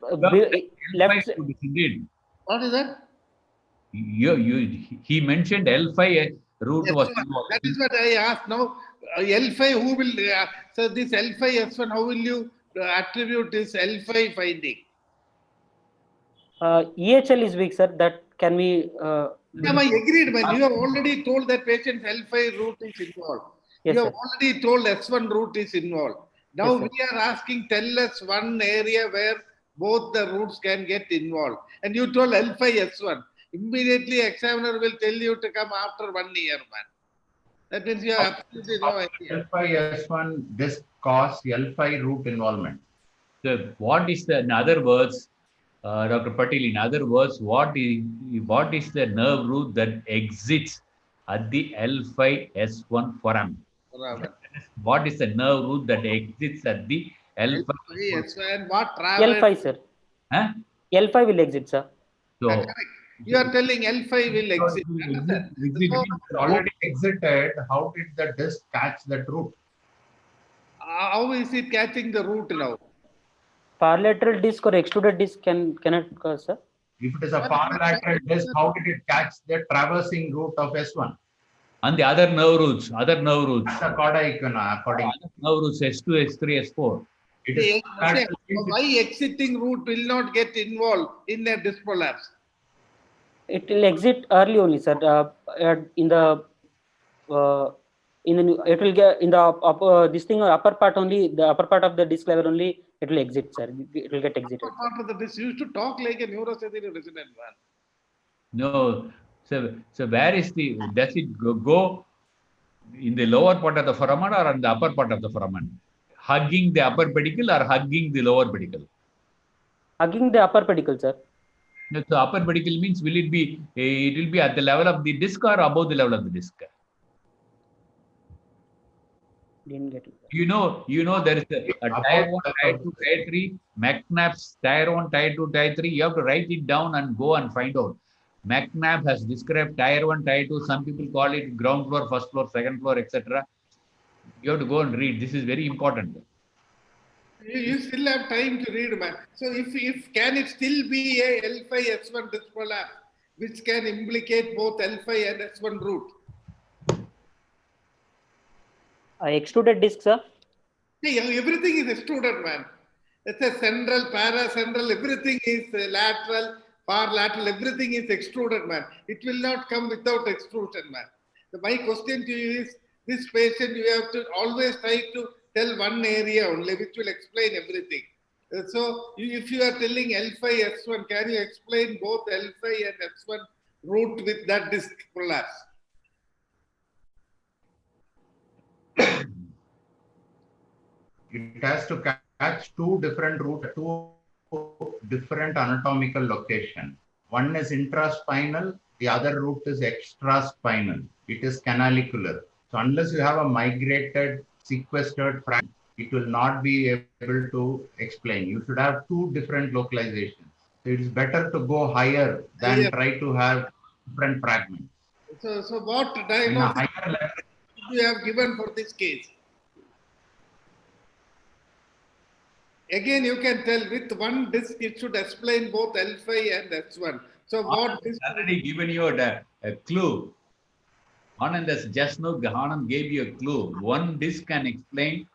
Left. Indeed. What is that? He mentioned L5 root Yes, was so involved. that is what I asked. Now, L5, who will, so this L5S1, how will you attribute this L5 finding? EHL is weak, sir. That can be. I agreed, man. You have already told that patient L5 root is involved. Yes, You have sir. already told S1 root is involved. Now Yes, sir. we are asking, tell us one area where both the roots can get involved. And you told L5S1. Immediately examiner will tell you to come after 1 year, man. That means you have absolutely no idea. L5S1 disc cause L5 root involvement. So what is in other words, Dr. Patil, in other words, what is the nerve root that exits at the L5S1 foramen? What is the nerve root that exits at the L5S1? What travel? L5, sir. Huh? L5 will exit, sir. So, You are telling L5 will exit. It already exited. How did the disc catch that root? How is it catching the root now? Paralateral disc or extruded disc cannot cause, sir. If it is a paralateral disc, how did it catch the traversing root of S1? and the other nerve roots. That's the chorda equina, according Other nerve roots S2, S3, S4. it is Why exiting root will not get involved in a disc prolapse? It will exit early only, sir. It will get in the upper part only, the upper part of the disc level only. It will exit, sir. It will get exited. Part of the disc. You used to talk like a neurosurgery resident, man. No. So where is does it go in the lower part of the foramen or on the upper part of the foramen? Hugging the upper pedicle or hugging the lower pedicle? Hugging the upper pedicle, sir. No, so upper pedicle means will it be? It will be at the level of the disc or above the level of the disc? Didn't get it. You know, there is a tier 1, tier 2, tier 3, McNabb's tier 1, tier 2, tier 3. You have to write it down and go and find out. McNabb has described tier 1, tier 2. Some people call it ground floor, first floor, second floor, etc. You have to go and read. This is very important. You still have time to read, man. So if can it still be a L5 S1 disk prolapse, which can implicate both L5 and S1 root? Extruded disc, sir. See, everything is extruded, man. It's a central, paracentral, everything is lateral, far lateral, everything is extruded, man. It will not come without extrusion, man. So my question to you is, this patient, you have to always try to tell one area only, which will explain everything. So if you are telling L5, S1, can you explain both L5 and S1 root with that disc prolapse? It has to catch two different root, two different anatomical locations. One is intraspinal, the other root is extraspinal. It is canalicular. So unless you have a migrated, sequestered fragment, it will not be able to explain. You should have two different localizations. So it is better to go higher than try to have different fragments. So what diagnosis you have given for this case? Again, you can tell with one disc, it should explain both L5 and S1. So what is already given you a clue. Anandh has just now, Anandh gave you a clue. One disc can explain,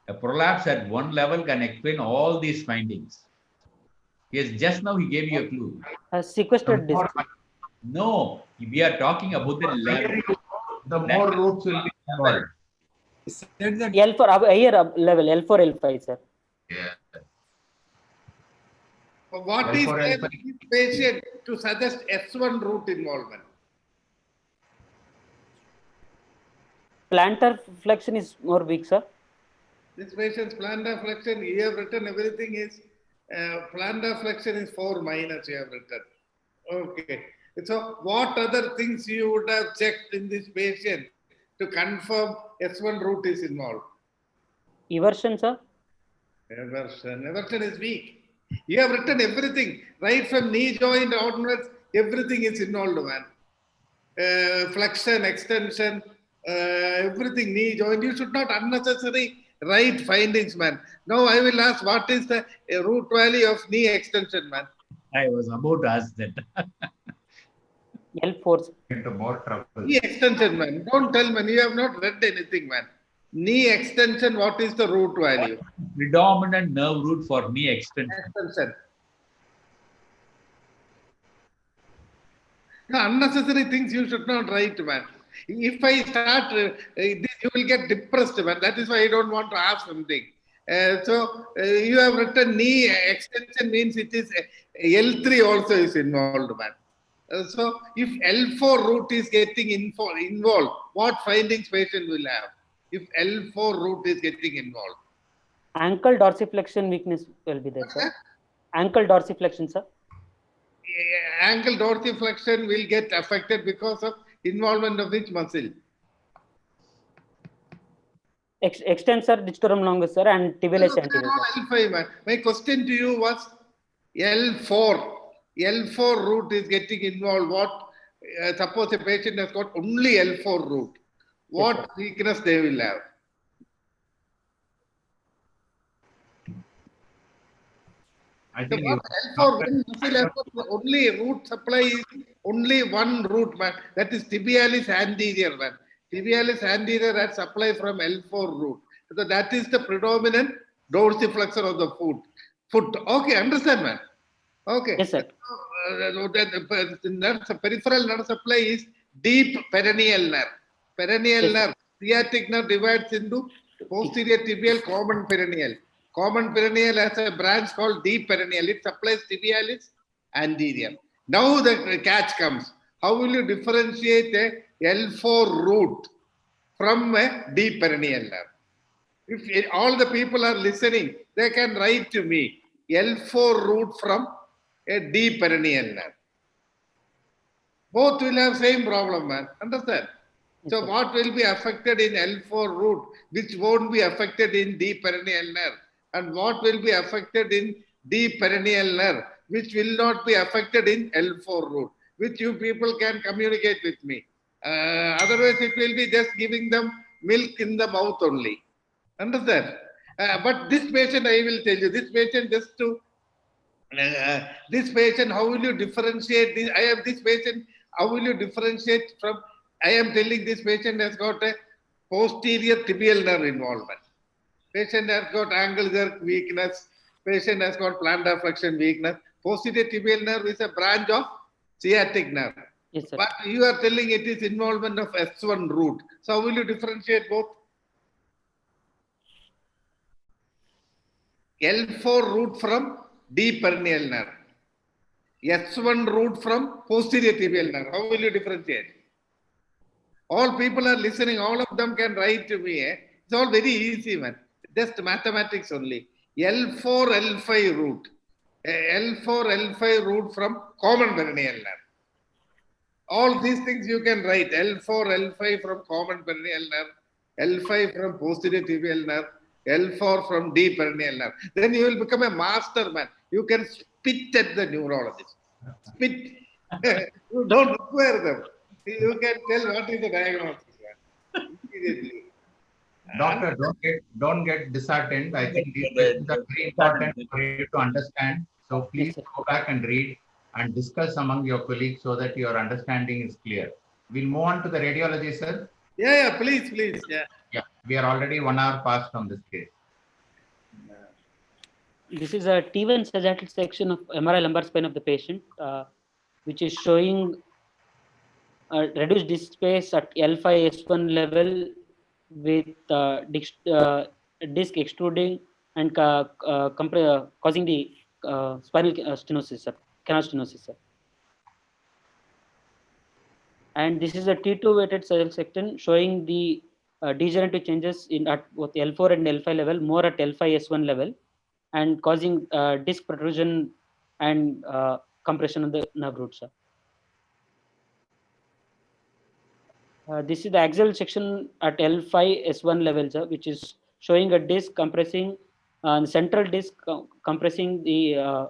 a prolapse at one level can explain all these findings. Yes, just now he gave you a clue. A sequestered disc. No, we are talking about the level. The more roots will be involved. L for higher level, L4, L5, sir. Yeah. What is the patient to suggest S1 root involvement? Plantar flexion is more weak, sir. This patient's plantar flexion, you have written everything is, plantar flexion is 4 minus, you have written. Okay. So what other things you would have checked in this patient to confirm S1 root is involved? Eversion, sir. Eversion is weak. You have written everything, right from knee joint onwards, everything is involved, man. Flexion, extension, everything, knee joint. You should not unnecessarily write findings, man. Now I will ask, what is the root value of knee extension, man? I was about to ask that. L4. Into more trouble. Knee extension, man. Don't tell, man. You have not read anything, man. Knee extension, what is the root value? Predominant nerve root for knee extension. No, unnecessary things you should not write, man. If I start, you will get depressed, man. That is why I don't want to ask something. You have written knee extension means it is L3 also is involved, man. So if L4 root is getting involved, what findings patient will have? If L4 root is getting involved. Ankle dorsiflexion weakness will be there, sir. Ankle dorsiflexion, sir. Ankle dorsiflexion will get affected because of involvement of which muscle? Extensor digitorum longus, sir, and tibialis anterior. L5, man. My question to you was L4. L4 root is getting involved. What? Suppose a patient has got only L4 root. What weakness they will have? I think L4, when muscle has got only root supply is only one root, man. That is tibialis anterior, man. Tibialis anterior has supply from L4 root. So that is the predominant dorsiflexor of the foot. Okay, understand, man. Okay. Yes, sir. Peripheral nerve supply is deep perennial nerve. Perennial nerve, sciatic nerve divides into posterior tibial, common perennial. Common perennial has a branch called deep perennial. It supplies tibialis anterior. Now the catch comes. How will you differentiate a L4 root from a deep perennial nerve? If all the people are listening, they can write to me L4 root from a deep perennial nerve. Both will have same problem, man. Understand? So what will be affected in L4 root, which won't be affected in deep perineal nerve? And what will be affected in deep perineal nerve, which will not be affected in L4 root, which you people can communicate with me. Otherwise, it will be just giving them milk in the mouth only. Understand? But this patient, I will tell you, this patient just to this patient, how will you differentiate this? I have this patient, how will you differentiate from? I am telling this patient has got a posterior tibial nerve involvement. Patient has got angle jerk weakness. Patient has got plantar flexion weakness. Posterior tibial nerve is a branch of sciatic nerve. Yes, sir. But you are telling it is involvement of S1 root. So how will you differentiate both? L4 root from deep perineal nerve. S1 root from posterior tibial nerve. How will you differentiate? All people are listening. All of them can write to me. It's all very easy, man. Just mathematics only. L4, L5 root. L4, L5 root from common perineal nerve. All these things you can write. L4, L5 from common perineal nerve. L5 from posterior tibial nerve. L4 from deep perineal nerve. Then you will become a master, man. You can spit at the neurologist. Spit. You don't require them. You can tell what is the diagnosis. Immediately. Doctor, don't get disheartened. I think these questions are very important for you to understand. So please go back and read and discuss among your colleagues so that your understanding is clear. We'll move on to the radiology, sir. Yeah, please. Yeah. Yeah, we are already 1 hour past on this case. This is a T1 sagittal section of MRI lumbar spine of the patient, which is showing reduced disc space at L5S1 level with disc extruding and causing the spinal stenosis, sir, canal stenosis, sir. And this is a T2 weighted sagittal section showing the degenerative changes in at both L4 and L5 level, more at L5S1 level, and causing disc protrusion and compression of the nerve roots, sir. This is the axial section at L5S1 level, sir, which is showing a disc compressing, central disc compressing the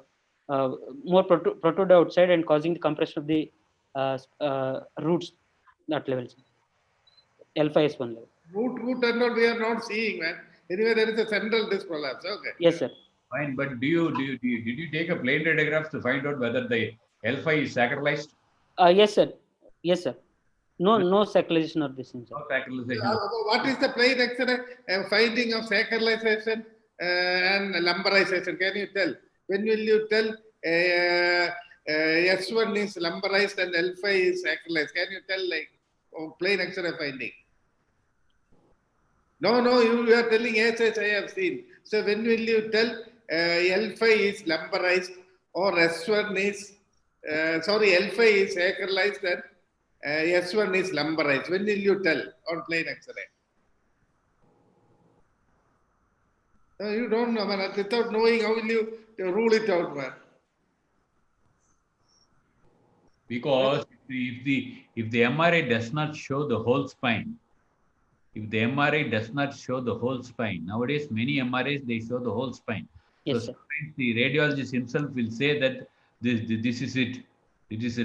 more protrude outside and causing the compression of the roots at level, sir. L5S1 level. Root and all we are not seeing, man. Anyway, there is a central disc prolapse. Okay. Yes, sir. Fine, but did you take a plane radiographs to find out whether the L5 is sacralized? Yes, sir. Yes, sir. No sacralization of this thing, sir. No sacralization. What is the plain X-ray finding of sacralization and lumbarization? Can you tell? When will you tell S1 is lumbarized and L5 is sacralized? Can you tell like plain X-ray finding? No, you are telling yes, I have seen. So when will you tell L5 is lumbarized or S1 is, L5 is sacralized and S1 is lumbarized? When will you tell on plain X-ray? No, you don't know, man. Without knowing, how will you rule it out, man? Because if the MRI does not show the whole spine, nowadays many MRIs they show the whole spine. Yes, so sir. sometimes the radiologist himself will say that this is it. It is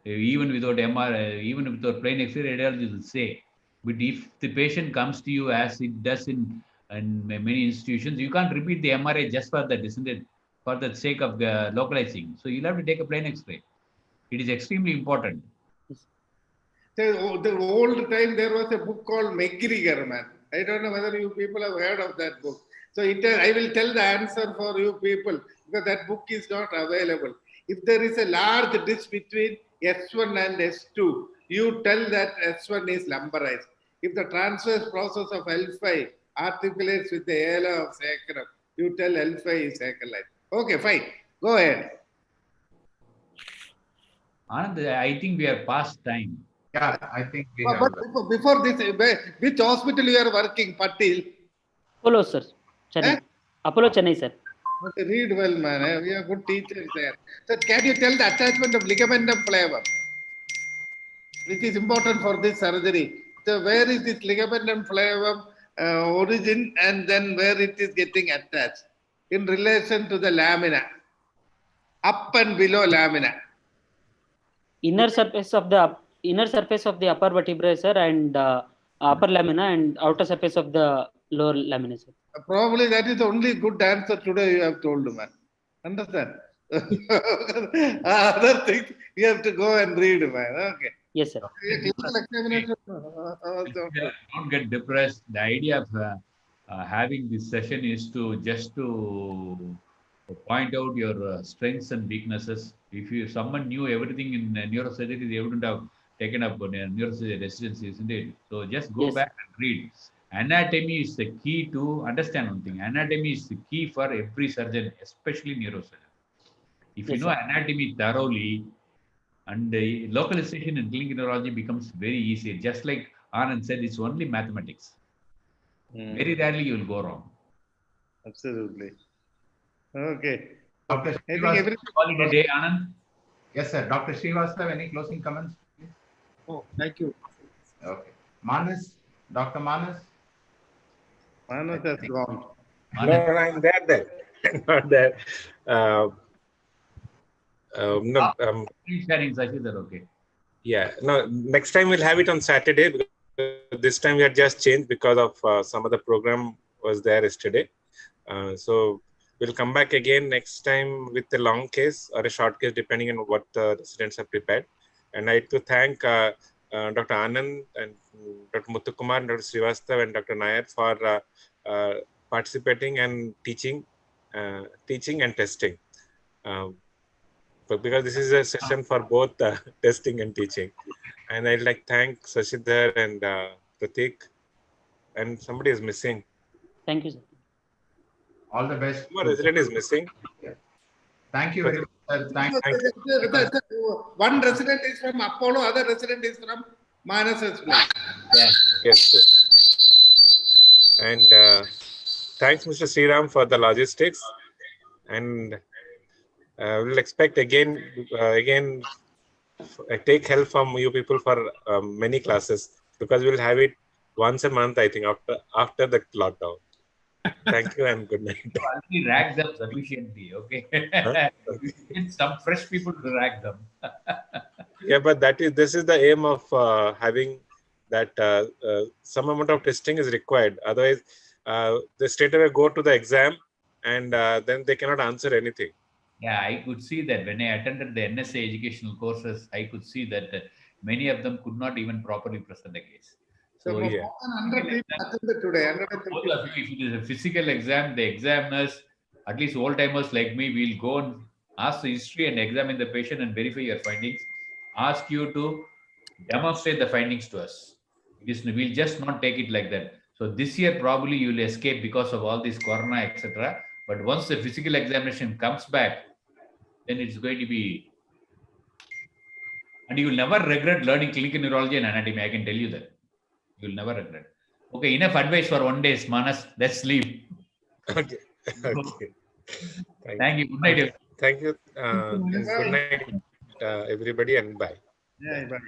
even without MRI, even without plain X-ray, radiologist will say. But if the patient comes to you as it does in many institutions, you can't repeat the MRI just for that, isn't it? For the sake of localizing. So you'll have to take a plain X-ray. It is extremely important. So the old time there was a book called McGregor, man. I don't know whether you people have heard of that book. So I will tell the answer for you people because that book is not available. If there is a large disc between S1 and S2, you tell that S1 is lumbarized. If the transverse process of L5 articulates with the ala of sacrum, you tell L5 is sacralized. Okay, fine. Go ahead. Anandh, I think we are past time. Yeah, I think we have. But before this, which hospital you are working, Patil? Apollo, sir. Chennai. Apollo, Chennai, sir. Okay, read well, man. We are good teachers there. So can you tell the attachment of ligamentum flavum, which is important for this surgery? So where is this ligament and flavum origin, and then where it is getting attached in relation to the lamina, up and below lamina. Inner surface of the upper vertebrae, sir, and upper lamina, and outer surface of the lower lamina, sir. Probably that is the only good answer today you have told, man. Understand? Other things you have to go and read, man. Okay. Yes, sir. Clinical examination. Don't get depressed. The idea of having this session is to just to point out your strengths and weaknesses. If someone knew everything in neurosurgery, they wouldn't have taken up neurosurgery residency, isn't it? So just go Yes. back and read. Anatomy is the key to understand one thing. Anatomy is the key for every surgeon, especially neurosurgeon. If you Yes, know sir. anatomy thoroughly, and localization in clinical neurology becomes very easy. Just like Anand said, it's only mathematics. Very rarely you will go wrong. Absolutely. Okay. Dr. I think Srivastava, everything. Call it a day, Anand. yes, sir. Dr. Srivastava, any closing comments? Please? Oh, thank you. Okay. Manas, Dr. Manas. Manas has gone. No, I'm there. Not there. No, Please sharing, Shashidhar, okay. yeah. No, next time we'll have it on Saturday, because this time we had just changed because of some of the program was there yesterday. So we'll come back again next time with a long case or a short case, depending on what the residents have prepared. And I'd like to thank Dr. Anandh and Dr. Muthukumar and Dr. Srivastava and Dr. Nair for participating and teaching and testing. But because this is a session for both testing and teaching. And I'd like to thank Shashidhar and Pratik. And somebody is missing. Thank you, sir. All the best. One resident is missing. Thank you very much, sir. Thank One resident is from Apollo, other resident is from Manas's place. Yeah. Yes, sir. And thanks, Mr. Sriram, for the logistics. And we'll expect again, take help from you people for many classes, because we'll have it once a month, I think, after the lockdown. Thank you and good night. Already rack them sufficiently, okay? We need some fresh people to rack them. Yeah, but this is the aim of having that some amount of testing is required. Otherwise, they straight away go to the exam and then they cannot answer anything. Yeah, I could see that when I attended the NSA educational courses, I could see that many of them could not even properly present a case. So more yeah. than 100 people attended today. 130. all of you, if it is a physical exam, the examiners, at least old timers like me, will go and ask the history and examine the patient and verify your findings. Ask you to demonstrate the findings to us. We'll just not take it like that. So this year probably you will escape because of all this corona, etc. But once the physical examination comes back, then it's going to be, and you will never regret learning clinical neurology and anatomy. I can tell you that. You will never regret. Okay, enough advice for one day, Manas. Let's leave. Okay. Okay. Thank you. Good night. Thank you. Good night, everybody, and bye. Yeah, bye.